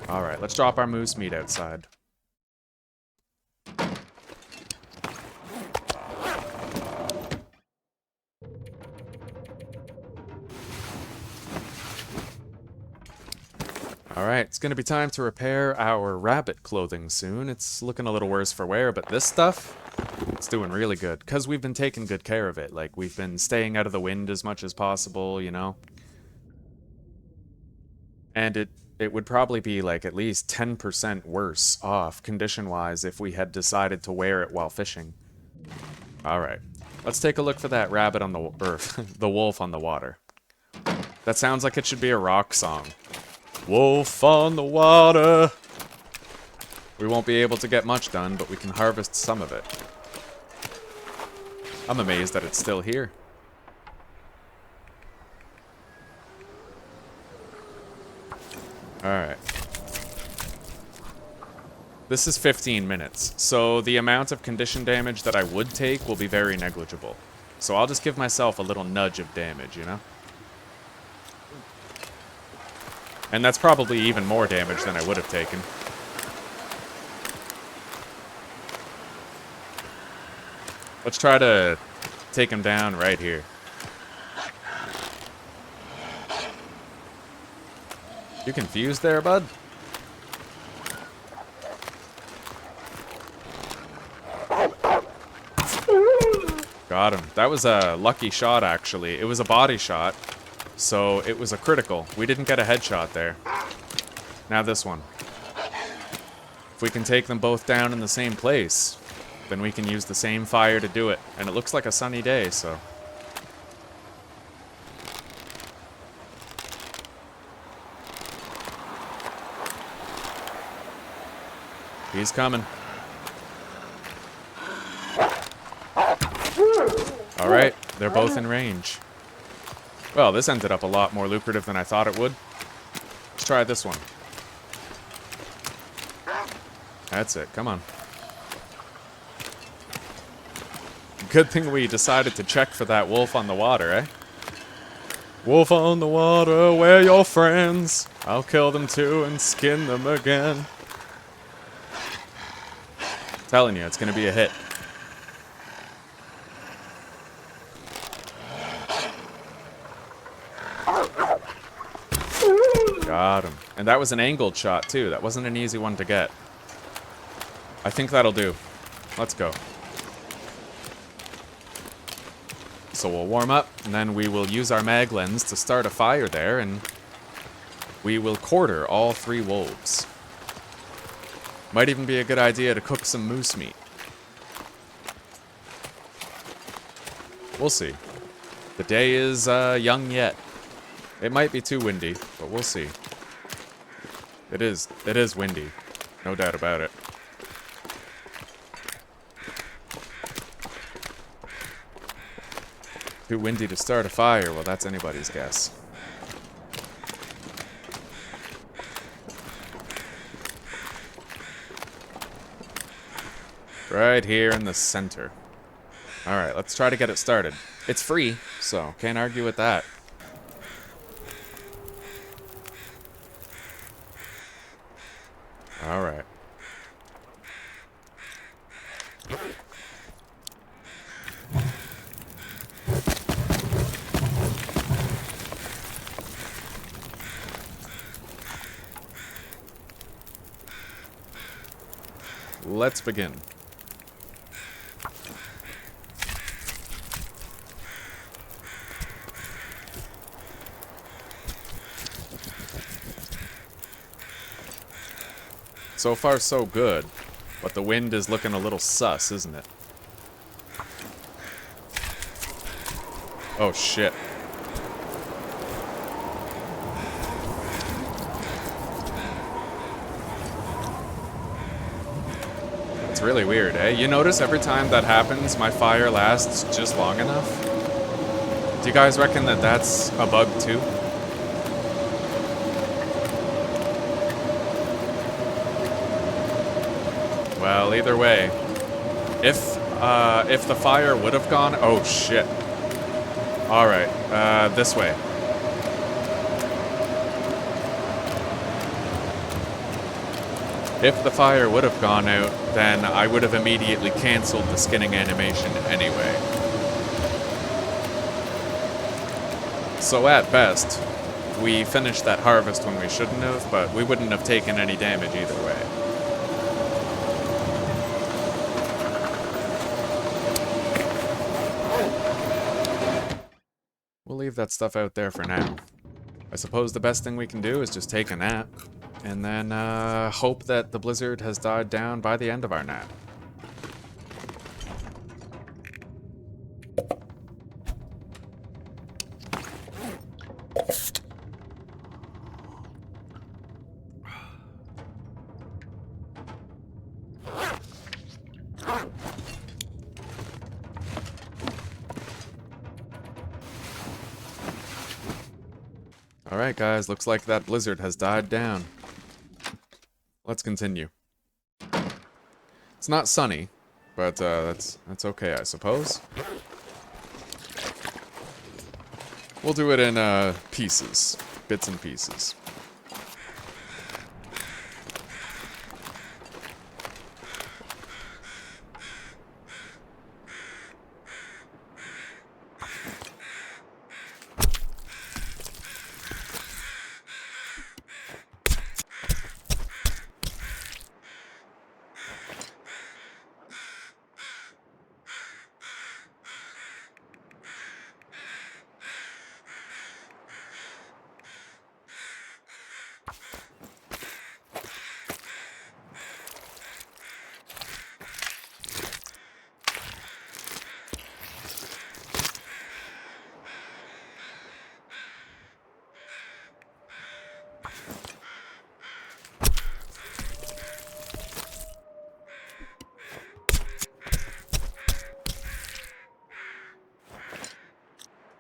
Alright, let's drop our moose meat outside. Alright, it's gonna be time to repair our rabbit clothing soon. It's looking a little worse for wear, but this stuff, it's doing really good. Because we've been taking good care of it. Like, we've been staying out of the wind as much as possible, you know? And it would probably be, like, at least 10% worse off, condition-wise, if we had decided to wear it while fishing. Alright, let's take a look for that rabbit on the... or, the wolf on the water. That sounds like it should be a rock song. Wolf on the water! We won't be able to get much done, but we can harvest some of it. I'm amazed that it's still here. Alright. This is 15 minutes, so the amount of condition damage that I would take will be very negligible. So I'll just give myself a little nudge of damage, you know? And that's probably even more damage than I would have taken. Let's try to take him down right here. You confused there, bud? Got him. That was a lucky shot, actually. It was a body shot. So, it was a critical. We didn't get a headshot there. Now this one. If we can take them both down in the same place, then we can use the same fire to do it. And it looks like a sunny day, so... He's coming. Alright, they're both in range. Well, this ended up a lot more lucrative than I thought it would. Let's try this one. That's it, come on. Good thing we decided to check for that wolf on the water, eh? Wolf on the water, where your friends? I'll kill them too and skin them again. Telling you, it's gonna be a hit. Got him. And that was an angled shot, too. That wasn't an easy one to get. I think that'll do. Let's go. So we'll warm up, and then we will use our mag lens to start a fire there, and we will quarter all 3 wolves. Might even be a good idea to cook some moose meat. We'll see. The day is young yet. It might be too windy, but we'll see. It is windy. No doubt about it. Too windy to start a fire, well, that's anybody's guess. Right here in the center. Alright, let's try to get it started. It's free, so can't argue with that. Alright. Let's begin. So far, so good. But the wind is looking a little sus, isn't it? Oh, shit. It's really weird, eh? You notice every time that happens, my fire lasts just long enough? Do you guys reckon that that's a bug, too? Well, either way, if the fire would have gone, oh shit. All right, this way. If the fire would have gone out, then I would have immediately canceled the skinning animation anyway. So at best, we finished that harvest when we shouldn't have, but we wouldn't have taken any damage either way. We'll leave that stuff out there for now. I suppose the best thing we can do is just take a nap, and then hope that the blizzard has died down by the end of our nap. Alright guys, looks like that blizzard has died down. Let's continue. It's not sunny, but that's okay, I suppose. We'll do it in pieces, bits and pieces.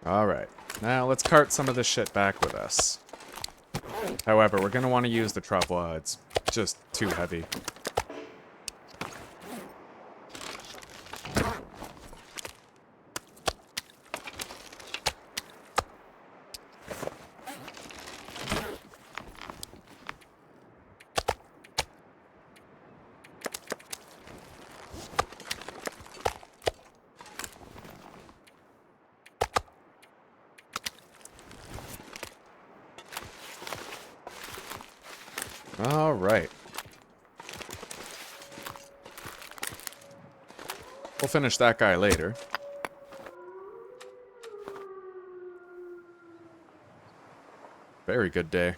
Alright, now let's cart some of this shit back with us. However, we're gonna want to use the trapdoor. It's just too heavy. All right. We'll finish that guy later. Very good day.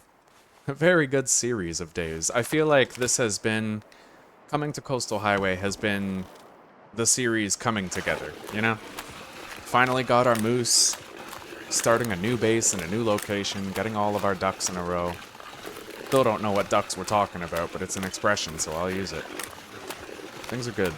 A very good series of days. I feel like this has been... Coming to Coastal Highway has been the series coming together, you know? finally got our moose. Starting a new base in a new location, getting all of our ducks in a row. Still don't know what ducks we're talking about, but it's an expression, so I'll use it. Things are good.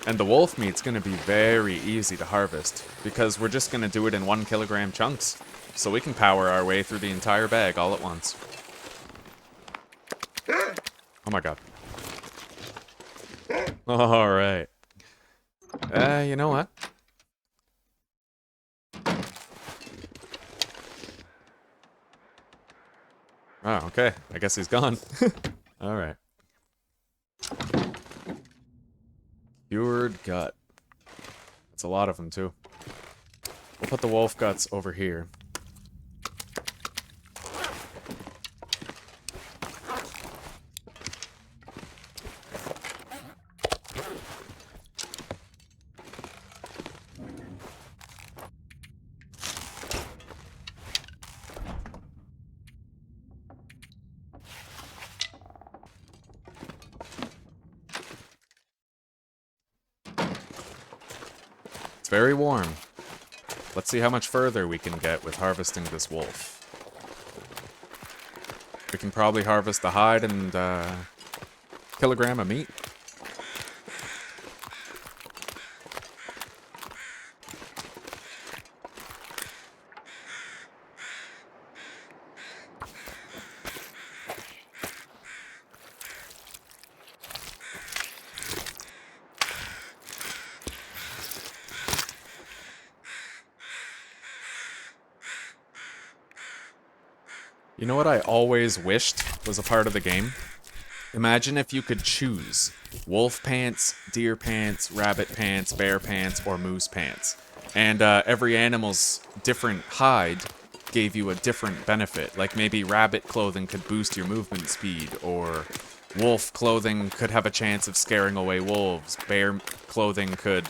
And the wolf meat's gonna be very easy to harvest, because we're just gonna do it in 1 kilogram chunks. So we can power our way through the entire bag all at once. Oh my god. Alright. You know what? Oh, okay. I guess he's gone. Alright. Cured gut. That's a lot of them, too. We'll put the wolf guts over here. It's very warm. Let's see how much further we can get with harvesting this wolf. We can probably harvest the hide and kilogram of meat. You know what I always wished was a part of the game? Imagine if you could choose wolf pants, deer pants, rabbit pants, bear pants, or moose pants. And every animal's different hide gave you a different benefit. Like maybe rabbit clothing could boost your movement speed, or wolf clothing could have a chance of scaring away wolves. Bear clothing could...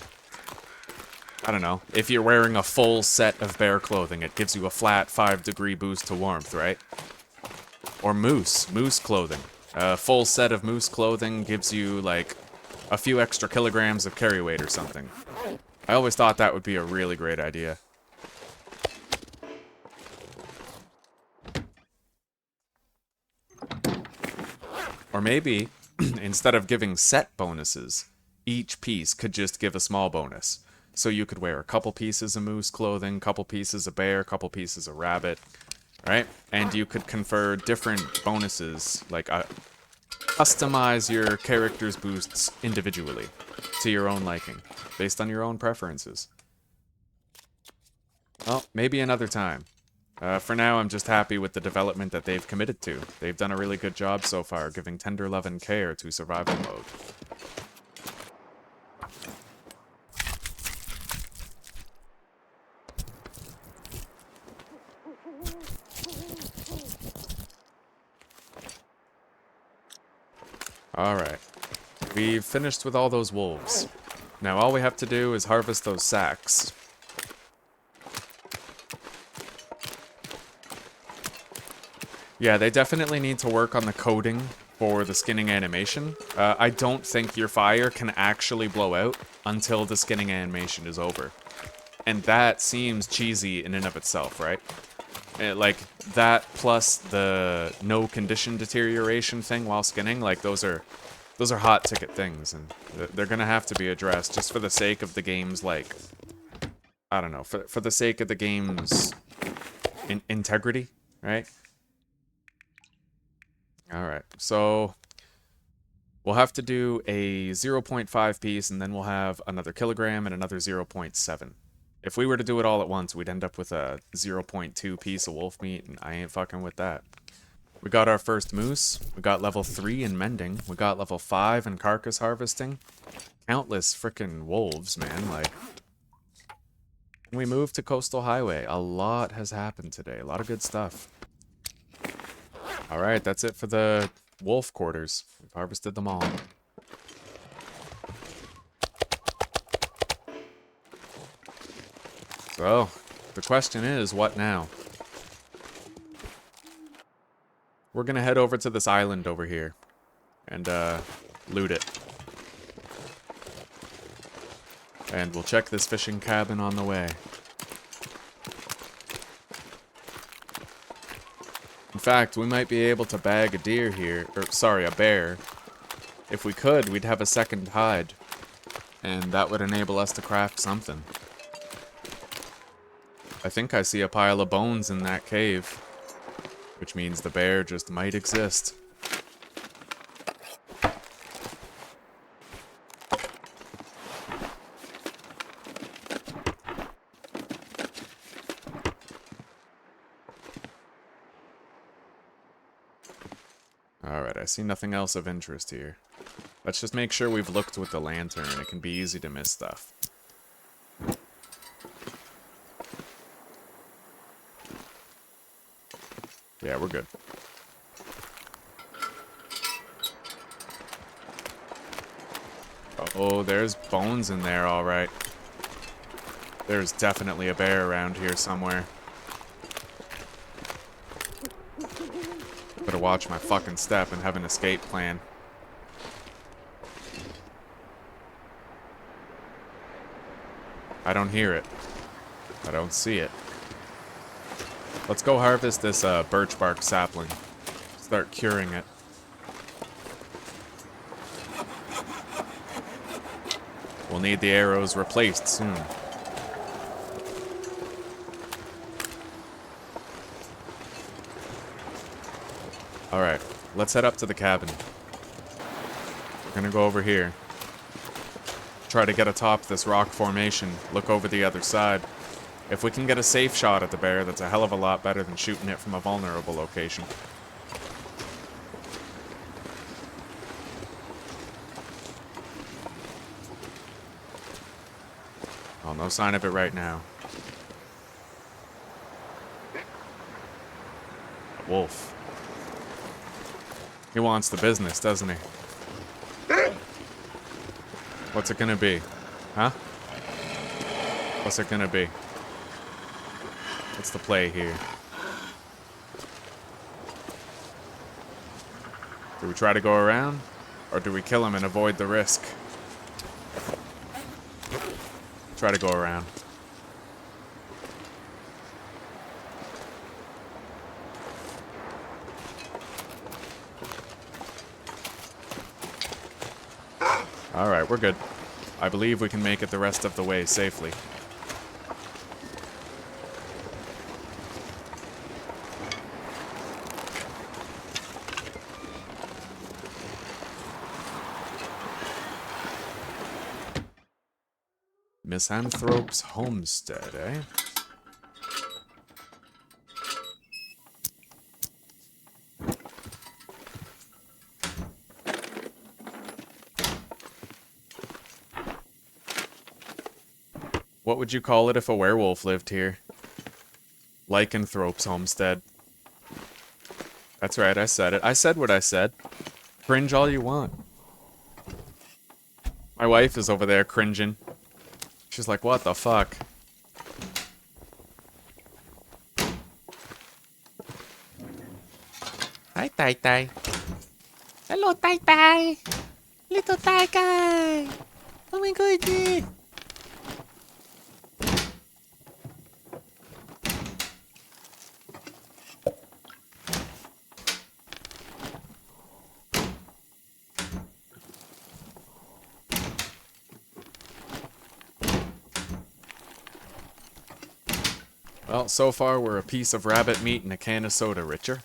I don't know. If you're wearing a full set of bear clothing, it gives you a flat 5-degree boost to warmth, right? Or moose clothing. A full set of moose clothing gives you, like, a few extra kilograms of carry weight or something. I always thought that would be a really great idea. Or maybe, instead of giving set bonuses, each piece could just give a small bonus. So you could wear a couple pieces of moose clothing, couple pieces of bear, couple pieces of rabbit, right? And you could confer different bonuses, like customize your character's boosts individually to your own liking, based on your own preferences. Well, maybe another time. For now, I'm just happy with the development that they've committed to. They've done a really good job so far, giving tender love and care to survival mode. Alright. We've finished with all those wolves. Now all we have to do is harvest those sacks. Yeah, they definitely need to work on the coding for the skinning animation. I don't think your fire can actually blow out until the skinning animation is over. And that seems cheesy in and of itself, right? Like, that plus the no condition deterioration thing while skinning, like, those are hot ticket things, and they're gonna have to be addressed just for the sake of the game's, like, I don't know, for the sake of the game's integrity, right? Alright, so we'll have to do a 0.5 piece, and then we'll have another kilogram and another 0.7. If we were to do it all at once, we'd end up with a 0.2 piece of wolf meat, and I ain't fucking with that. We got our first moose. We got level 3 in mending. We got level 5 in carcass harvesting. Countless frickin' wolves, man, like... We moved to Coastal Highway. A lot has happened today. A lot of good stuff. Alright, that's it for the wolf quarters. We've harvested them all. So, the question is, what now? We're gonna head over to this island over here. And, loot it. And we'll check this fishing cabin on the way. In fact, we might be able to bag a deer here, or sorry, a bear. If we could, we'd have a second hide. And that would enable us to craft something. I think I see a pile of bones in that cave. Which means the bear just might exist. Alright, I see nothing else of interest here. Let's just make sure we've looked with the lantern. It can be easy to miss stuff. Yeah, we're good. Oh, there's bones in there, alright. There's definitely a bear around here somewhere. Better watch my fucking step and have an escape plan. I don't hear it. I don't see it. Let's go harvest this birch bark sapling. Start curing it. We'll need the arrows replaced soon. Alright, let's head up to the cabin. We're gonna go over here. Try to get atop this rock formation, look over the other side. If we can get a safe shot at the bear, that's a hell of a lot better than shooting it from a vulnerable location. Oh, no sign of it right now. A wolf. He wants the business, doesn't he? What's it gonna be? Huh? What's it gonna be? What's the play here? Do we try to go around? Or do we kill him and avoid the risk? Try to go around. Alright, we're good. I believe we can make it the rest of the way safely. Misanthrope's homestead, eh? What would you call it if a werewolf lived here? Lycanthrope's homestead. That's right, I said it. I said what I said. Cringe all you want. My wife is over there cringing. She's like, what the fuck? Hi, Tai Tai. Hello, Tai Tai. Little Tai Tai. Oh my goodness. Well, so far we're a piece of rabbit meat and a can of soda richer.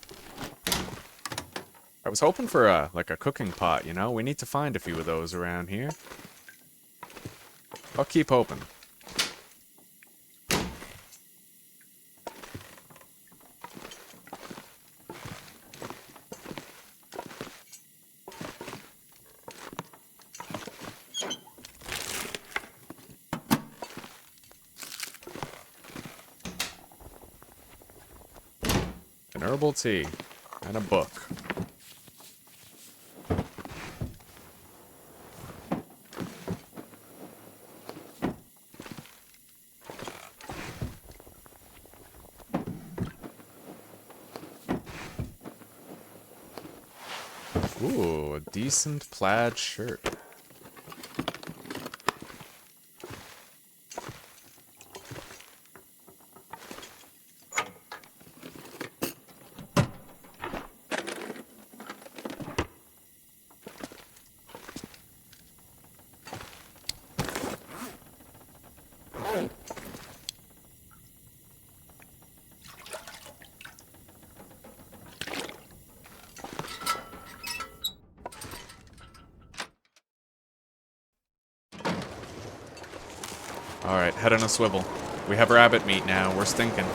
I was hoping for like a cooking pot, you know? We need to find a few of those around here. I'll keep hoping. An herbal tea and a book. Ooh, a decent plaid shirt. Alright, head on a swivel. We have rabbit meat now. We're stinking.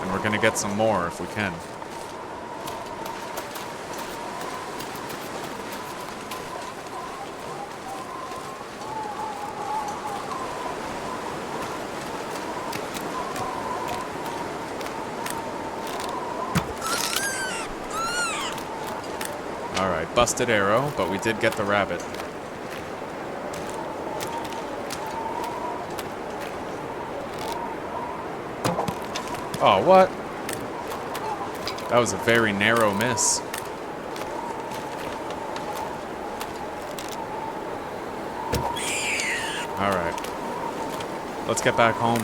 And we're gonna get some more if we can. Alright, busted arrow, but we did get the rabbit. Oh, what? That was a very narrow miss. Alright. Let's get back home.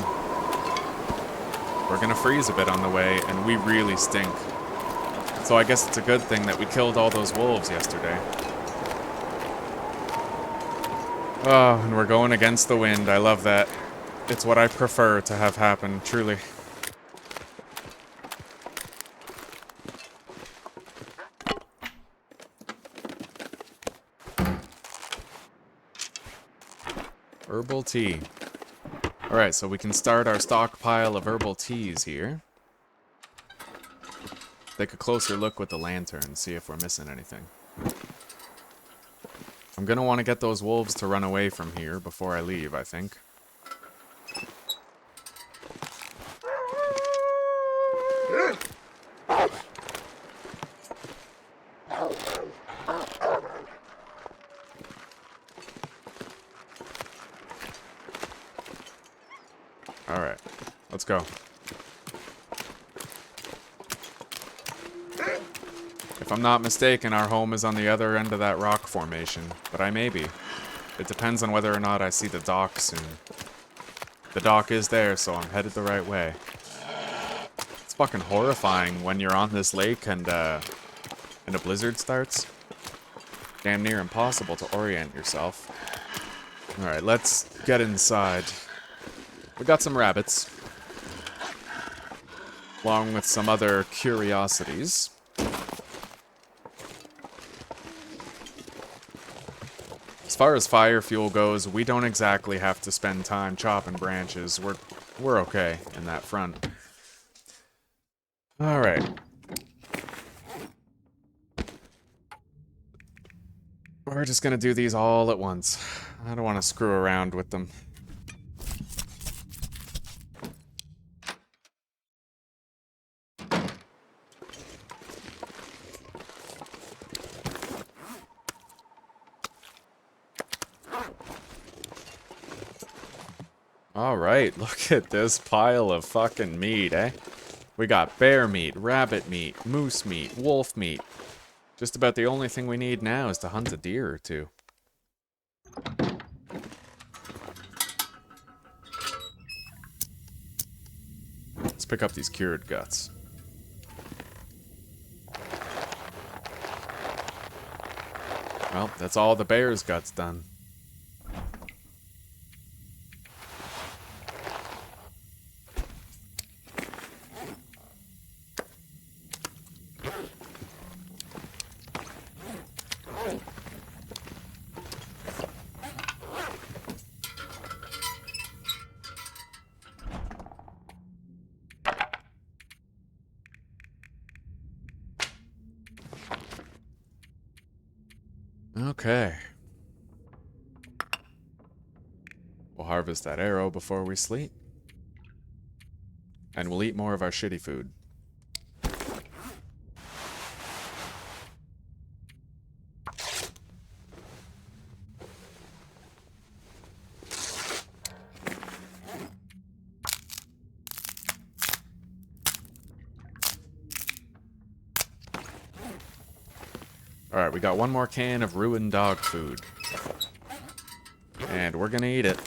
We're gonna freeze a bit on the way, and we really stink. So I guess it's a good thing that we killed all those wolves yesterday. Oh, and we're going against the wind. I love that. It's what I prefer to have happen, truly. Herbal tea. Alright, so we can start our stockpile of herbal teas here. Take a closer look with the lantern, see if we're missing anything. I'm gonna want to get those wolves to run away from here before I leave, I think. Alright, let's go. If I'm not mistaken, our home is on the other end of that rock formation, but I may be. It depends on whether or not I see the dock soon. The dock is there, so I'm headed the right way. It's fucking horrifying when you're on this lake and a blizzard starts. Damn near impossible to orient yourself. Alright, let's get inside. We got some rabbits. Along with some other curiosities. As far as fire fuel goes, we don't exactly have to spend time chopping branches. We're okay in that front. Alright. We're just gonna do these all at once. I don't want to screw around with them. Alright, look at this pile of fucking meat, eh? We got bear meat, rabbit meat, moose meat, wolf meat. Just about the only thing we need now is to hunt a deer or two. Let's pick up these cured guts. Well, that's all the bear's guts done. Okay. We'll harvest that arrow before we sleep. And we'll eat more of our shitty food. Alright, we got one more can of ruined dog food. And we're gonna eat it.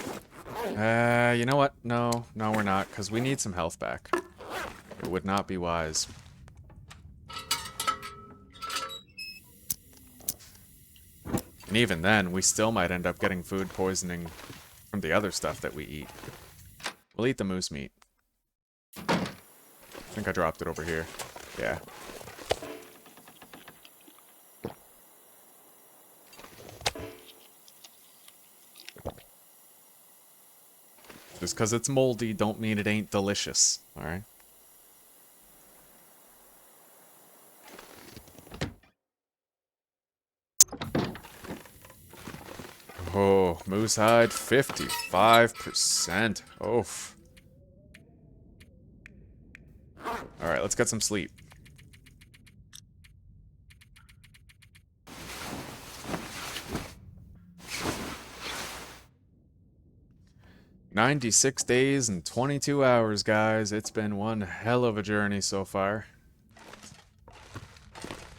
You know what? No, we're not, because we need some health back. It would not be wise. And even then, we still might end up getting food poisoning from the other stuff that we eat. We'll eat the moose meat. I think I dropped it over here. Yeah. Just because it's moldy don't mean it ain't delicious, alright? Oh, moose hide, 55%. Oof. Alright, let's get some sleep. "96 days and 22 hours, guys. It's been one hell of a journey so far.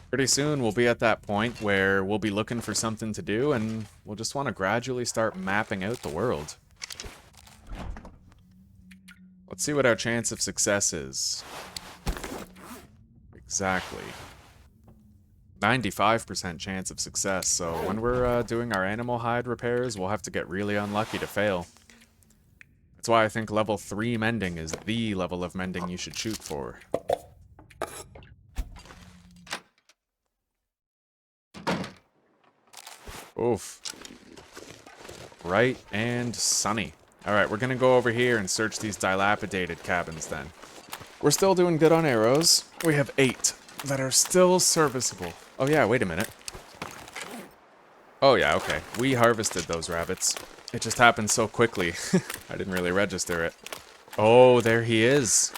Pretty soon we'll be at that point where we'll be looking for something to do and we'll just want to gradually start mapping out the world. Let's see what our chance of success is. Exactly. 95% chance of success, so when we're doing our animal hide repairs, we'll have to get really unlucky to fail. That's why I think level 3 mending is the level of mending you should shoot for. Oof. Bright and sunny. Alright, we're gonna go over here and search these dilapidated cabins then. We're still doing good on arrows. We have 8 that are still serviceable. Oh yeah, wait a minute. Oh yeah, okay. We harvested those rabbits. It just happened so quickly. I didn't really register it. Oh, there he is.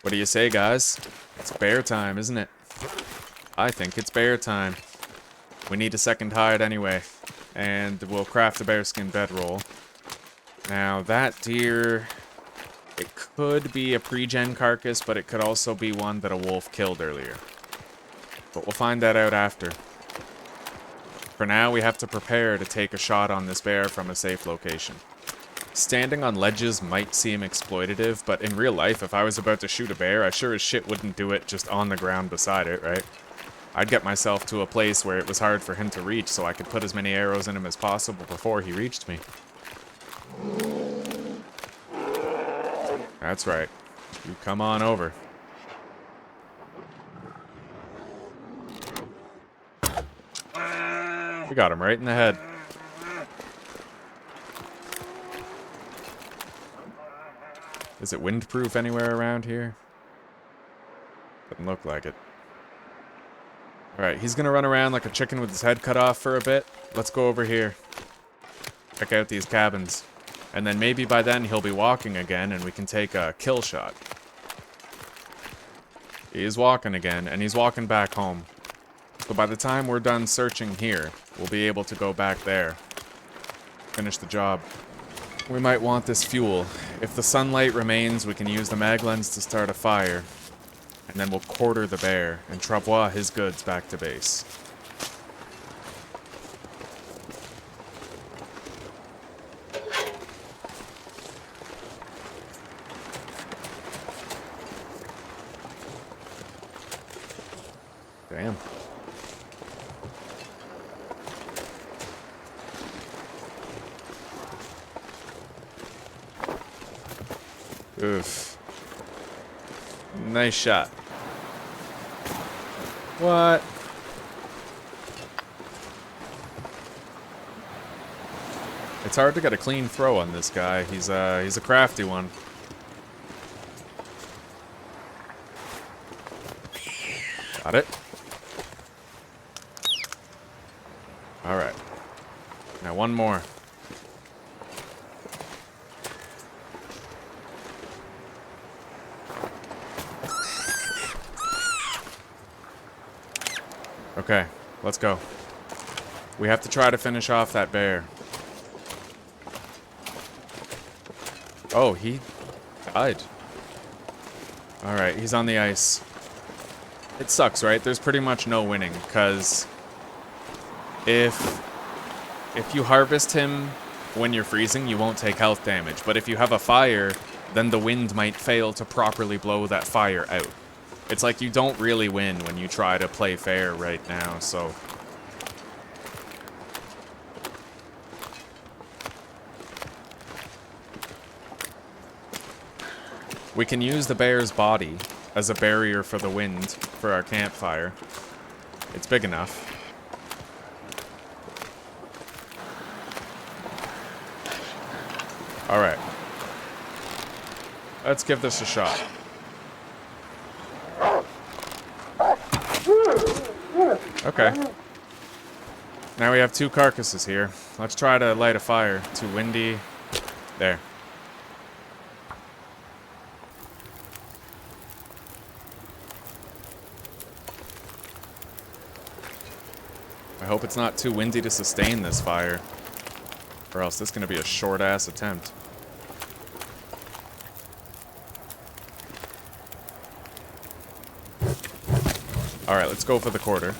What do you say, guys? It's bear time, isn't it? I think it's bear time. We need a second hide anyway, and we'll craft a bearskin bedroll. Now, that deer, it could be a pre-gen carcass, but it could also be one that a wolf killed earlier. But we'll find that out after. For now, we have to prepare to take a shot on this bear from a safe location. Standing on ledges might seem exploitative, but in real life, if I was about to shoot a bear, I sure as shit wouldn't do it just on the ground beside it, right? I'd get myself to a place where it was hard for him to reach so I could put as many arrows in him as possible before he reached me. That's right. You come on over. We got him right in the head. Is it windproof anywhere around here? Doesn't look like it. Alright, he's gonna run around like a chicken with his head cut off for a bit. Let's go over here. Check out these cabins. And then maybe by then he'll be walking again and we can take a kill shot. He is walking again, and he's walking back home. So by the time we're done searching here, we'll be able to go back there. Finish the job. We might want this fuel. If the sunlight remains, we can use the mag lens to start a fire. And then we'll quarter the bear and travois his goods back to base. Damn. Oof. Nice shot. What? It's hard to get a clean throw on this guy. He's a crafty one. Got it. Alright. Now one more. Okay, let's go. We have to try to finish off that bear. Oh, he died. Alright, he's on the ice. It sucks, right? There's pretty much no winning, because if you harvest him when you're freezing, you won't take health damage. But if you have a fire, then the wind might fail to properly blow that fire out. It's like you don't really win when you try to play fair right now, so... We can use the bear's body as a barrier for the wind for our campfire. It's big enough. Alright. Let's give this a shot. Okay. Now we have 2 carcasses here. Let's try to light a fire. Too windy. There. I hope it's not too windy to sustain this fire. Or else this is going to be a short-ass attempt. Alright, let's go for the quarter.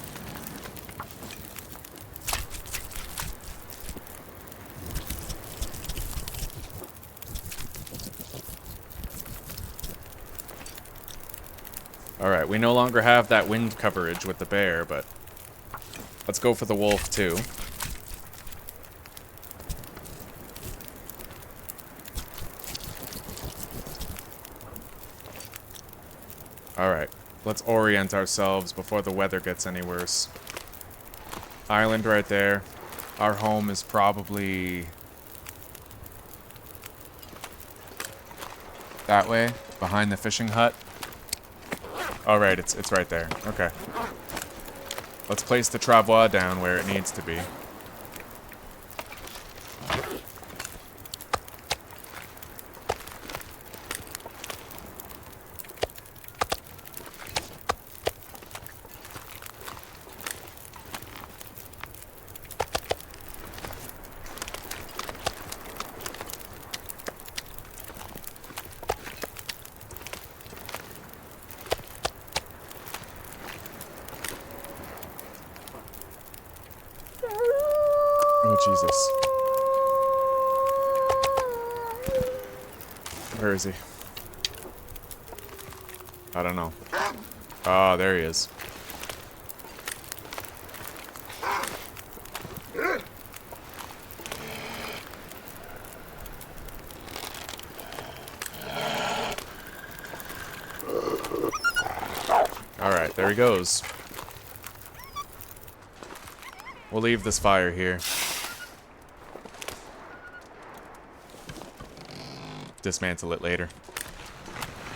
Alright, we no longer have that wind coverage with the bear, but let's go for the wolf too. Alright, let's orient ourselves before the weather gets any worse. Island right there. Our home is probably that way, behind the fishing hut. Alright, it's right there. Okay. Let's place the travois down where it needs to be. Oh, Jesus. Where is he? I don't know. Oh, there he is. Alright, there he goes. We'll leave this fire here. Dismantle it later.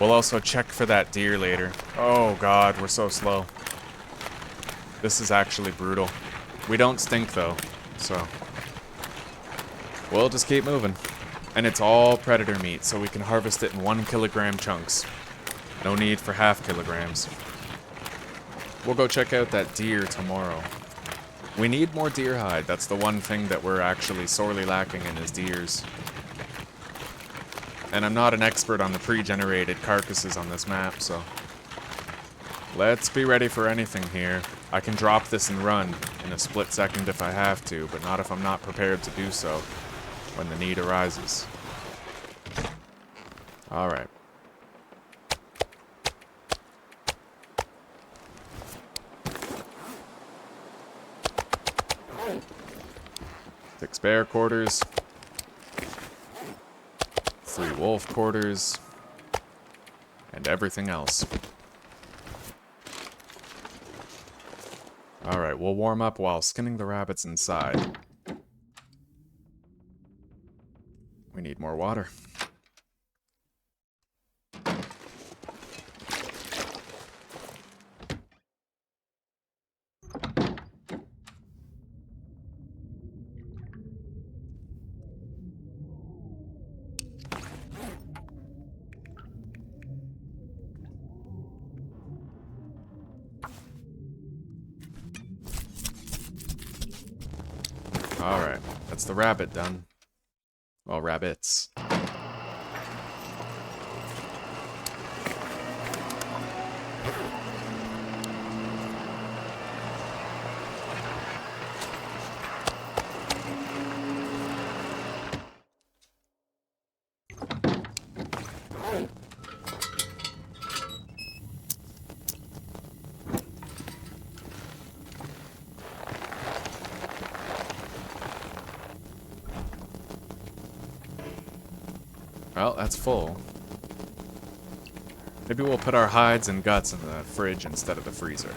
We'll also check for that deer later. Oh god, we're so slow. This is actually brutal. We don't stink though, so we'll just keep moving. And it's all predator meat, so we can harvest it in 1 kilogram chunks. No need for half kilograms. We'll go check out that deer tomorrow. We need more deer hide. That's the one thing that we're actually sorely lacking in is deers. And I'm not an expert on the pre-generated carcasses on this map, so let's be ready for anything here. I can drop this and run in a split second if I have to, but not if I'm not prepared to do so when the need arises. Alright. 6 bear quarters. 3 wolf quarters. And everything else. Alright, we'll warm up while skinning the rabbits inside. We need more water. Alright, that's the rabbit done. Well, rabbits. Well, that's full. Maybe we'll put our hides and guts in the fridge instead of the freezer.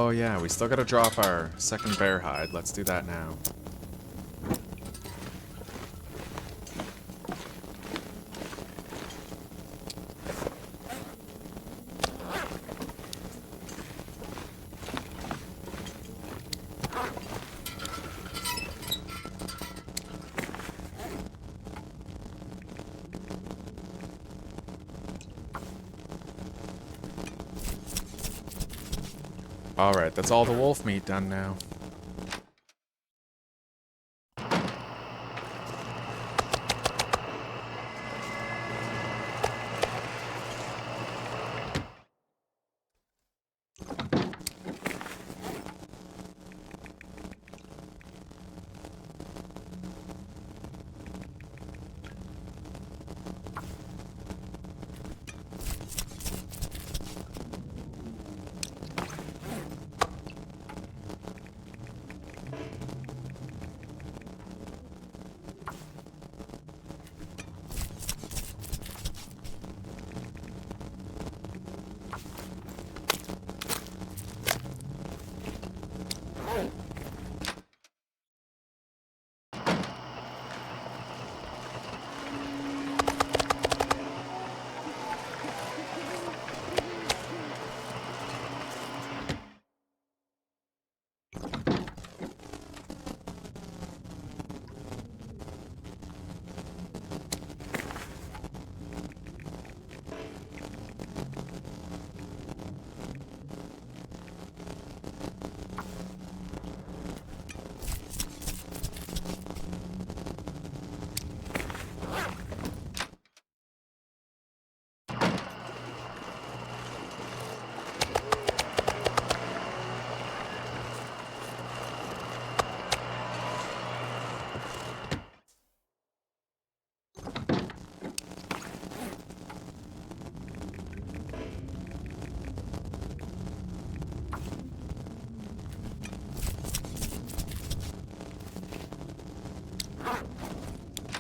Oh yeah, we still gotta drop our second bear hide. Let's do that now. Alright, that's all the wolf meat done now.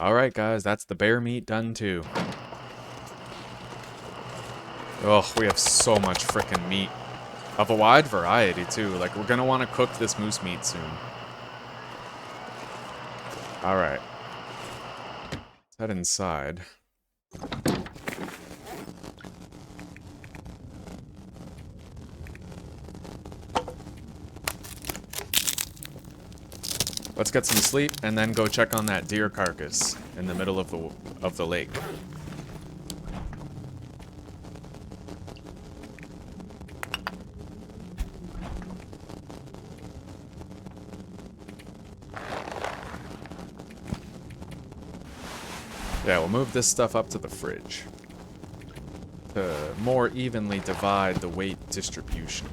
Alright guys, that's the bear meat done too. Oh, we have so much frickin' meat. Of a wide variety too. Like, we're gonna want to cook this moose meat soon. Alright. Let's head inside. Let's get some sleep and then go check on that deer carcass in the middle of the lake. Yeah, we'll move this stuff up to the fridge to more evenly divide the weight distribution.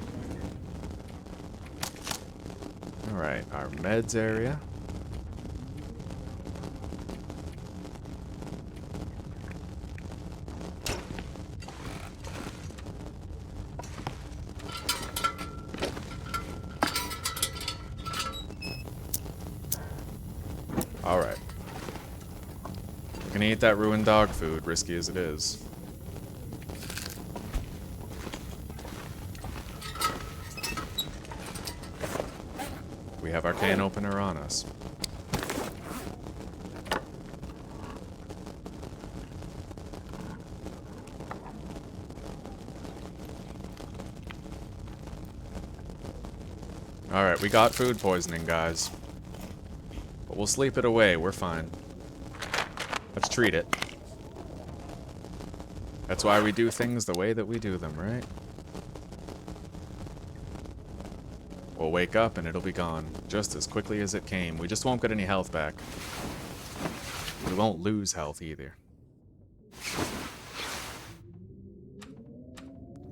Alright, our meds area. Alright. We're gonna eat that ruined dog food, risky as it is. We have our can opener on us. Alright, we got food poisoning, guys. But we'll sleep it away, we're fine. Let's treat it. That's why we do things the way that we do them, right? We'll wake up and it'll be gone, just as quickly as it came. We just won't get any health back. We won't lose health either.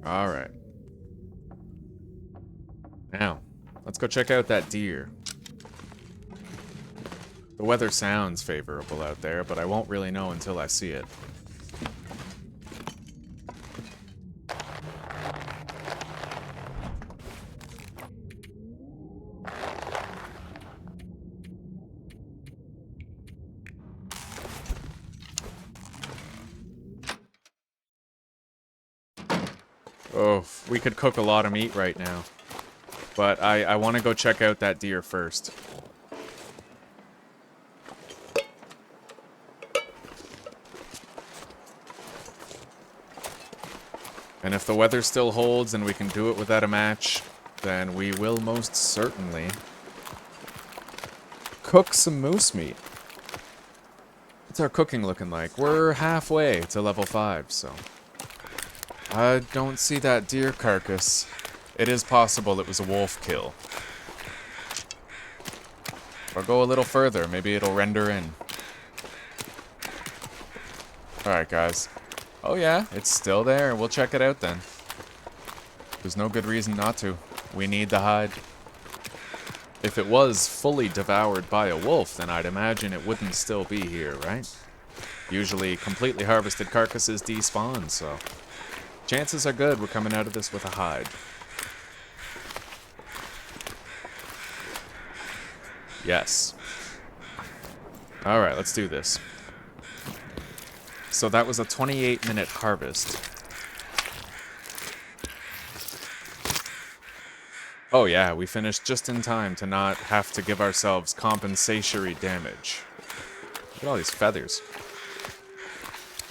Alright. Now, let's go check out that deer. The weather sounds favorable out there, but I won't really know until I see it. Oh, we could cook a lot of meat right now. But I want to go check out that deer first. And if the weather still holds and we can do it without a match, then we will most certainly cook some moose meat. What's our cooking looking like? We're halfway to level 5, so... I don't see that deer carcass. It is possible it was a wolf kill. Or go a little further, maybe it'll render in. Alright, guys. Oh yeah, it's still there. We'll check it out then. There's no good reason not to. We need the hide. If it was fully devoured by a wolf, then I'd imagine it wouldn't still be here, right? Usually completely harvested carcasses despawn, so... chances are good we're coming out of this with a hide. Yes. Alright, let's do this. So that was a 28-minute harvest. Oh yeah, we finished just in time to not have to give ourselves compensatory damage. Look at all these feathers.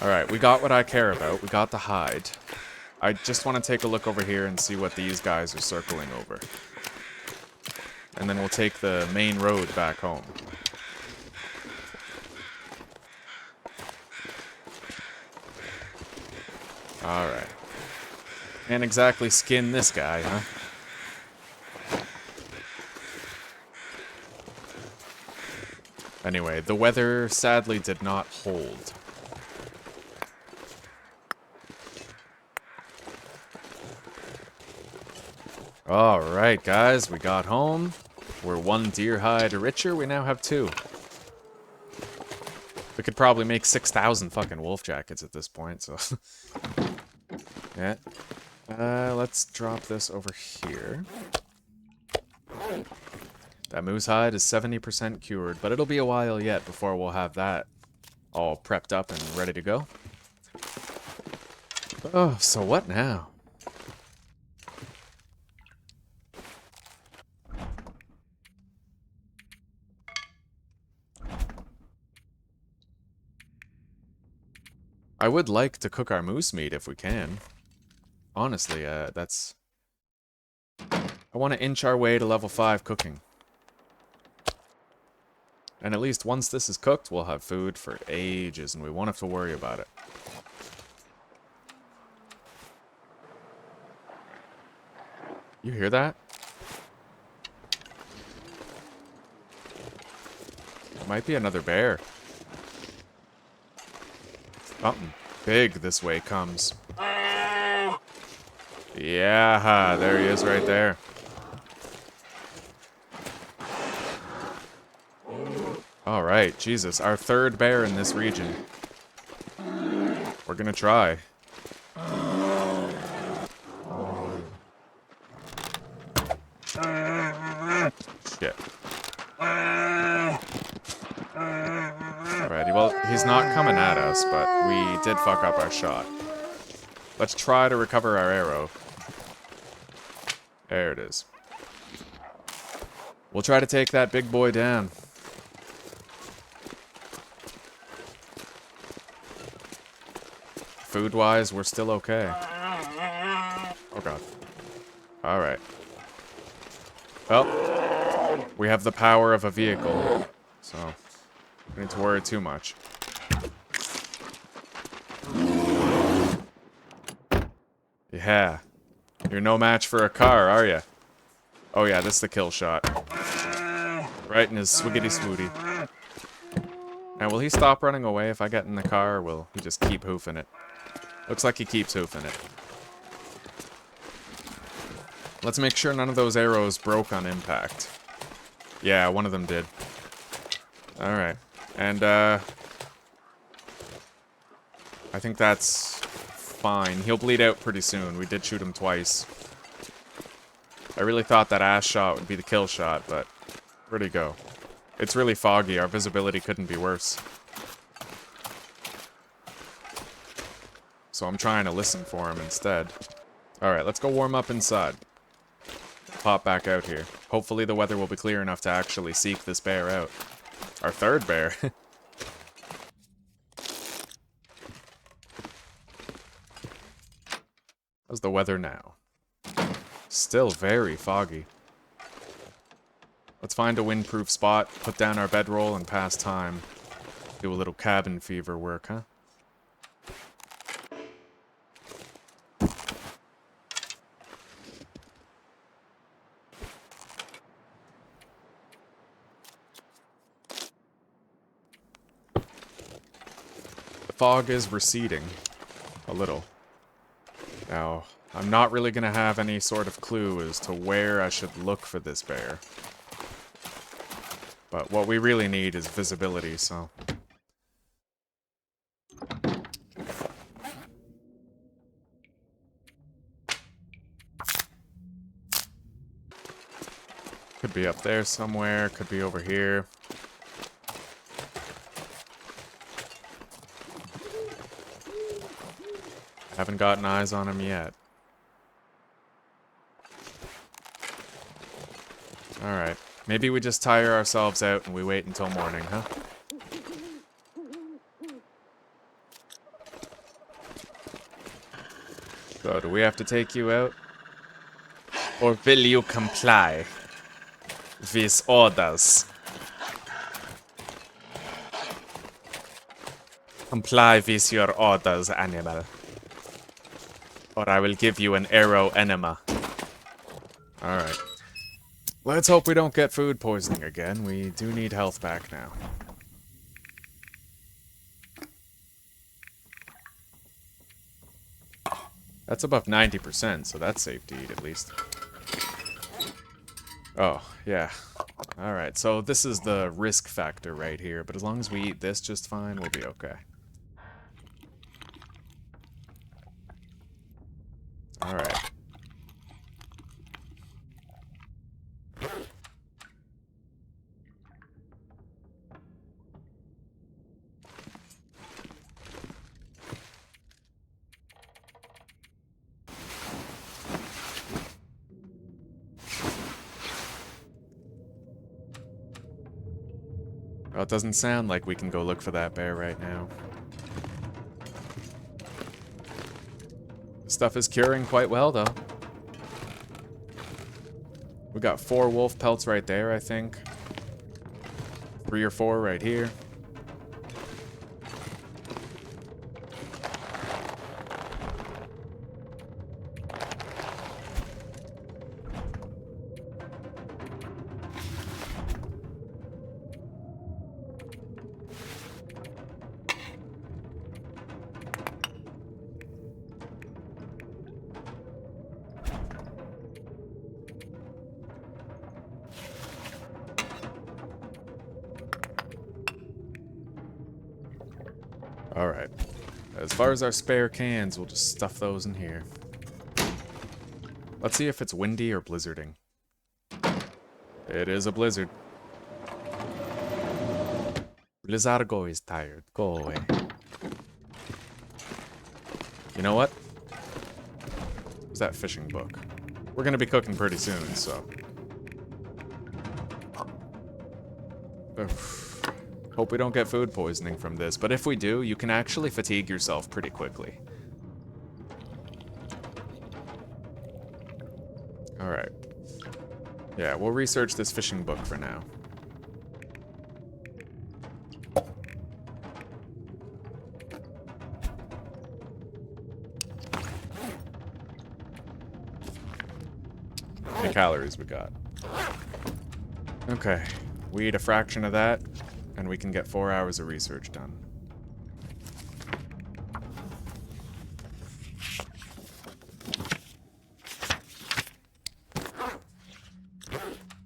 Alright, we got what I care about. We got the hide. I just want to take a look over here and see what these guys are circling over. And then we'll take the main road back home. Alright. Can't exactly skin this guy, huh? Anyway, the weather sadly did not hold. Alright, guys, we got home. We're 1 deer hide richer, we now have 2. We could probably make 6,000 fucking wolf jackets at this point, so... yeah. Let's drop this over here. That moose hide is 70% cured, but it'll be a while yet before we'll have that all prepped up and ready to go. Oh, so what now? I would like to cook our moose meat if we can. Honestly, that's... I want to inch our way to level 5 cooking. And at least once this is cooked, we'll have food for ages, and we won't have to worry about it. You hear that? It might be another bear. Something big this way comes. Yeah, there he is right there. Alright, Jesus, our 3rd bear in this region. We're gonna try. Shit. Alrighty, well, he's not coming at us, but we did fuck up our shot. Let's try to recover our arrow. There it is. We'll try to take that big boy down. Food-wise, we're still okay. Oh god. Alright. Well, we have the power of a vehicle, so we don't need to worry too much. Yeah. You're no match for a car, are ya? Oh yeah, this is the kill shot. Right in his swiggity-swooty. Now, will he stop running away if I get in the car, or will he just keep hoofing it? Looks like he keeps hoofing it. Let's make sure none of those arrows broke on impact. Yeah, one of them did. Alright. And, I think that's fine. He'll bleed out pretty soon. We did shoot him twice. I really thought that ass shot would be the kill shot, but where'd he go? It's really foggy. Our visibility couldn't be worse. So I'm trying to listen for him instead. Alright, let's go warm up inside. pop back out here. Hopefully the weather will be clear enough to actually seek this bear out. Our third bear. How's the weather now? Still very foggy. Let's find a windproof spot, put down our bedroll, and pass time. Do a little cabin fever work, huh? The fog is receding. A little. Now, I'm not really going to have any sort of clue as to where I should look for this bear. But what we really need is visibility, so... Could be up there somewhere, could be over here. Haven't gotten eyes on him yet. Alright. Maybe we just tire ourselves out and we wait until morning, huh? So, do we have to take you out? Or will you comply with orders? Comply with your orders, animal. Or I will give you an arrow enema. Alright. Let's hope we don't get food poisoning again. We do need health back now. That's above 90%, so that's safe to eat at least. Oh, yeah. Alright, so this is the risk factor right here, but as long as we eat this just fine, we'll be okay. Alright. Well, it doesn't sound like we can go look for that bear right now. Stuff is curing quite well, though. We got 4 wolf pelts right there, I think. 3 or 4 right here. Alright. As far as our spare cans, we'll just stuff those in here. Let's see if it's windy or blizzarding. It is a blizzard. Blizzardo is tired. Go away. You know what? Where's that fishing book? We're gonna be cooking pretty soon, so... Oof. Hope we don't get food poisoning from this, but if we do, you can actually fatigue yourself pretty quickly. Alright. Yeah, we'll research this fishing book for now. How many calories we got? Okay. We eat a fraction of that, and we can get 4 hours of research done.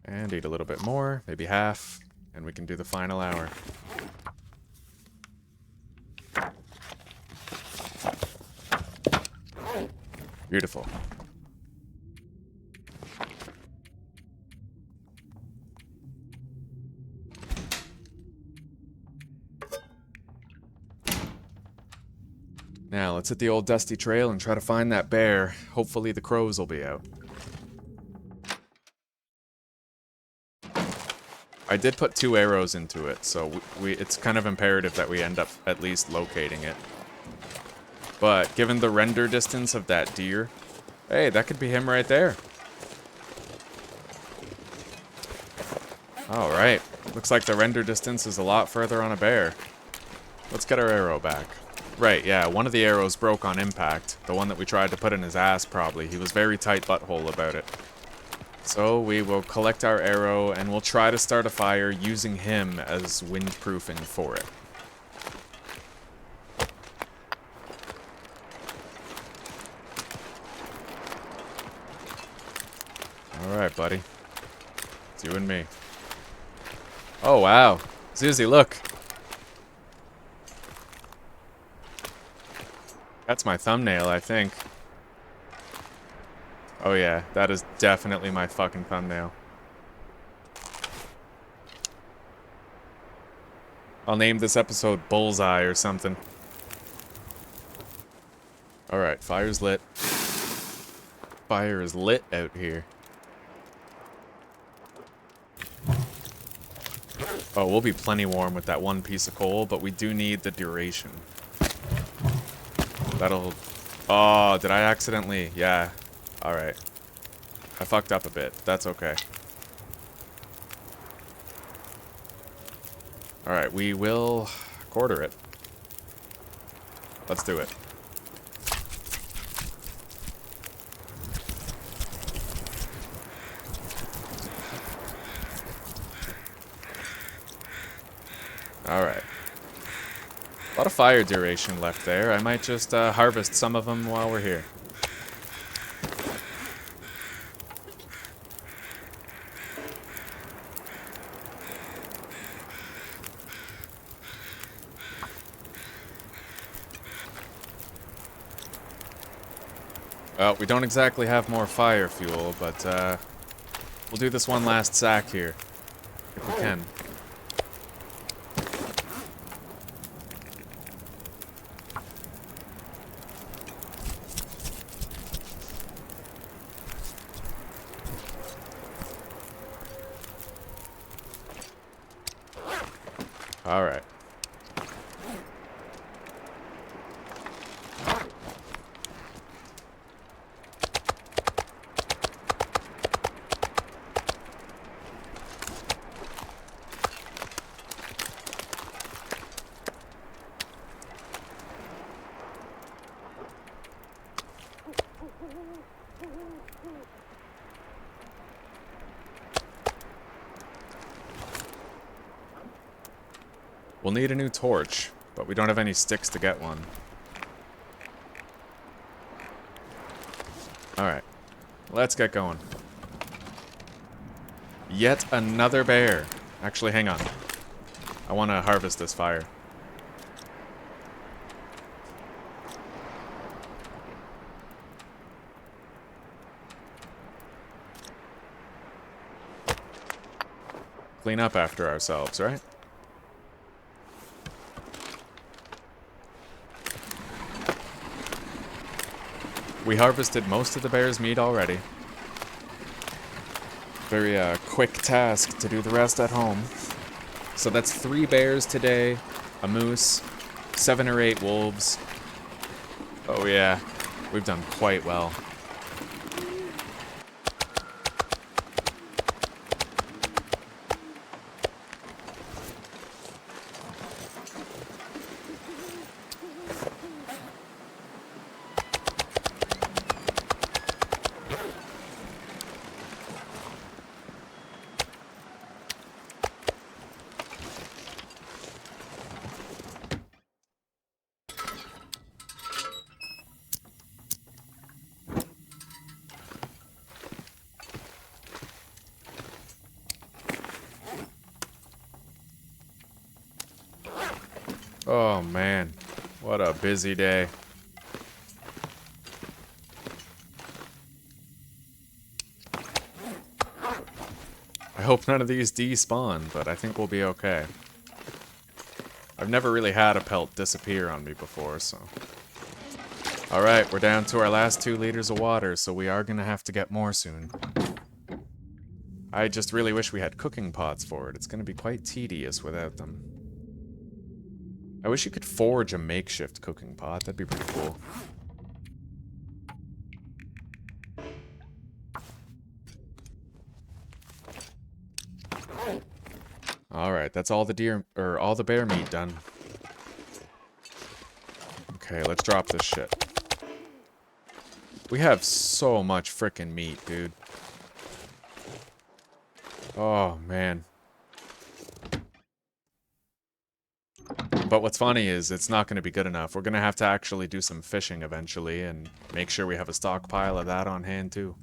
And eat a little bit more, maybe half, and we can do the final hour. Beautiful. Now, let's hit the old dusty trail and try to find that bear. Hopefully the crows will be out. I did put 2 arrows into it, so it's kind of imperative that we end up at least locating it. But given the render distance of that deer, hey, that could be him right there. Alright, looks like the render distance is a lot further on a bear. Let's get our arrow back. Right, yeah, one of the arrows broke on impact. The one that we tried to put in his ass, probably. He was very tight butthole about it. So we will collect our arrow, and we'll try to start a fire using him as windproofing for it. Alright, buddy. It's you and me. Oh, wow. Zuzi, look. That's my thumbnail, I think. Oh yeah, that is definitely my fucking thumbnail. I'll name this episode Bullseye or something. Alright, fire's lit. Fire is lit out here. Oh, we'll be plenty warm with that one piece of coal, but we do need the duration. That'll... Oh, did I accidentally... Yeah. Alright. I fucked up a bit. That's okay. Alright, we will quarter it. Let's do it. Alright. A lot of fire duration left there. I might just harvest some of them while we're here. Well, we don't exactly have more fire fuel, but we'll do this one last sack here, if we can. All right. We'll need a new torch, but we don't have any sticks to get one. Alright, let's get going. Yet another bear. Actually, hang on. I want to harvest this fire. Clean up after ourselves, right? We harvested most of the bear's meat already. Very quick task to do the rest at home. So that's 3 bears today, a moose, 7 or 8 wolves. Oh yeah, we've done quite well. Oh man, what a busy day. I hope none of these despawn, but I think we'll be okay. I've never really had a pelt disappear on me before, so... Alright, we're down to our last 2 liters of water, so we are gonna have to get more soon. I just really wish we had cooking pots for it. It's going to be quite tedious without them. I wish you could forge a makeshift cooking pot. That'd be pretty cool. Alright, that's all all the bear meat done. Okay, let's drop this shit. We have so much frickin' meat, dude. Oh, man. But what's funny is it's not going to be good enough. We're going to have to actually do some fishing eventually and make sure we have a stockpile of that on hand too.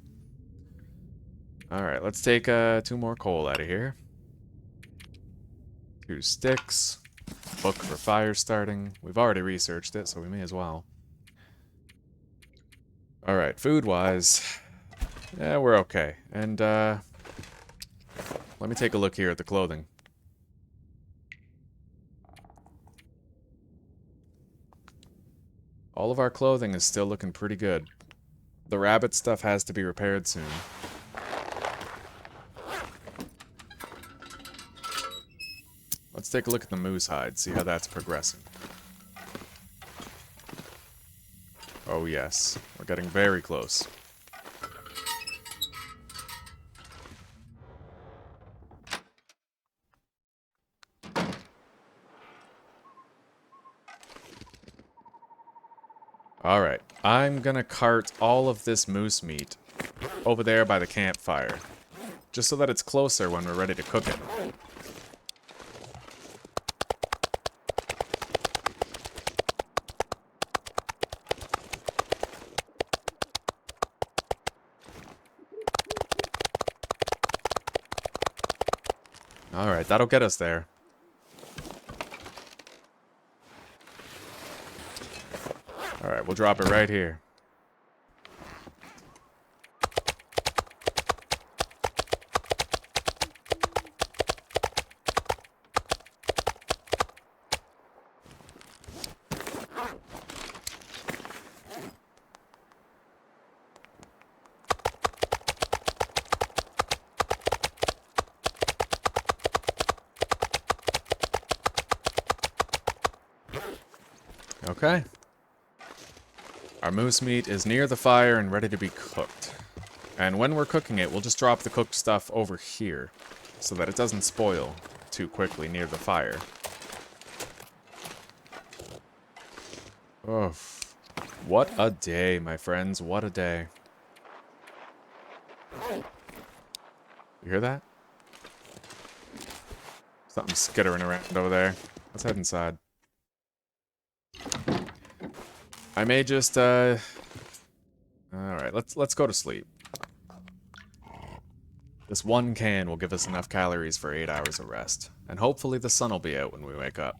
Alright, let's take 2 more coal out of here. 2 sticks. Book for fire starting. We've already researched it, so we may as well. Alright, food-wise, yeah, we're okay. And, let me take a look here at the clothing. All of our clothing is still looking pretty good. The rabbit stuff has to be repaired soon. Let's take a look at the moose hide, see how that's progressing. Oh yes, we're getting very close. Alright, I'm gonna cart all of this moose meat over there by the campfire, just so that it's closer when we're ready to cook it. Alright, that'll get us there. Alright, we'll drop it right here. Okay. Our moose meat is near the fire and ready to be cooked. And when we're cooking it, we'll just drop the cooked stuff over here, so that it doesn't spoil too quickly near the fire. Oh, what a day, my friends, what a day. You hear that? Something skittering around over there. Let's head inside. I may just, Alright, let's go to sleep. This one can will give us enough calories for 8 hours of rest. And hopefully the sun will be out when we wake up.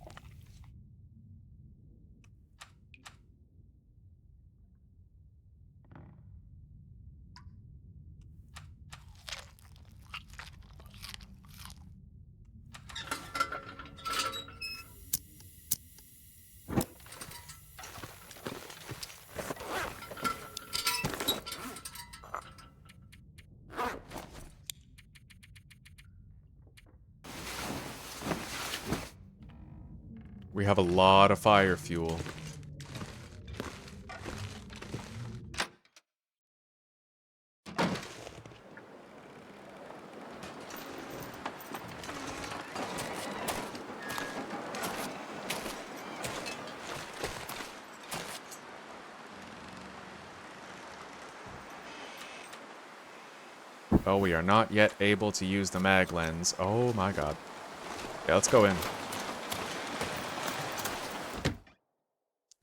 We have a lot of fire fuel. Oh, we are not yet able to use the mag lens. Oh my god. Yeah, let's go in.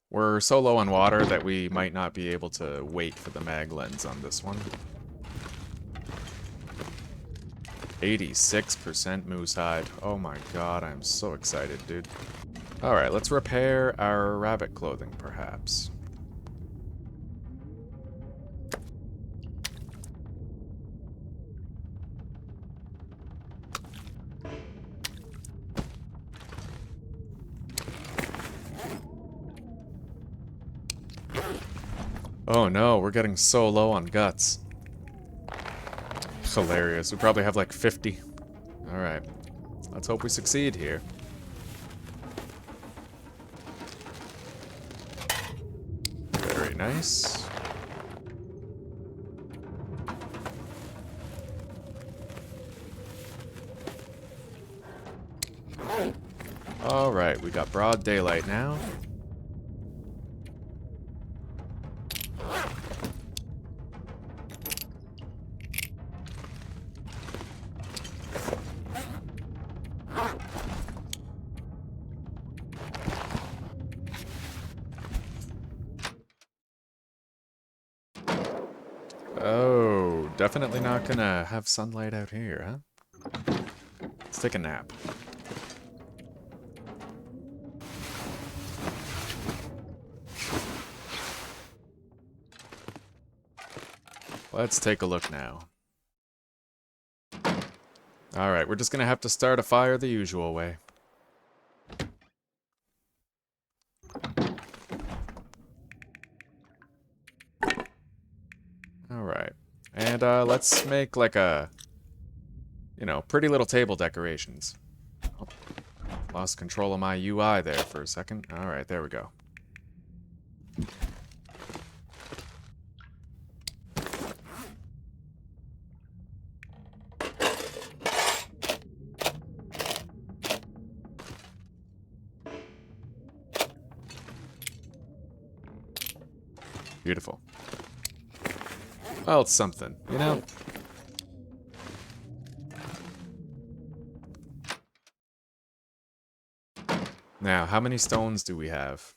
We're so low on water that we might not be able to wait for the mag lens on this one. 86% moose hide. Oh my god, I'm so excited, dude. Alright, let's repair our rabbit clothing, perhaps. Oh no, we're getting so low on guts. Hilarious. We probably have like 50. Alright. Let's hope we succeed here. Very nice. Alright, we got broad daylight now. Oh, definitely not gonna have sunlight out here, huh? Let's take a nap. Let's take a look now. Alright, we're just gonna have to start a fire the usual way. Alright. And let's make like a, you know, pretty little table decorations. Oh, lost control of my UI there for a second. Alright, there we go. Beautiful. Well, it's something, you know? Now, how many stones do we have?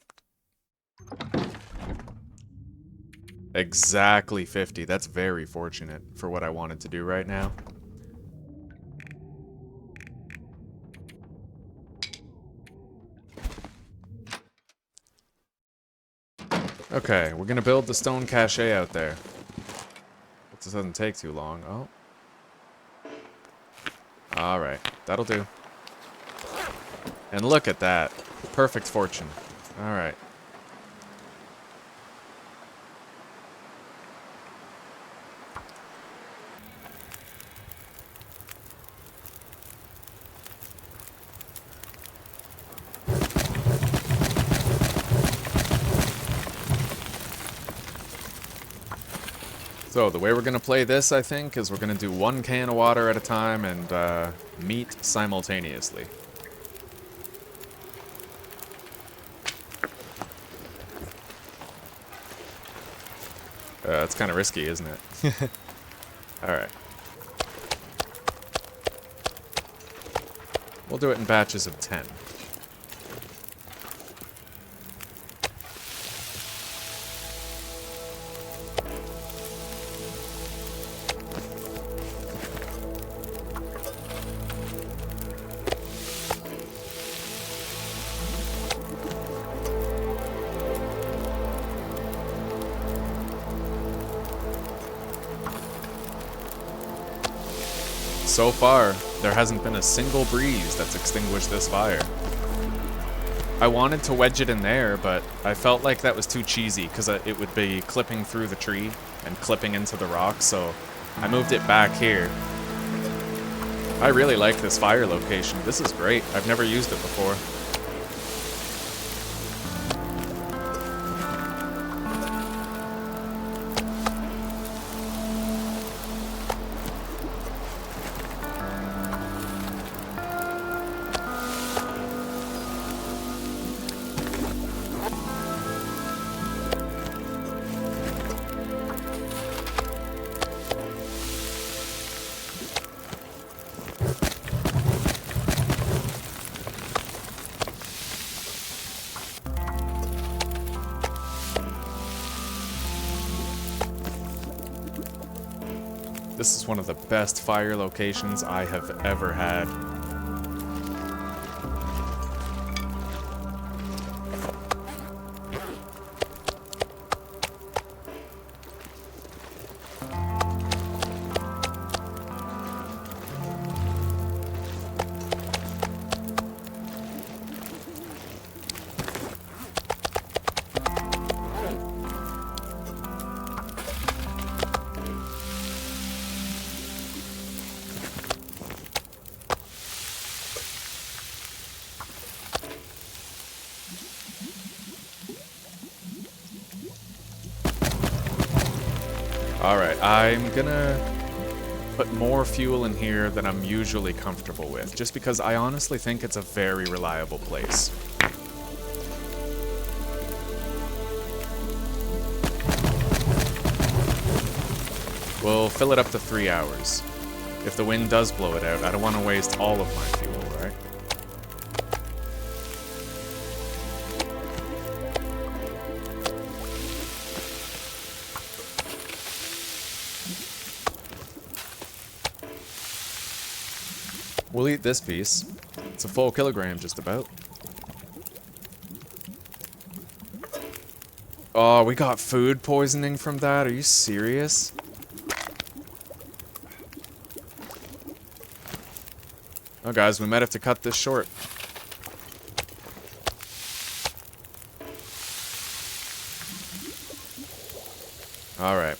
Exactly 50. That's very fortunate for what I wanted to do right now. Okay, we're gonna build the stone cache out there. This doesn't take too long. Oh. Alright, that'll do. And look at that. Perfect fortune. Alright. So, the way we're going to play this, I think, is we're going to do one can of water at a time and meat simultaneously. That's kind of risky, isn't it? Alright. We'll do it in batches of 10. So far, there hasn't been a single breeze that's extinguished this fire. I wanted to wedge it in there, but I felt like that was too cheesy because it would be clipping through the tree and clipping into the rock, so I moved it back here. I really like this fire location. This is great. I've never used it before. This is one of the best fire locations I have ever had. Alright, I'm gonna put more fuel in here than I'm usually comfortable with, just because I honestly think it's a very reliable place. We'll fill it up to 3 hours. If the wind does blow it out, I don't want to waste all of my fuel, right? We'll eat this piece. It's a full kilogram, just about. Oh, we got food poisoning from that? Are you serious? Oh, guys, we might have to cut this short. Alright.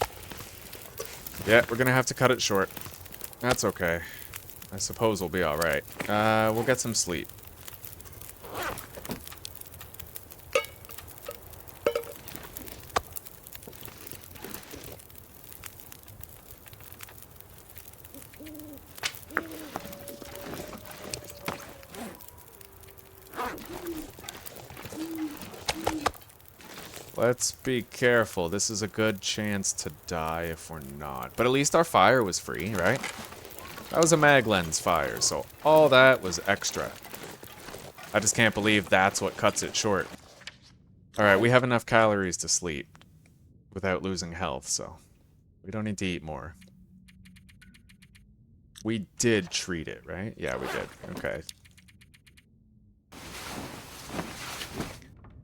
Yeah, we're gonna have to cut it short. That's okay. I suppose we'll be alright. We'll get some sleep. Let's be careful. This is a good chance to die if we're not. But at least our fire was free, right? That was a mag lens fire, so all that was extra. I just can't believe that's what cuts it short. Alright, we have enough calories to sleep without losing health, so we don't need to eat more. We did treat it, right? Yeah, we did. Okay.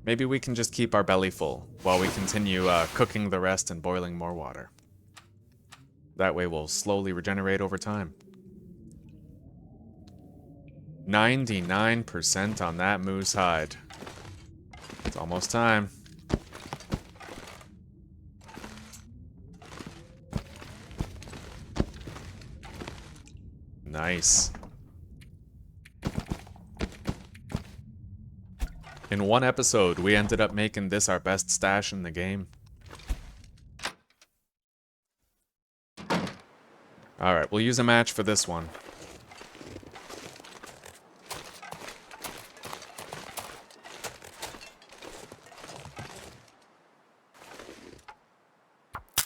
Maybe we can just keep our belly full while we continue cooking the rest and boiling more water. That way we'll slowly regenerate over time. 99% on that moose hide. It's almost time. Nice. In one episode, we ended up making this our best stash in the game. Alright, we'll use a match for this one.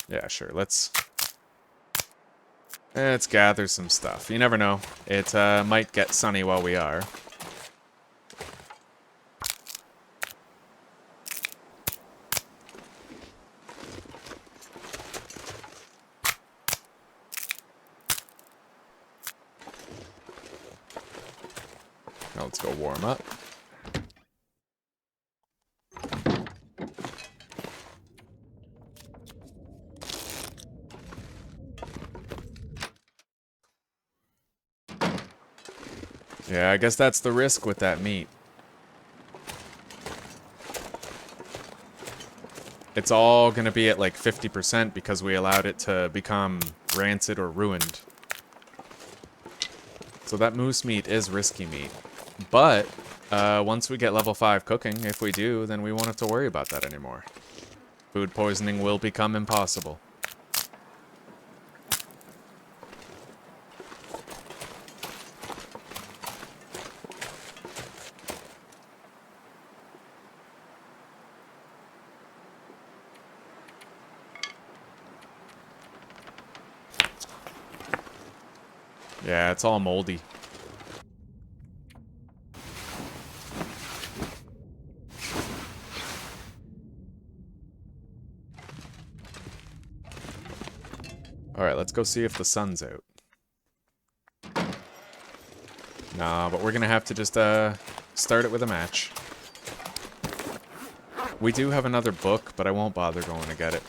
Yeah, sure, let's gather some stuff. You never know. It might get sunny while we are. Now let's go warm up. Yeah, I guess that's the risk with that meat. It's all gonna be at like 50% because we allowed it to become rancid or ruined. So that moose meat is risky meat. But, once we get level 5 cooking, if we do, then we won't have to worry about that anymore. Food poisoning will become impossible. Yeah, it's all moldy. Alright, let's go see if the sun's out. Nah, but we're gonna have to just, start it with a match. We do have another book, but I won't bother going to get it.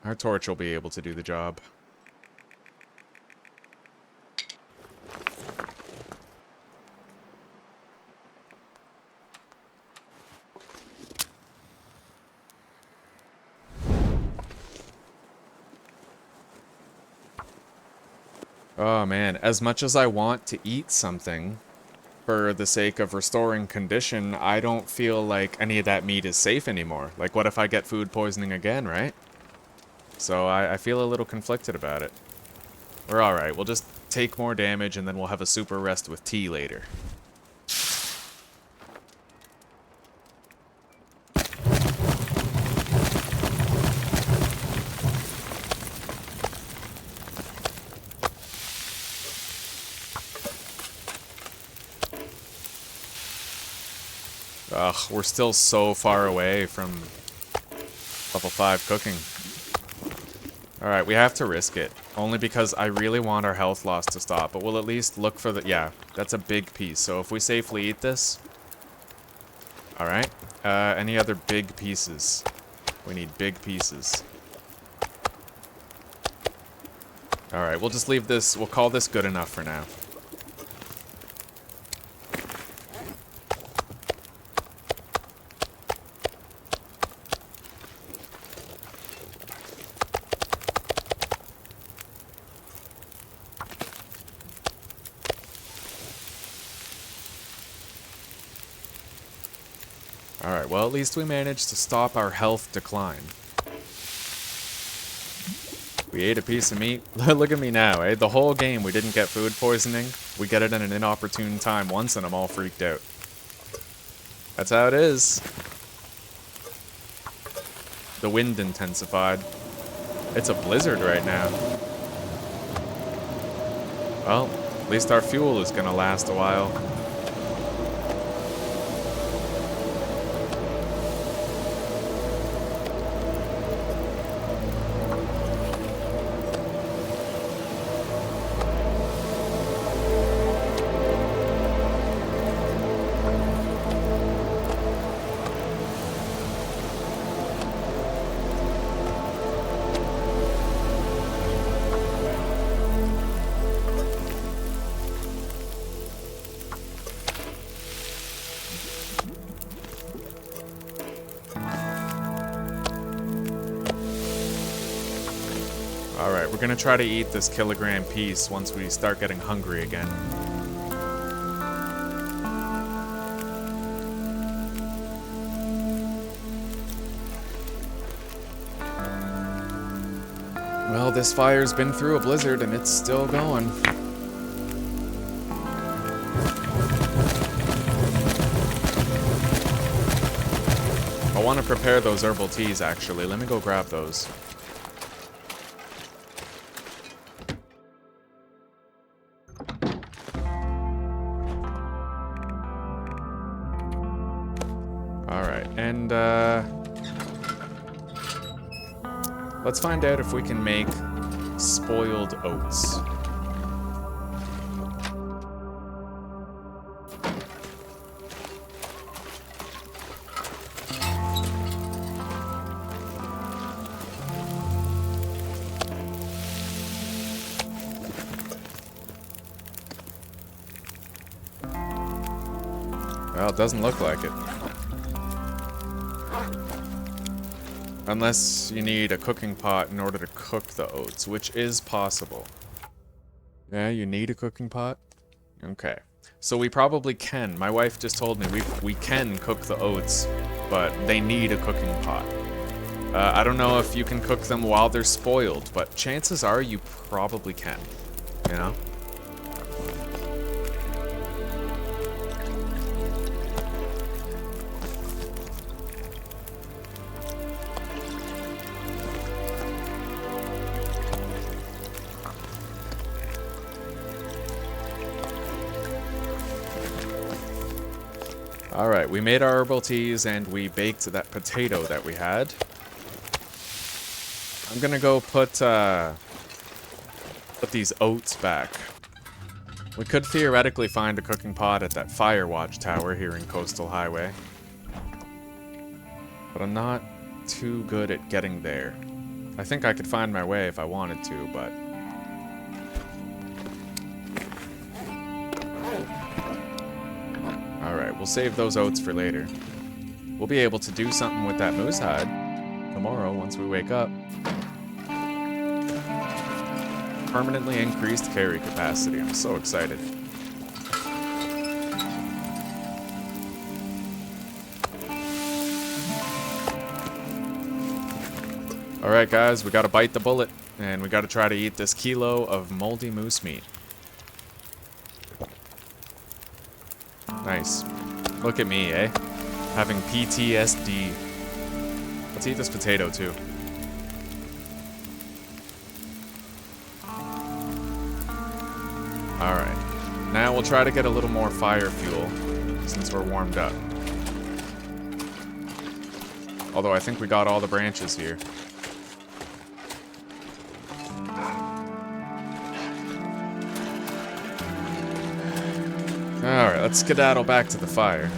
Our torch will be able to do the job. Oh man, as much as I want to eat something for the sake of restoring condition, I don't feel like any of that meat is safe anymore. Like, what if I get food poisoning again, right? So I feel a little conflicted about it. We're alright. We'll just take more damage and then we'll have a super rest with tea later. Ugh, we're still so far away from level 5 cooking. Alright, we have to risk it. Only because I really want our health loss to stop. But we'll at least look for the... Yeah, that's a big piece. So if we safely eat this... Alright. Any other big pieces? We need big pieces. Alright, we'll just leave this... We'll call this good enough for now. Alright, well at least we managed to stop our health decline. We ate a piece of meat. Look at me now, eh? The whole game we didn't get food poisoning. We get it at an inopportune time once and I'm all freaked out. That's how it is. The wind intensified. It's a blizzard right now. Well, at least our fuel is gonna last a while. Alright, we're gonna try to eat this kilogram piece once we start getting hungry again. Well, this fire's been through a blizzard and it's still going. I want to prepare those herbal teas, actually. Let me go grab those. Alright, and let's find out if we can make spoiled oats. Well, it doesn't look like it. Unless you need a cooking pot in order to cook the oats, which is possible. Yeah, you need a cooking pot? Okay. So we probably can. My wife just told me we can cook the oats, but they need a cooking pot. I don't know if you can cook them while they're spoiled, but chances are you probably can. You know? Alright, we made our herbal teas and we baked that potato that we had. I'm gonna go put these oats back. We could theoretically find a cooking pot at that fire watch tower here in Coastal Highway. But I'm not too good at getting there. I think I could find my way if I wanted to, but... Alright, we'll save those oats for later. We'll be able to do something with that moose hide tomorrow once we wake up. Permanently increased carry capacity. I'm so excited. Alright guys, we gotta bite the bullet, and we gotta try to eat this kilo of moldy moose meat. Nice. Look at me, eh? Having PTSD. Let's eat this potato too. Alright. Now we'll try to get a little more fire fuel, since we're warmed up. Although I think we got all the branches here. Alright, let's skedaddle back to the fire.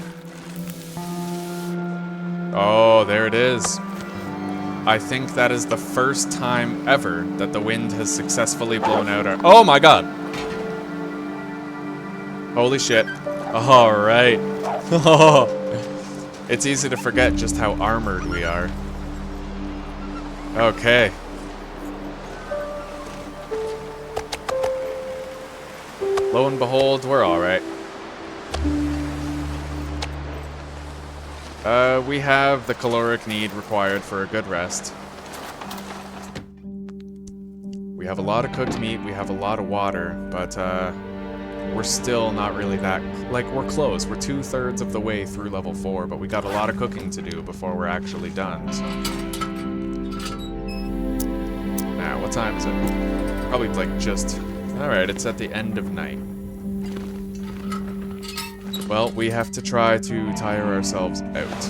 Oh, there it is. I think that is the first time ever that the wind has successfully blown out our... Oh my god! Holy shit. Alright. It's easy to forget just how armored we are. Okay. Lo and behold, we're alright. We have the caloric need required for a good rest. We have a lot of cooked meat, we have a lot of water, but, we're still not really that... Like, we're close. We're 2/3 of the way through level 4, but we got a lot of cooking to do before we're actually done, so... Now, what time is it? Probably, like, just... Alright, it's at the end of night. Well, we have to try to tire ourselves out.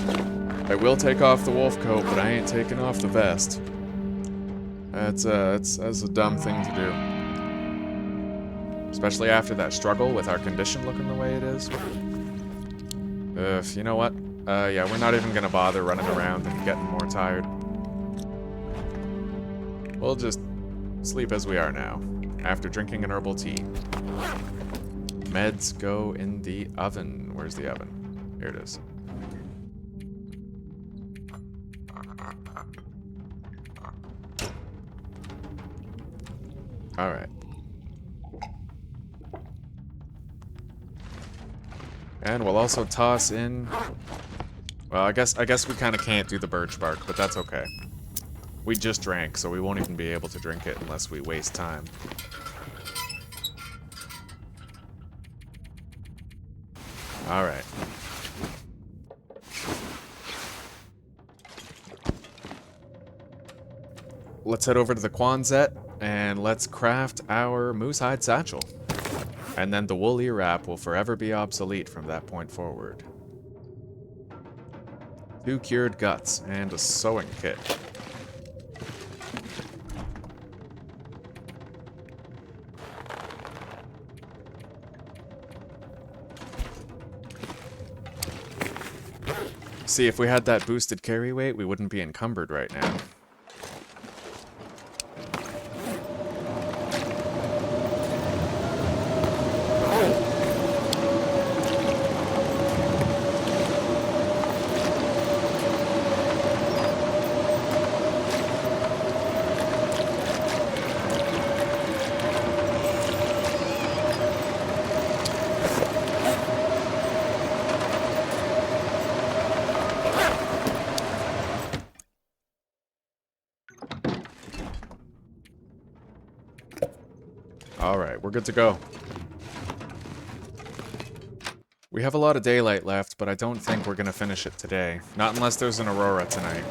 I will take off the wolf coat, but I ain't taking off the vest. That's a dumb thing to do. Especially after that struggle with our condition looking the way it is. You know what? Yeah, we're not even gonna bother running around and getting more tired. We'll just sleep as we are now, after drinking an herbal tea. Meds go in the oven. Where's the oven? Here it is. Alright. And we'll also toss in... Well, I guess we kind of can't do the birch bark, but that's okay. We just drank, so we won't even be able to drink it unless we waste time. Alright. Let's head over to the Quonset, and let's craft our moose hide satchel. And then the wool ear wrap will forever be obsolete from that point forward. 2 cured guts, and a sewing kit. See, if we had that boosted carry weight, we wouldn't be encumbered right now. Alright, we're good to go. We have a lot of daylight left, but I don't think we're gonna finish it today. Not unless there's an aurora tonight.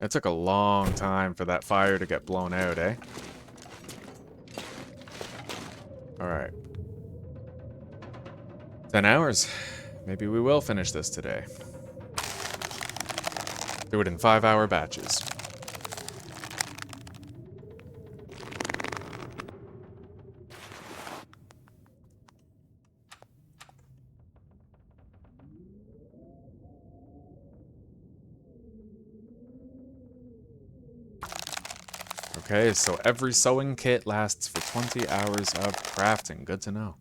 It took a long time for that fire to get blown out, eh? Alright. 10 hours. Maybe we will finish this today. Do it in 5-hour batches. Okay, so every sewing kit lasts for 20 hours of crafting. Good to know.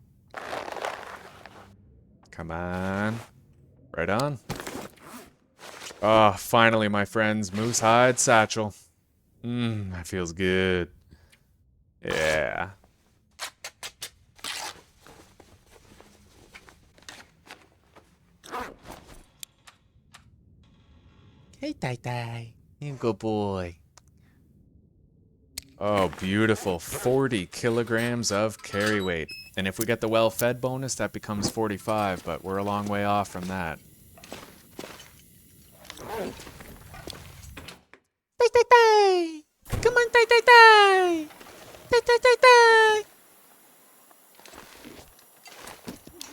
Come on. Right on. Oh, finally, my friends. Moose hide satchel. That feels good. Yeah. Hey, Tai Tai. You good boy. Oh, beautiful. 40 kilograms of carry weight. And if we get the well-fed bonus, that becomes 45, but we're a long way off from that. Tai Tai Tai! Come on, Tai Tai Tai! Tai Tai Tai Tai!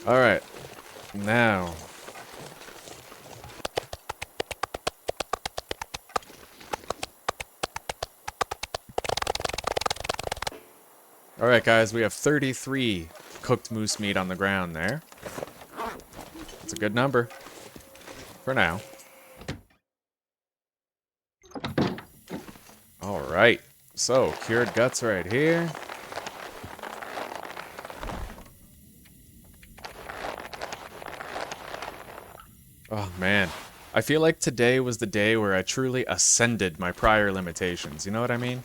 Alright. Now. Alright guys, we have 33 cooked moose meat on the ground there. That's a good number. For now. Alright. So, cured guts right here. Oh man. I feel like today was the day where I truly ascended my prior limitations. You know what I mean?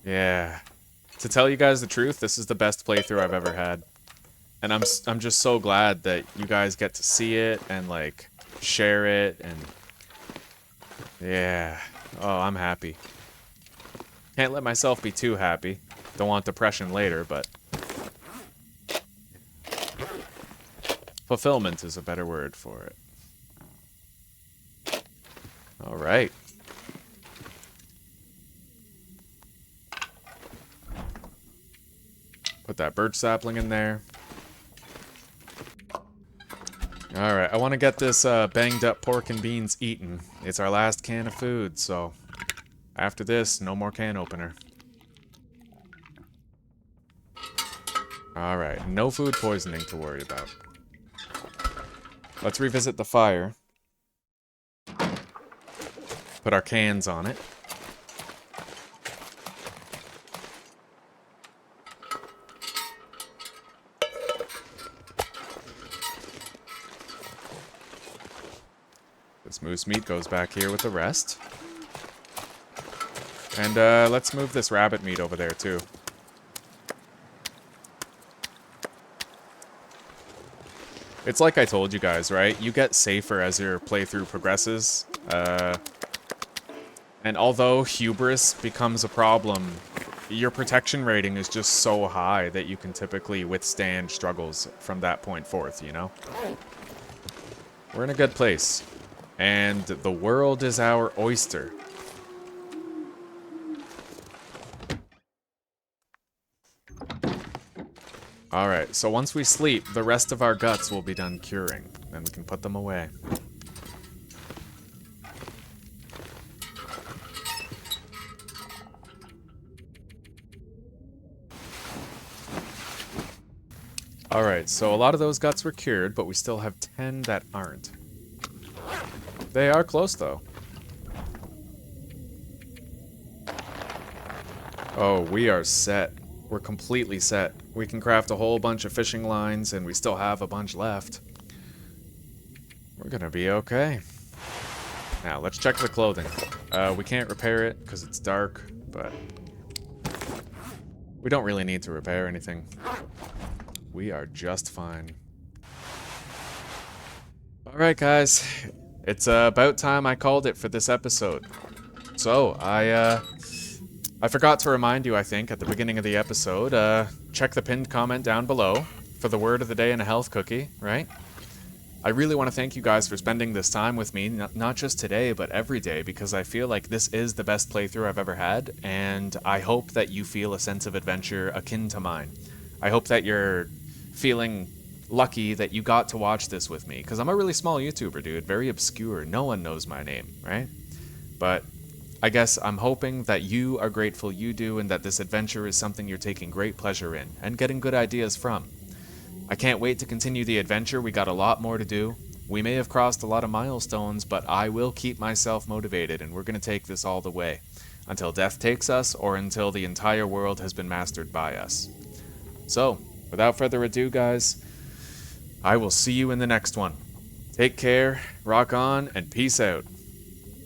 Yeah. To tell you guys the truth, this is the best playthrough I've ever had. And I'm just so glad that you guys get to see it and like share it and yeah. Oh, I'm happy. Can't let myself be too happy. Don't want depression later, but fulfillment is a better word for it. All right. Put that birch sapling in there. Alright, I want to get this banged up pork and beans eaten. It's our last can of food, so after this, no more can opener. Alright, no food poisoning to worry about. Let's revisit the fire. Put our cans on it. This moose meat goes back here with the rest. And let's move this rabbit meat over there too. It's like I told you guys, right? You get safer as your playthrough progresses. And although hubris becomes a problem, your protection rating is just so high that you can typically withstand struggles from that point forth, you know? We're in a good place. And the world is our oyster. Alright, so once we sleep, the rest of our guts will be done curing. Then we can put them away. Alright, so a lot of those guts were cured, but we still have 10 that aren't. They are close, though. Oh, we are set. We're completely set. We can craft a whole bunch of fishing lines, and we still have a bunch left. We're gonna be okay. Now, let's check the clothing. We can't repair it, because it's dark, but we don't really need to repair anything. We are just fine. Alright, guys. It's about time I called it for this episode. So, I forgot to remind you, I think, at the beginning of the episode, check the pinned comment down below for the word of the day and a health cookie, right? I really want to thank you guys for spending this time with me, not just today, but every day, because I feel like this is the best playthrough I've ever had, and I hope that you feel a sense of adventure akin to mine. I hope that you're feeling lucky that you got to watch this with me, because I'm a really small YouTuber, dude, very obscure, no one knows my name, right? But I guess I'm hoping that you are grateful you do, and that this adventure is something you're taking great pleasure in, and getting good ideas from. I can't wait to continue the adventure. We got a lot more to do. We may have crossed a lot of milestones, but I will keep myself motivated, and we're going to take this all the way. Until death takes us, or until the entire world has been mastered by us. So, without further ado, guys, I will see you in the next one. Take care, rock on, and peace out.